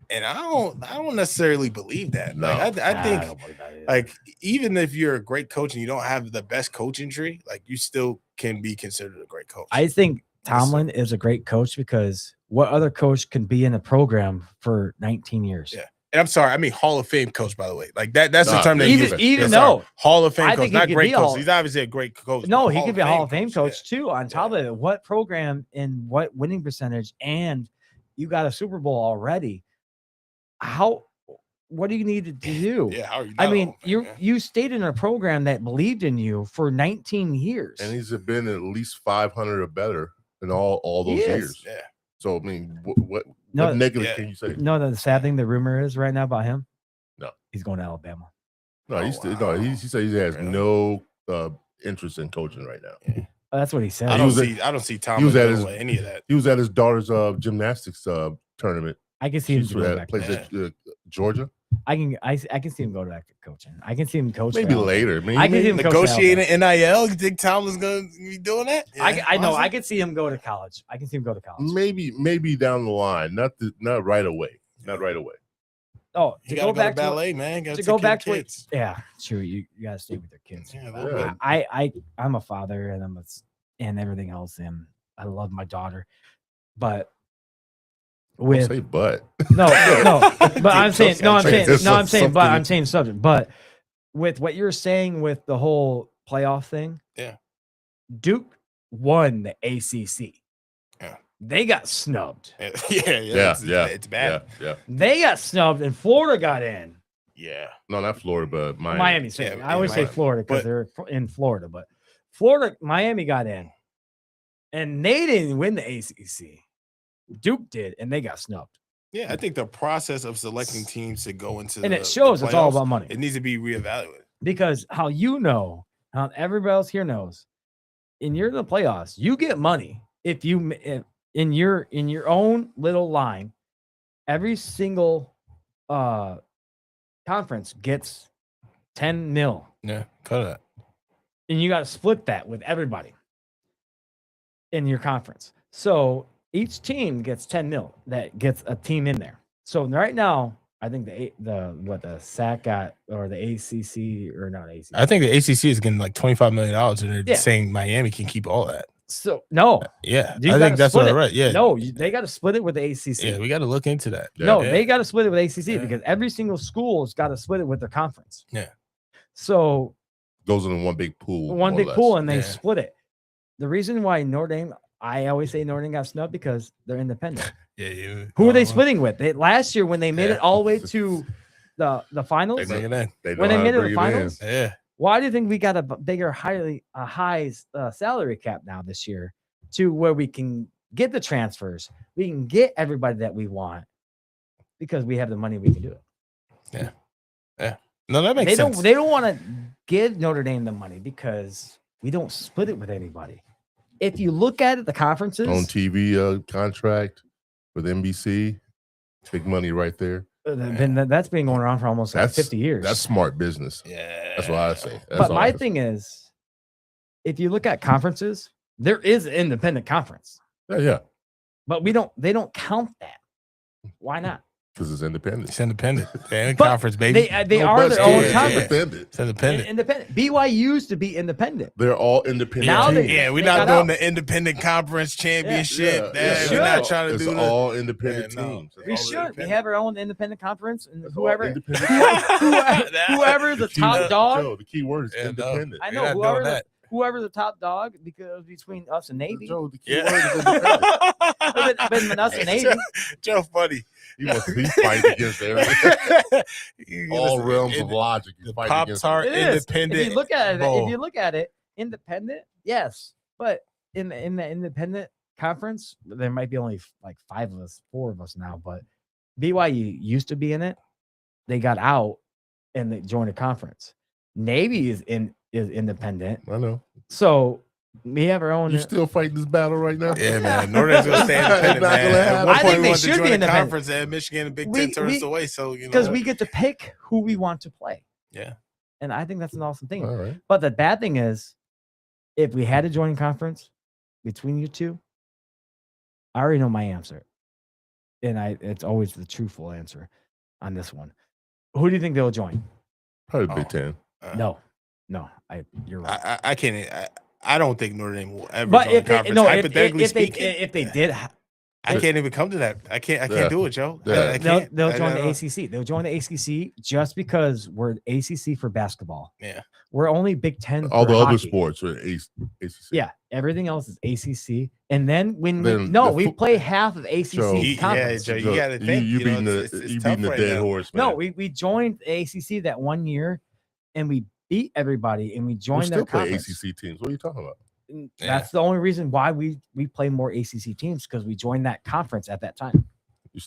and I don't necessarily believe that. No. Like, I think don't believe that either. like even if you're a great coach and you don't have the best coaching tree, like you still can be considered a great coach. I think Tomlin is a great coach because what other coach can be in a program for 19 years? Yeah. And I'm sorry, I mean Hall of Fame coach, by the way. Like that's the term they use. Even Sorry. though Hall of Fame I coach, think he not could great be a coach. Hall- He's obviously a great coach. no, but he could be a Hall of Fame coach yeah. too. On top of it, what program and what winning percentage, and you got a Super Bowl already. What do you need to do? Yeah, how are you? I not mean, Hall of Fame, man? you stayed in a program that believed in you for 19 years. And he's been at least 500 or better in all those He is. years. Yeah. So I mean, what No, negative yeah. can you say? No, the sad thing, the rumor is right now about him. No. He's going to Alabama. No, Oh, wow. he said he has Really? no interest in coaching right now. That's what he said. I He don't was see Tom was at doing his- any of that. He was at his daughter's gymnastics tournament. I can see him She's go at back. place there. at Georgia. I can see him go back to coaching. I can see him coach. for Maybe Alabama. later. Maybe, I can see him coach Negotiating NIL. You think Tomlin's gonna be doing that? I know. Honestly? I can see him go to college. I can see him go to college. maybe down the line, not right away. Not right away. Oh, You to gotta go back to to ballet, man. Gotta to take go care back of to what- kids. yeah, true. You gotta stay with your kids. Yeah, Yeah. I'm a father and and everything else, and I love my daughter, but Don't with say but. no, but I'm saying Something- but I'm saying subject. But with what you're saying with the whole playoff thing, Yeah. Duke won the ACC. Yeah. They got snubbed. Yeah, It's bad. Yeah. They got snubbed, and Florida got in. Yeah. No, not Florida, but Miami. Miami. Sorry. Yeah, I always say Miami. Florida because But- they're in Florida, but Miami got in, and they didn't win the ACC. Duke did, and they got snubbed. Yeah, I think the process of selecting teams to go into And the it shows it's all playoffs, about money. It needs to be reevaluated. Because how everybody else here knows, you're in the playoffs, you get money if in your own little line, every single conference gets 10 mil, Yeah, cut that. and you got to split that with everybody in your conference. So each team gets 10 mil that gets a team in there. So right now, I think the SAC got, or the ACC, or not ACC. I think the ACC is getting like $25 million, and they're Yeah. saying Miami can keep all that. So no, Yeah, You I gotta think that's split what I it. read. Yeah, no, they got to split it with the ACC. yeah, we got to look into that. Yeah. No, Yeah. they got to split it with ACC Yeah. because every single school's got to split it with their conference. Yeah. So Goes in one big pool. one more or big less. pool, and they Yeah. split it. The reason why Notre Dame, I always say Notre Dame got snubbed because they're independent. Yeah, Who are they splitting with? Last year when they made Yeah. it all the way to the finals. They Bring it in. They know When they how made to it to bring the it in. finals? Yeah, Why do you think we got a bigger, high salary cap now this year, to where we can get the transfers, we can get everybody that we want because we have the money, we can do it. no, that makes They sense. don't want to give Notre Dame the money because we don't split it with anybody. If you look at it, the conferences, On TV contract with NBC. Big money right there. that's been going on for almost like That's 50 years. That's smart business. Yeah, That's what I say. That's But all my I thing is, if you look at conferences, there is an independent conference, say. Yeah. but they don't count that. Why not? Because it's independent. It's independent. They're in But conference, baby. They No, are but their still, own it's conference. independent. It's independent. Independent. BYU used to be independent. They're all independent. Now teams. they- We're they not got doing out. the independent conference championship. We're not trying to it's do all independent Yeah, no. teams. We all should. We independent. have our own independent conference, and It's all whoever independent. whoever the key- top dog. Joe, the key word is Yeah, no. independent. I We're know not whoever doing the, that. whoever the top dog, because between us and Navy, Joe, the key Yeah. word is independent. between us and Navy, Joe funny. He wants to be fighting against everything. All realms of logic. He's The fighting Pop against Tart it is. independent. If you look at it, bowl. if you look at it, independent, yes, but in the independent conference, there might be only like 4 of us now. But BYU used to be in it. They got out and they joined a conference. Navy is independent, I know. so we have our own. You still fighting this battle right now? Yeah, man. Notre Dame's gonna stay independent, Not gonna man. happen. At one I point, think we they wanted to should be join the independent. conference, and Michigan and Big We- Ten turned us we- away. So because we get to pick who we want to play. Yeah. And I think that's an awesome thing. All right. But the bad thing is, if we had a joint conference between you two, I already know my answer. And it's always the truthful answer on this one. Who do you think they'll join? Probably Oh. Big Ten. No. You're right. I can't. I don't think Notre Dame will ever But join if the they, conference. no, Hypothetically if they speaking, if they did, I can't even come to that. I can't Yeah. do it, Joe. Yeah. I they'll can't. they'll I join don't the know. ACC. They'll join the ACC just because we're ACC for basketball. Yeah. We're only Big Ten. All for the other hockey. sports are ACC. Yeah, everything else is ACC. And then when Then we the play half of ACC Joe, Yeah, conference. Joe, you gotta think. You know, beating it's the tough right dead now. horse, man. No, we joined the ACC that one year, and we beat everybody, and we we joined still their play conference. ACC teams. What are you talking about? And Yeah. That's the only reason why we play more ACC teams, because we joined that conference at that time.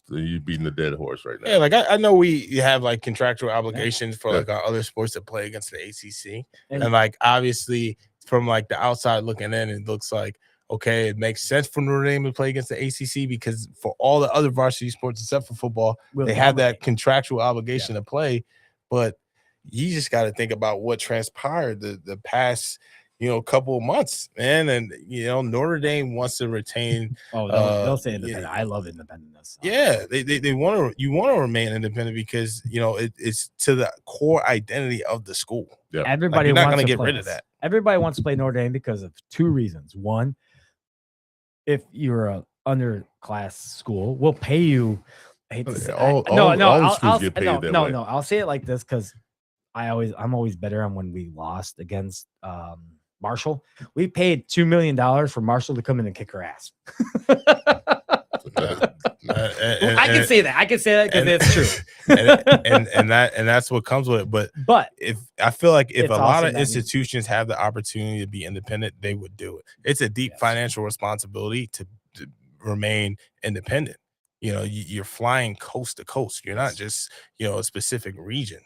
You beating the dead horse right now. Yeah, like I know we have like contractual obligations for Yeah. like our other sports that play against the ACC, And- and like obviously from like the outside looking in, it looks like okay, it makes sense for Notre Dame to play against the ACC because for all the other varsity sports except for football, We'll they have that dominate. contractual obligation to play. But you just got to think about what transpired the past couple of months, man. And Notre Dame wants to retain. Oh, they'll say independent. I love independence. Yeah, they want to. You want to remain independent because it's to the core identity of the school. Yeah. Everybody you're not wants gonna to get play rid of us. that. Everybody wants to play Notre Dame because of 2 reasons. One, if you're a underclass school, we'll pay you. I hate to say, All the I'll- schools I'll- get paid no, that no, way. no. I'll say it like this because I'm always better on when we lost against Marshall. We paid $2 million for Marshall to come in and kick her ass. I can say that. I can say that because and- it's true. and that's what comes with it. But But if I feel like if It's a lot awesome of that we- institutions have the opportunity to be independent, they would do it. It's a deep Yes. financial responsibility to remain independent. You're flying coast to coast. You're not just a specific region.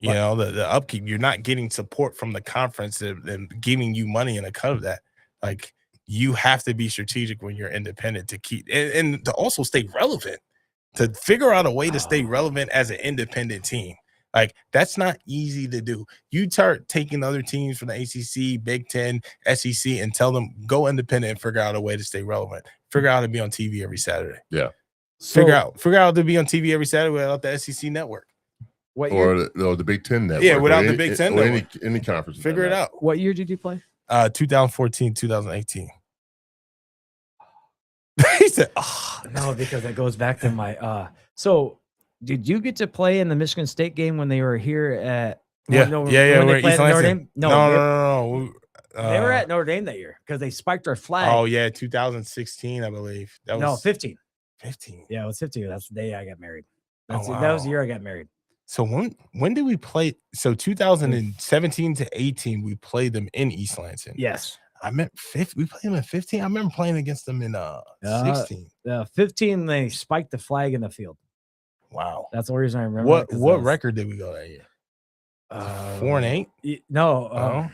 The upkeep. You're not getting support from the conference and giving you money in a cut of that. Like you have to be strategic when you're independent to keep and to also stay relevant. To figure out a way to stay relevant as an independent team. Like that's not easy to do. You start taking other teams from the ACC, Big Ten, SEC, and tell them go independent and figure out a way to stay relevant. Figure out how to be on TV every Saturday. Figure out how to be on TV every Saturday without the SEC network. what year? Or the Big Ten network. Yeah, or without the any- Big Ten or network. any conference. Figure it out. What year did you play? 2014, 2018. He said, "Oh, No, because that goes back to my. So, did you get to play in the Michigan State game when they were here at? yeah, when yeah. they We're at played East at Notre Lansing. Dame? No. They were at Notre Dame that year because they spiked our flag. Oh yeah, 2016, I believe. That no, was 15. 15. Yeah, it was 15. That's the day I got married. Oh, That was the wow. year I got married. So when did we play? So 2017 to 18, we played them in East Lansing. Yes. I meant 15. We played them in 15. I remember playing against them in 16. 15, they spiked the flag in the field. Wow. That's the only reason I remember. What it, 'cause what that was- record did we go that year? 4-8. No. Oh.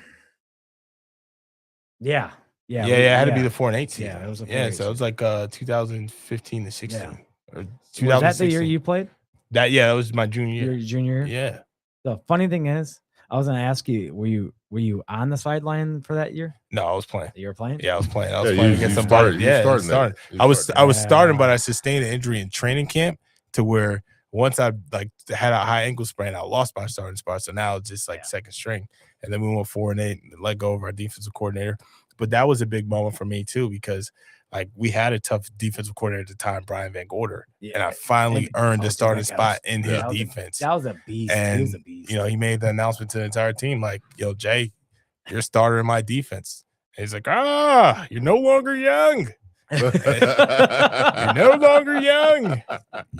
Yeah. Yeah. Yeah, it had to be the 4-8 season. Yeah, it was a yeah. 4-8 So it was like 2015 to 16. Yeah. Or Was 2016. that the year you played? That was my junior year. Your junior year? Yeah. The funny thing is, I was going to ask you, were you on the sideline for that year No, I was playing. that you were playing? Yeah, I was playing. I was Yeah, playing you against started- somebody. you Yeah, started started. that. You I was started. starting, but Yeah. I sustained an injury in training camp to where Once I like had a high ankle sprain, I lost my starting spot. So now it's just like Yeah. second string. And then we went 4-8 and let go of our defensive coordinator. But that was a big moment for me too, because like we had a tough defensive coordinator at the time, Brian Van Gorder. And I finally earned a starting spot in his defense. That was a beast. And He was a beast. you know, he made the announcement to the entire team, like, yo, Jay, you're a starter in my defense. And he's like, you're no longer young. You're no longer young.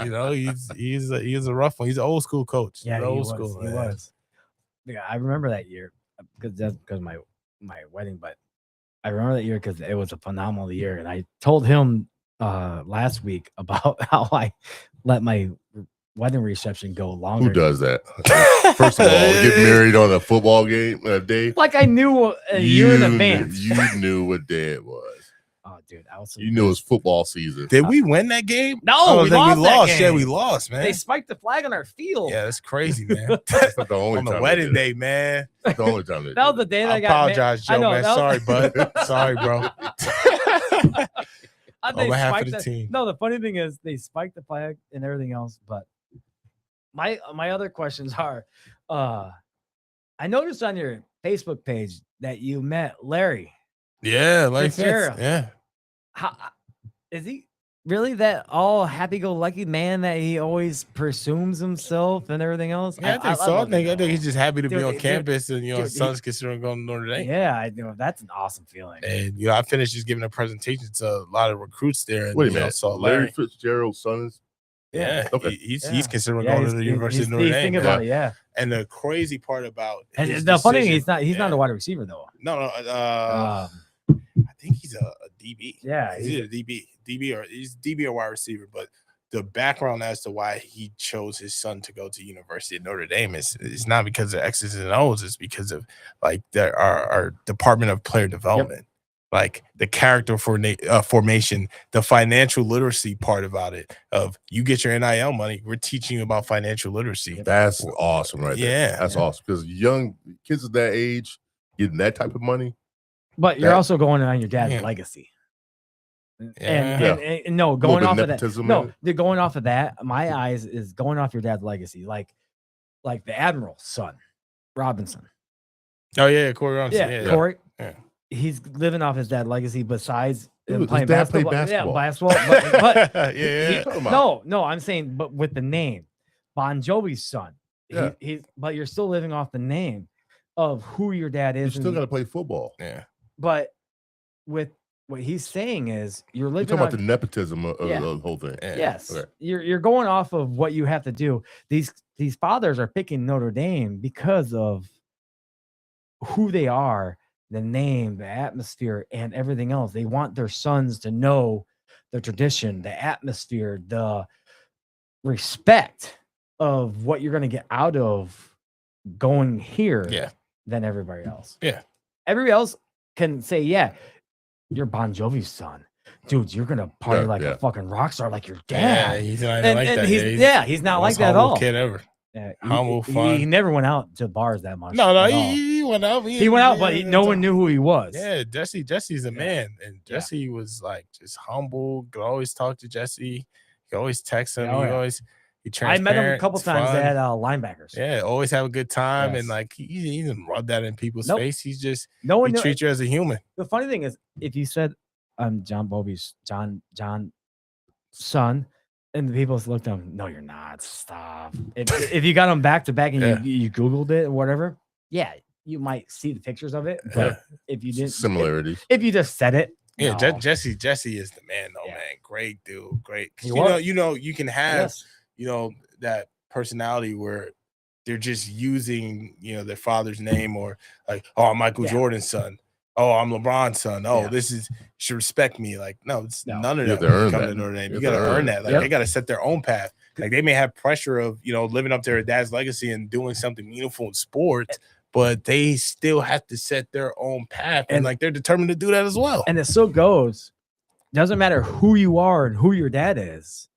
You know, he's a rough one. He's an old school coach. Yeah, He's he old was. school. He was. Yeah, I remember that year because that's because my wedding. But I remember that year because it was a phenomenal year, and I told him last week about how I let my wedding reception go longer. Who does that? First of all, get married on a football game day. Like I knew a year in advance. You knew what day it was. Oh, dude, I was. So You knew it was football season. Did we win that game? No, we lost that game. Yeah, we lost, man. They spiked the flag on our field. Yeah, that's crazy, man. That's not the only On time the they wedding did it. day, man. That's the only time they That was did the day that I I got. apologize, I Joe, know, man. that Sorry, was- bud. Sorry, bro. They On behalf of spiked the team. No, the funny thing is they spiked the flag and everything else. But my other questions are, I noticed on your Facebook page that you met Larry. Yeah, like Fitzgerald. yeah. How is he really that all happy-go-lucky man that he always presumes himself and everything else? Yeah, I think so. I think he's just happy to be Dude, on dude, campus, and you know, his dude, son's considering going to Notre Dame. Yeah, I know that's an awesome feeling. And you know, I finished just giving a presentation to a lot of recruits there. And, Wait a you know, minute. saw Larry Larry. Fitzgerald's son is Yeah, Okay. he's considering Yeah, going to the University of Notre he's Dame. thinking man. about it, yeah. And the crazy part about And his the funny thing, decision- he's not yeah. a wide receiver though. No, Um, I think he's a DB. yeah, He's either he's DB or wide receiver. But the background as to why he chose his son to go to University of Notre Dame is not because of X's and O's. It's because of like our Department of Player Development, like the character formation, the financial literacy part about it. Of you get your NIL money, we're teaching you about financial literacy. That's awesome, right there. Yeah. That's awesome because young kids of that age getting that type of money. but you're that- also going on your dad's Yeah. legacy. Yeah. And no, going bit off of that. nepotism in No, it. they're going off of that. My eyes is going off your dad's legacy, like the Admiral's son, Robinson. Oh yeah, Corey Robinson. Yeah, Yeah, Corey. Yeah. He's living off his dad's legacy. Besides Dude, his playing dad played basketball, basketball. yeah, basketball. But yeah. Talking about? no, I'm saying, but with the name, Bon Jovi's son. Yeah. But you're still living off the name of who your dad You is. still got to play football. Yeah. But with what he's saying is, you're You're living talking about off the nepotism of Yeah. the whole thing. Yeah. Yes, Okay. you're going off of what you have to do. These fathers are picking Notre Dame because of who they are, the name, the atmosphere, and everything else. They want their sons to know the tradition, the atmosphere, the respect of what you're going to get out of going here Yeah. than everybody else. Yeah. Everybody else can say, yeah, you're Bon Jovi's son. Dude, you're gonna party Yeah, like yeah. a fucking rock star, like your Yeah, dad. he's not even And, like and that. he's not the like most that at humble all. Kid ever. Yeah, Humble, he fun. never went out to bars that much. No, at all. he went out. He went out, but no one knew who he was. Yeah, Jesse's a man, and Yeah. Jesse was like just humble. Could always talk to Jesse. Could always text him. Oh, he yeah. always he I met him a transparent, couple it's times fun. at linebackers. Yeah, always have a good time, Yes. and like he doesn't rub that in people's Nope. face. He's just No one he knew. treats you as a human. The funny thing is, if you said I'm John Bobby's John son, and the people looked at him, no, you're not. Stop. If you got them back to back and Yeah. you Googled it or whatever, yeah, you might see the pictures of it. But if you didn't, Similarities. if you just said it, Yeah, no. Jesse is the man, though, Yeah. man. Great dude, great. 'Cause He you know, was. you can have Yes. that personality where they're just using their father's name, or like, oh, I'm Michael Yeah. Jordan's son. Oh, I'm LeBron's son. Oh, Yeah. this is you should respect me. Like, no, it's No. none of You that. have to when you earn come that. to Notre Dame. You You have got to to earn earn it. that. Like, Yep. they got to set their own path. Like, they may have pressure of living up to their dad's legacy and doing something meaningful in sports, but they still have to set their own path, and And- like they're determined to do that as well. And it still goes. Doesn't matter who you are and who your dad is.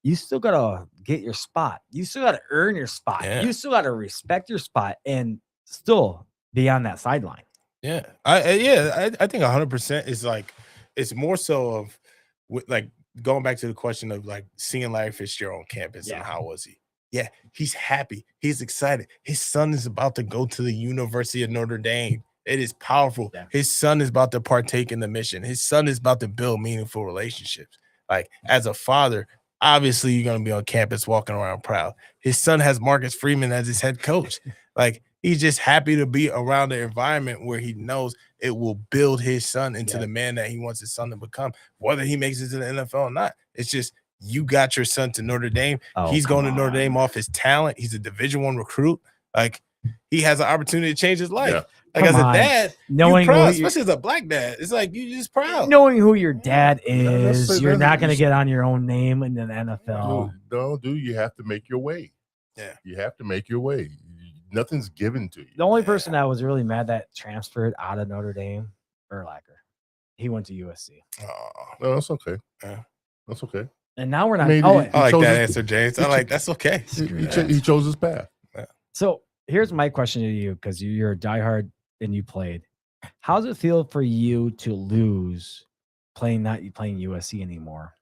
You still gotta get your spot. You still gotta earn your spot. Yeah. You still gotta respect your spot and still be on that sideline. Yeah, I think 100% is like it's more so of like going back to the question of like seeing Larry Fitzgerald on campus and Yeah. how was he? Yeah, he's happy. He's excited. His son is about to go to the University of Notre Dame. It is powerful. Yeah. His son is about to partake in the mission. His son is about to build meaningful relationships. Like, as a father, obviously you're going to be on campus walking around proud. His son has Marcus Freeman as his head coach. Like, he's just happy to be around an environment where he knows it will build his son into the man that he wants his son to become, whether he makes it to the NFL or not. It's just, you got your son to Notre Dame. He's going to Notre Dame off his talent. He's a Division I recruit. Like, he has an opportunity to change his life. Yeah. Like, as a dad, knowing you're proud, who especially as a black dad. It's like, you're just proud. knowing who your dad is, that's- you're that's- not going to get on your own name in the NFL. Dude, you have to make your way. Yeah. You have to make your way. Nothing's given to you. The only person that was really mad that transferred out of Notre Dame, Urlacher. He went to USC. No, that's okay. Yeah. That's okay. And now we're not. Maybe oh, he I like chose that his- answer, James. I like that's okay. He chose his path. so here's my question to you, because you're a diehard and you played. How does it feel for you to lose not playing USC anymore,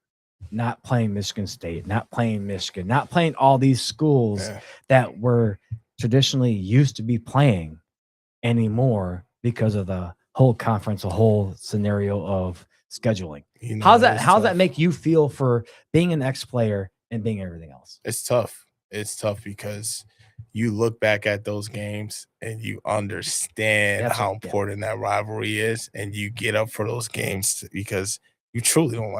not playing Michigan State, not playing Michigan, not playing all these schools that were traditionally used to be playing anymore because of the whole conference, the whole scenario of scheduling? You know, How's it's that tough. make you feel for being an ex-player and being everything else? It's tough. It's tough because you look back at those games and you understand That's how what- yeah. important that rivalry is, and you get up for those games because you truly don't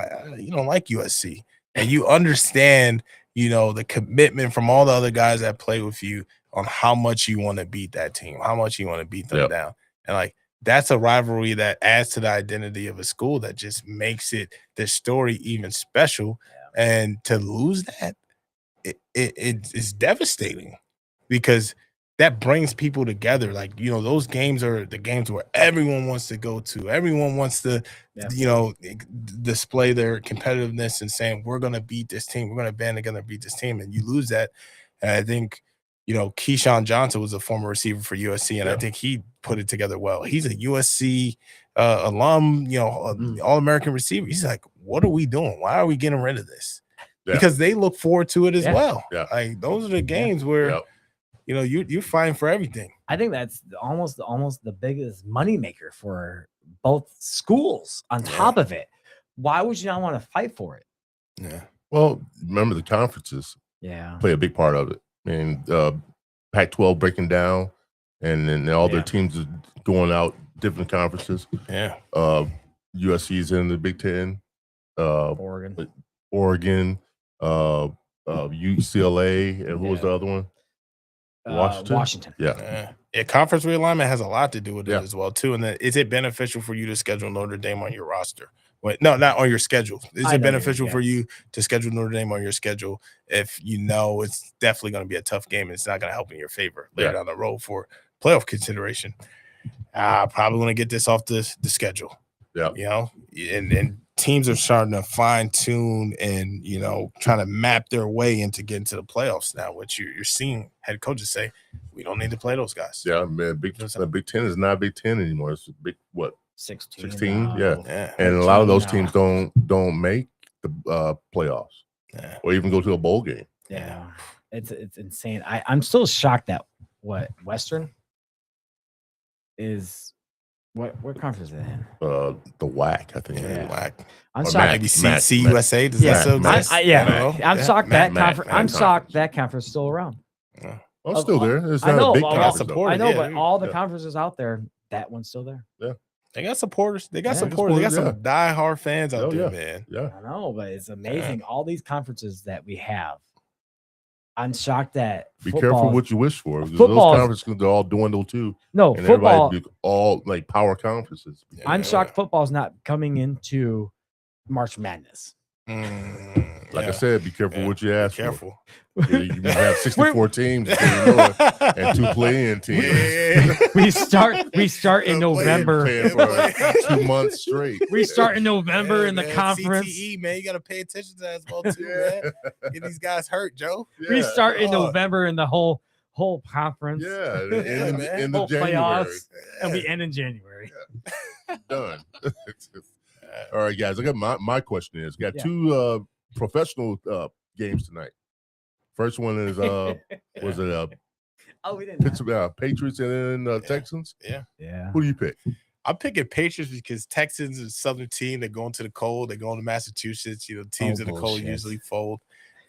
like USC, and you understand, the commitment from all the other guys that play with you on how much you want to beat that team, how much you want to beat them Yep. down, and like that's a rivalry that adds to the identity of a school that just makes the story even special. And to lose that, it's devastating because that brings people together. Like, those games are the games where everyone wants to go to. Everyone wants to, display their competitiveness and saying, we're going to beat this team. We're going to band together and beat this team. And you lose that. And I think, Keyshawn Johnson was a former receiver for USC, and I think he put it together well. He's a USC alum, All-American receiver. He's like, what are we doing? Why are we getting rid of this? Yeah. Because they look forward to it as well. Yeah. Like, those are the games where, you're fighting for everything. I think that's almost the biggest moneymaker for both schools on top of it. Why would you not want to fight for it? Yeah. Well, remember the conferences Yeah. play a big part of it. I mean, Pac-12 breaking down, and then all their teams are going out different conferences. Yeah. USC's in the Big Ten. Oregon. UCLA, and who was the other one? Washington. Yeah. Conference realignment has a lot to do with it Yeah. as well too. And then, is it beneficial for you to schedule Notre Dame on your roster? Wait, no, not on your schedule. Is I it know beneficial you- for you to schedule Notre Dame on your schedule if it's definitely going to be a tough game and it's not going to help in your favor later down the road for playoff consideration? Probably want to get this off the schedule. Yeah. And teams are starting to fine tune and trying to map their way into getting to the playoffs now, which you're seeing head coaches say, we don't need to play those guys. Yeah, man. Big Ten is not Big Ten anymore. It's a big 16? now. Yeah. And a lot of those now. teams don't make the playoffs Yeah. or even go to a bowl game. Yeah. It's insane. I'm still shocked that Western is what conference is it in? The WAC, I think. Yeah. Whack. I'm Or shocked. Maybe Matt- CUSA. Does Yeah, that still Matt- exist? I'm I don't know. shocked that Matt- conference. Matt I'm shocked conference. that conference is still around. Oh, it's still there. It's I not know, a big but conference. support- though. I know, Yeah, but all the yeah. conferences out there, that one's still there. They got supporters. They got Yeah, supporters. They got some supporters, diehard fans out Oh, there, yeah. man. Yeah. I know, but it's amazing. All these conferences that we have. I'm shocked that Be football- careful what you wish for. Because football- those conferences, they're all dwindle too. No, And football. everybody do all like power conferences. I'm shocked football's not coming into March Madness. Like I said, be careful what you ask for. Careful. Yeah, you have 64 teams before you know it, and 2 play-in teams. We start in November. Playing for 2 months straight. We start in November in the man, conference. CTE, man, you got to pay attention to that as well too, man. Get these guys hurt, Joe. We Yeah. start in Oh. November in the whole conference. Yeah, Yeah, in man. the Whole January. playoffs. And we end in January. Done. All right, guys. I got my question is got Yeah. two professional games tonight. First one is was it Oh, we didn't. Pittsburgh Patriots and then Texans? Yeah. Who do you pick? I'm picking Patriots because Texans is a Southern team. They're going to the cold. They're going to Massachusetts. You know, teams in the cold bullshit. usually fold.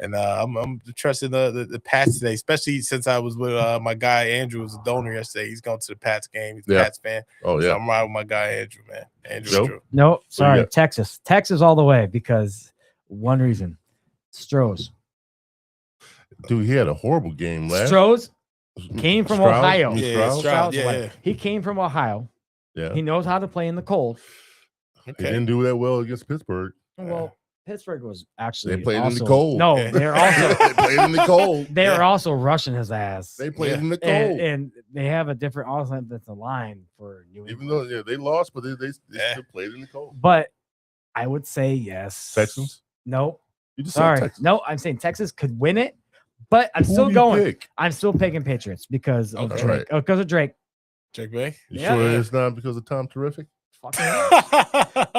And I'm trusting the Pats today, especially since I was with my guy Andrew, was a donor yesterday. He's going to the Pats game. He's a Yeah. Pats fan. Oh So yeah. I'm riding with my guy Andrew, man. Andrew. Joe? Drew. No, What do you sorry, got? Texas all the way because one reason, Strohs. Dude, he had a horrible game last. Strohs came from Stroud? Ohio. You mean Yeah, Stroud? Stroud. Stroud's yeah, away. yeah. He came from Ohio. Yeah. He knows how to play in the cold. He Okay. didn't do that well against Pittsburgh. Well, Pittsburgh was actually They played in the also, cold. No, Yeah. they're also they played in the cold. they are also rushing his ass. They played Yeah. in the cold. and they have a different offensive line for New Even England. though they lost, but they Yeah. still played in the cold. But I would say yes. Texans? Nope. You just said Sorry. Texans. No, I'm saying Texas could win it, but I'm Who still do you going. pick? I'm still picking Patriots because of Okay. Drake. Because of Drake. Jake Bay. You Yeah. sure it's not because of Tom Terrific? Fucking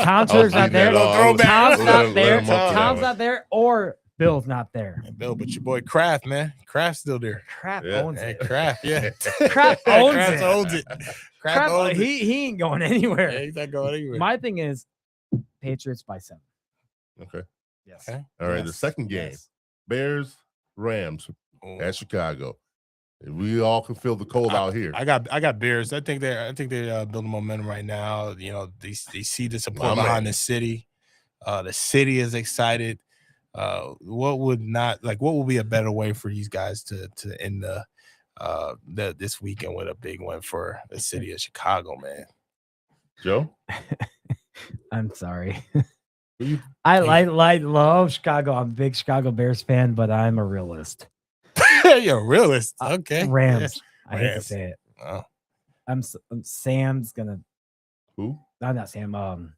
Tom's I was not beating there. that up. Throwback. Tom's Let not him there. off to that Tom's one. not there, or Bill's not there. Bill, but your boy Kraft, man. Kraft's still there. Crap Yeah. owns Hey, it. Kraft, yeah. Kraft owns Kraft it. owns it. Kraft Crap, owns it. he ain't going anywhere. Yeah, he's not going anywhere. My thing is Patriots by 7. Okay. Yes. Okay. All right. The Yes. second game, Yes. Bears, Rams Oh. at Chicago. We all can feel the cold out here. I got Bears. I think they're building momentum right now. You know, they see the support My behind man. the city. The city is excited. What will be a better way for these guys to end this weekend with a big win for the city of Chicago, man? Joe? I'm sorry. Who you- I love Chicago. I'm a big Chicago Bears fan, but I'm a realist. You're a realist. Okay. Rams. I hate to Rams. say it. Oh. Sam's gonna. Who? No, not Sam.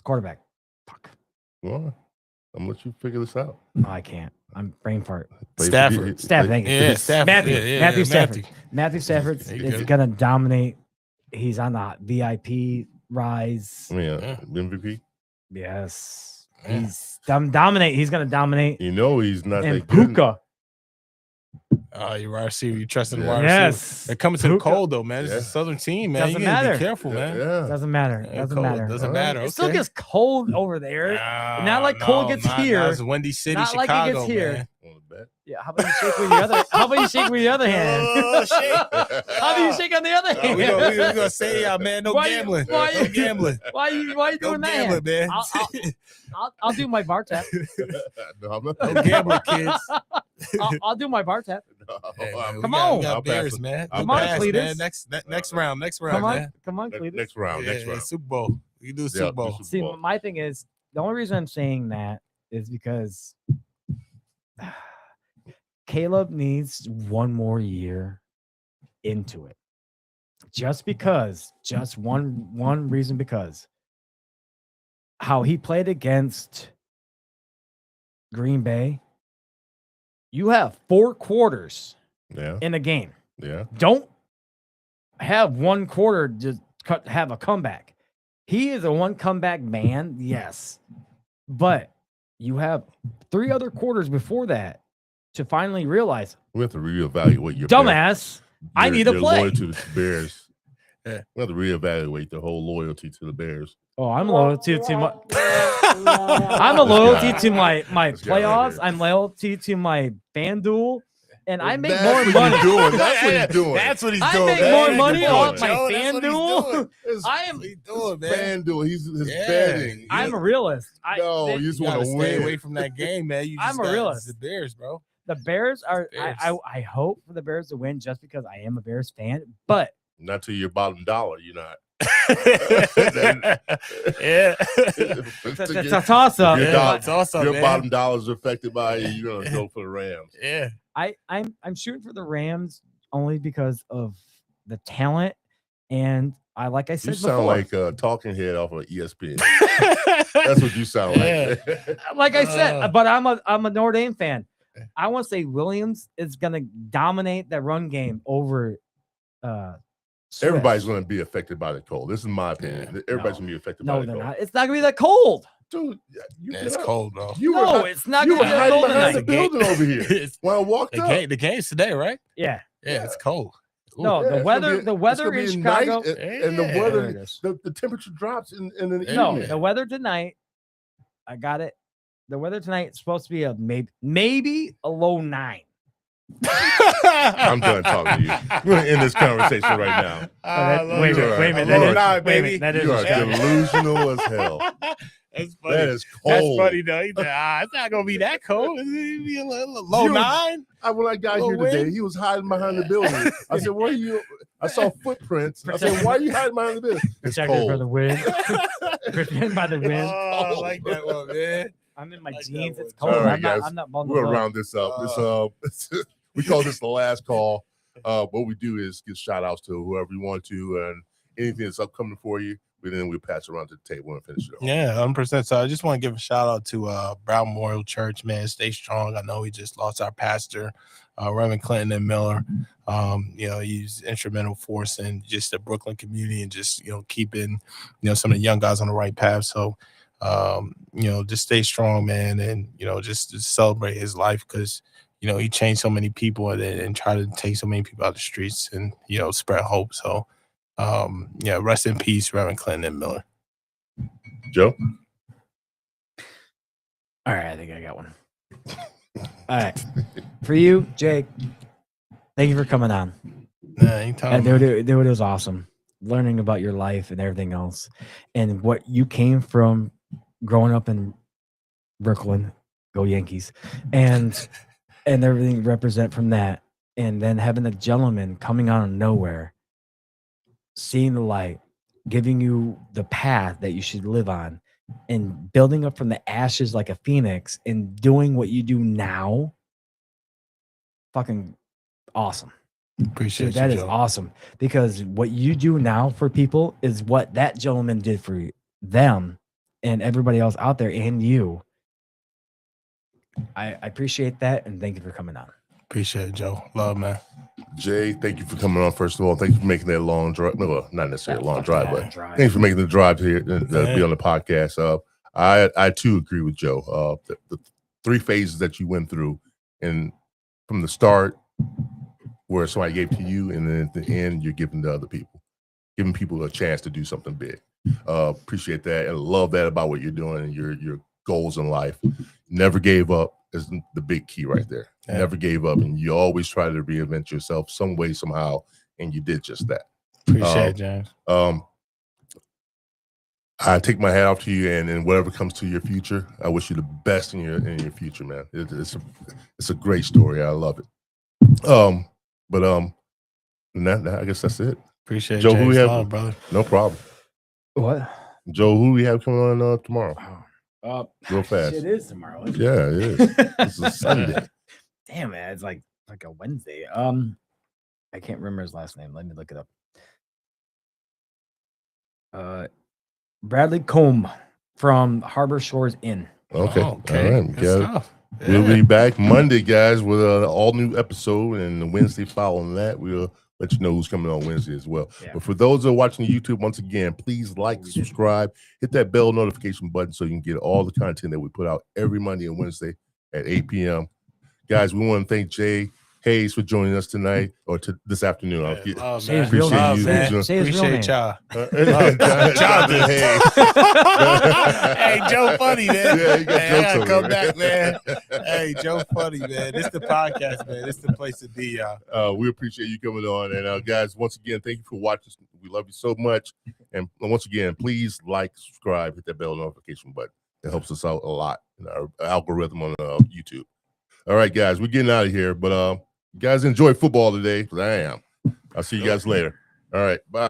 Quarterback. Fuck. Well, I'm gonna let you figure this out. No, I can't. I'm brain fart. Play for- Stafford. Stafford. Thank you. Yeah, Stafford. Matthew. Yeah, Matthew yeah, Stafford. Matthew Stafford There you is go. gonna dominate. He's on the VIP rise. I mean, Yeah. MVP. Yes. Yeah. He's dominate. He's gonna dominate. You know he's not And that good. Puka. You wide receiver. You trust in the Yeah. wide receiver. Yes. They're coming to the Puka. cold though, man. It's Yeah. a Southern team, man. Doesn't You gotta matter. be careful, man. Yeah. Doesn't matter. Yeah, Doesn't cold. matter. Doesn't All matter. It still okay. gets cold over there. Not like cold gets here. It's Windy City, Not like Chicago, it gets here. man. Want to bet? Yeah. How about you shake with your other? How about you shake with your other hand? Oh, shit. How do you shake on the other We hand? gonna say, man, no Why you- gambling. why No you- gambling. Why you No doing that? gambling, man. I'll do my bar tap. No, I'm not. No gambling, kids. I'll do my bar tap. No, Hey, man, I'm- we Come got- on. we got I'll pass Bears, it. man. I'll Come on, pass it. Cletus. man. Next round, Come on, man. come on, Cletus. Next round. Yeah, Next round. Super Bowl. You do Super do Bowl. Super See, Bowl. my thing is the only reason I'm saying that is because Caleb needs one more year into it. Just one reason, because how he played against Green Bay, you have 4 quarters Yeah. in a game. Yeah. Don't have one quarter just have a comeback. He is a one comeback man, yes, but you have 3 other quarters before that to finally realize, We have to reevaluate your dumbass, I your- need to your play. loyalty to the Bears. Yeah. We have to reevaluate the whole loyalty to the Bears. Oh, I'm loyalty to my. I'm a loyalty to my This guy right playoffs. here. I'm loyalty to my FanDuel, and I make That's more what money. he's doing. That's what he's doing. That's what he's I doing. make man. more Good money point, off my Joe. That's what he's FanDuel. doing. It's I am. What he's doing, man. FanDuel. He's his Yeah. betting. I'm a realist. No, you just You want gotta to stay win. away from that game, man. You I'm just a got- realist. it's the Bears, bro. The Bears are. Bears. I hope for the Bears to win just because I am a Bears fan. But Not to your bottom dollar. You're not. yeah. it's a toss up. Your Yeah, dollar- it's awesome, your man. bottom dollar is affected by it. You're gonna go for the Rams. Yeah. I'm shooting for the Rams only because of the talent, and like I You said sound before, like a talking head off of ESPN. That's what you sound like. like I said, Uh. but I'm a Notre Dame fan. I want to say Williams is gonna dominate that run game over everybody's Swift. going to be affected by the cold. This is my opinion. Yeah. Everybody's No. going to be affected No, by the they're cold. not. It's not gonna be that cold. Dude, you Yeah, get it's up. cold, bro. You were No, hiding- it's not you gonna were be that hiding cold behind the tonight. building over here It's- when I walked the up. game's today, right? Yeah. Yeah, it's cold. Ooh. No, Yeah, the it's weather. gonna be- The it's weather gonna in be nice, Chicago. and the Yeah. There it weather, is. the temperature drops in the No, evening. the weather tonight. I got it. The weather tonight is supposed to be a maybe a low 9. I'm done talking to you. We're going to end this conversation right now. Wait a minute, wait a minute, that is- Nine, wait a baby. minute, that is You a are shot. delusional as hell. That's funny. That is That's cold. funny though. He said, it's not gonna be that cold. It's gonna be a low You- 9. When I got Little here today, wind. he was hiding behind the building. I said, "Where are you?" I saw footprints. I said, "Why are you hiding behind the building?" It's Protected by the cold. wind. Protected by the wind. Oh, I like that one, man. I'm in my like that jeans. one. It's cold. All right, I'm not. guys. I'm not We're vulnerable. gonna round this up. We call this the last call. What we do is give shout outs to whoever you want to, and anything that's upcoming for you. But then we'll pass it around to the table and finish it off. Yeah, 100%. So I just want to give a shout out to Brown Memorial Church, man. Stay strong. I know we just lost our pastor, Reverend Clinton and Miller. He's instrumental force in just the Brooklyn community and just, keeping, some of the young guys on the right path. So, just stay strong, man. And, just to celebrate his life because, he changed so many people and tried to take so many people out of the streets and, spread hope. So, rest in peace, Reverend Clinton and Miller. Joe, All right, I think I got one. All right, for you, Jake. Thank you for coming on. Anytime. Dude, it was awesome learning about your life and everything else, and what you came from, growing up in Brooklyn, go Yankees, and everything represent from that, and then having a gentleman coming out of nowhere, seeing the light, giving you the path that you should live on, and building up from the ashes like a phoenix, and doing what you do now. Fucking awesome. Appreciate Dude, that you, is Joe. awesome because what you do now for people is what that gentleman did for them and everybody else out there and you. I appreciate that and thank you for coming on. Appreciate it, Joe. Love, man. Jay, thank you for coming on. First of all, thank you for making that long drive. No, well, not necessarily a long drive, but thanks for making the drive here to be on the podcast. I too agree with Joe. The 3 phases that you went through, and from the start, where somebody gave to you, and then at the end, you're giving to other people, giving people a chance to do something big. Appreciate that, and love that about what you're doing and your goals in life. Never gave up is the big key right there. Yeah. Never gave up, and you always try to reinvent yourself some way, somehow, and you did just that. Appreciate it, James. I take my hat off to you, and whatever comes to your future, I wish you the best in your future, man. It's a great story. I love it. But I guess that's it. Appreciate Joe, Joe, who we have- love, brother. No problem. What? Joe, who we have coming on tomorrow? Real fast. It is tomorrow. Isn't Yeah, it is. This is Sunday. Damn it. It's like a Wednesday. I can't remember his last name. Let me look it up. Bradley Combe from Harbor Shores Inn. Okay. Oh, All right. Good Yeah. stuff. We'll Yeah. be back Monday, guys, with an all new episode, and the Wednesday following that, we'll let you know who's coming on Wednesday as well. Yeah. But for those that are watching YouTube, once again, please like, subscribe, hit that bell notification button so you can get all the content that we put out every Monday and Wednesday at 8 p.m. Guys, we want to thank Jay Hayes for joining us tonight or this afternoon. Yeah, love, Say man. his real Appreciate name. you. Say his real Appreciate name. y'all. Jonathan Hayes. Hey, Joe funny, man. Yeah, you got Hey, I jokes gotta over come there. back, man. Hey, Joe funny, man. This the podcast, man. This the place to be, y'all. We appreciate you coming on. And guys, once again, thank you for watching. We love you so much. And once again, please like, subscribe, hit that bell notification button. It helps us out a lot in our algorithm on YouTube. All right, guys, we're getting out of here. But you guys enjoy football today, because I am. I'll see you guys later. All right, bye.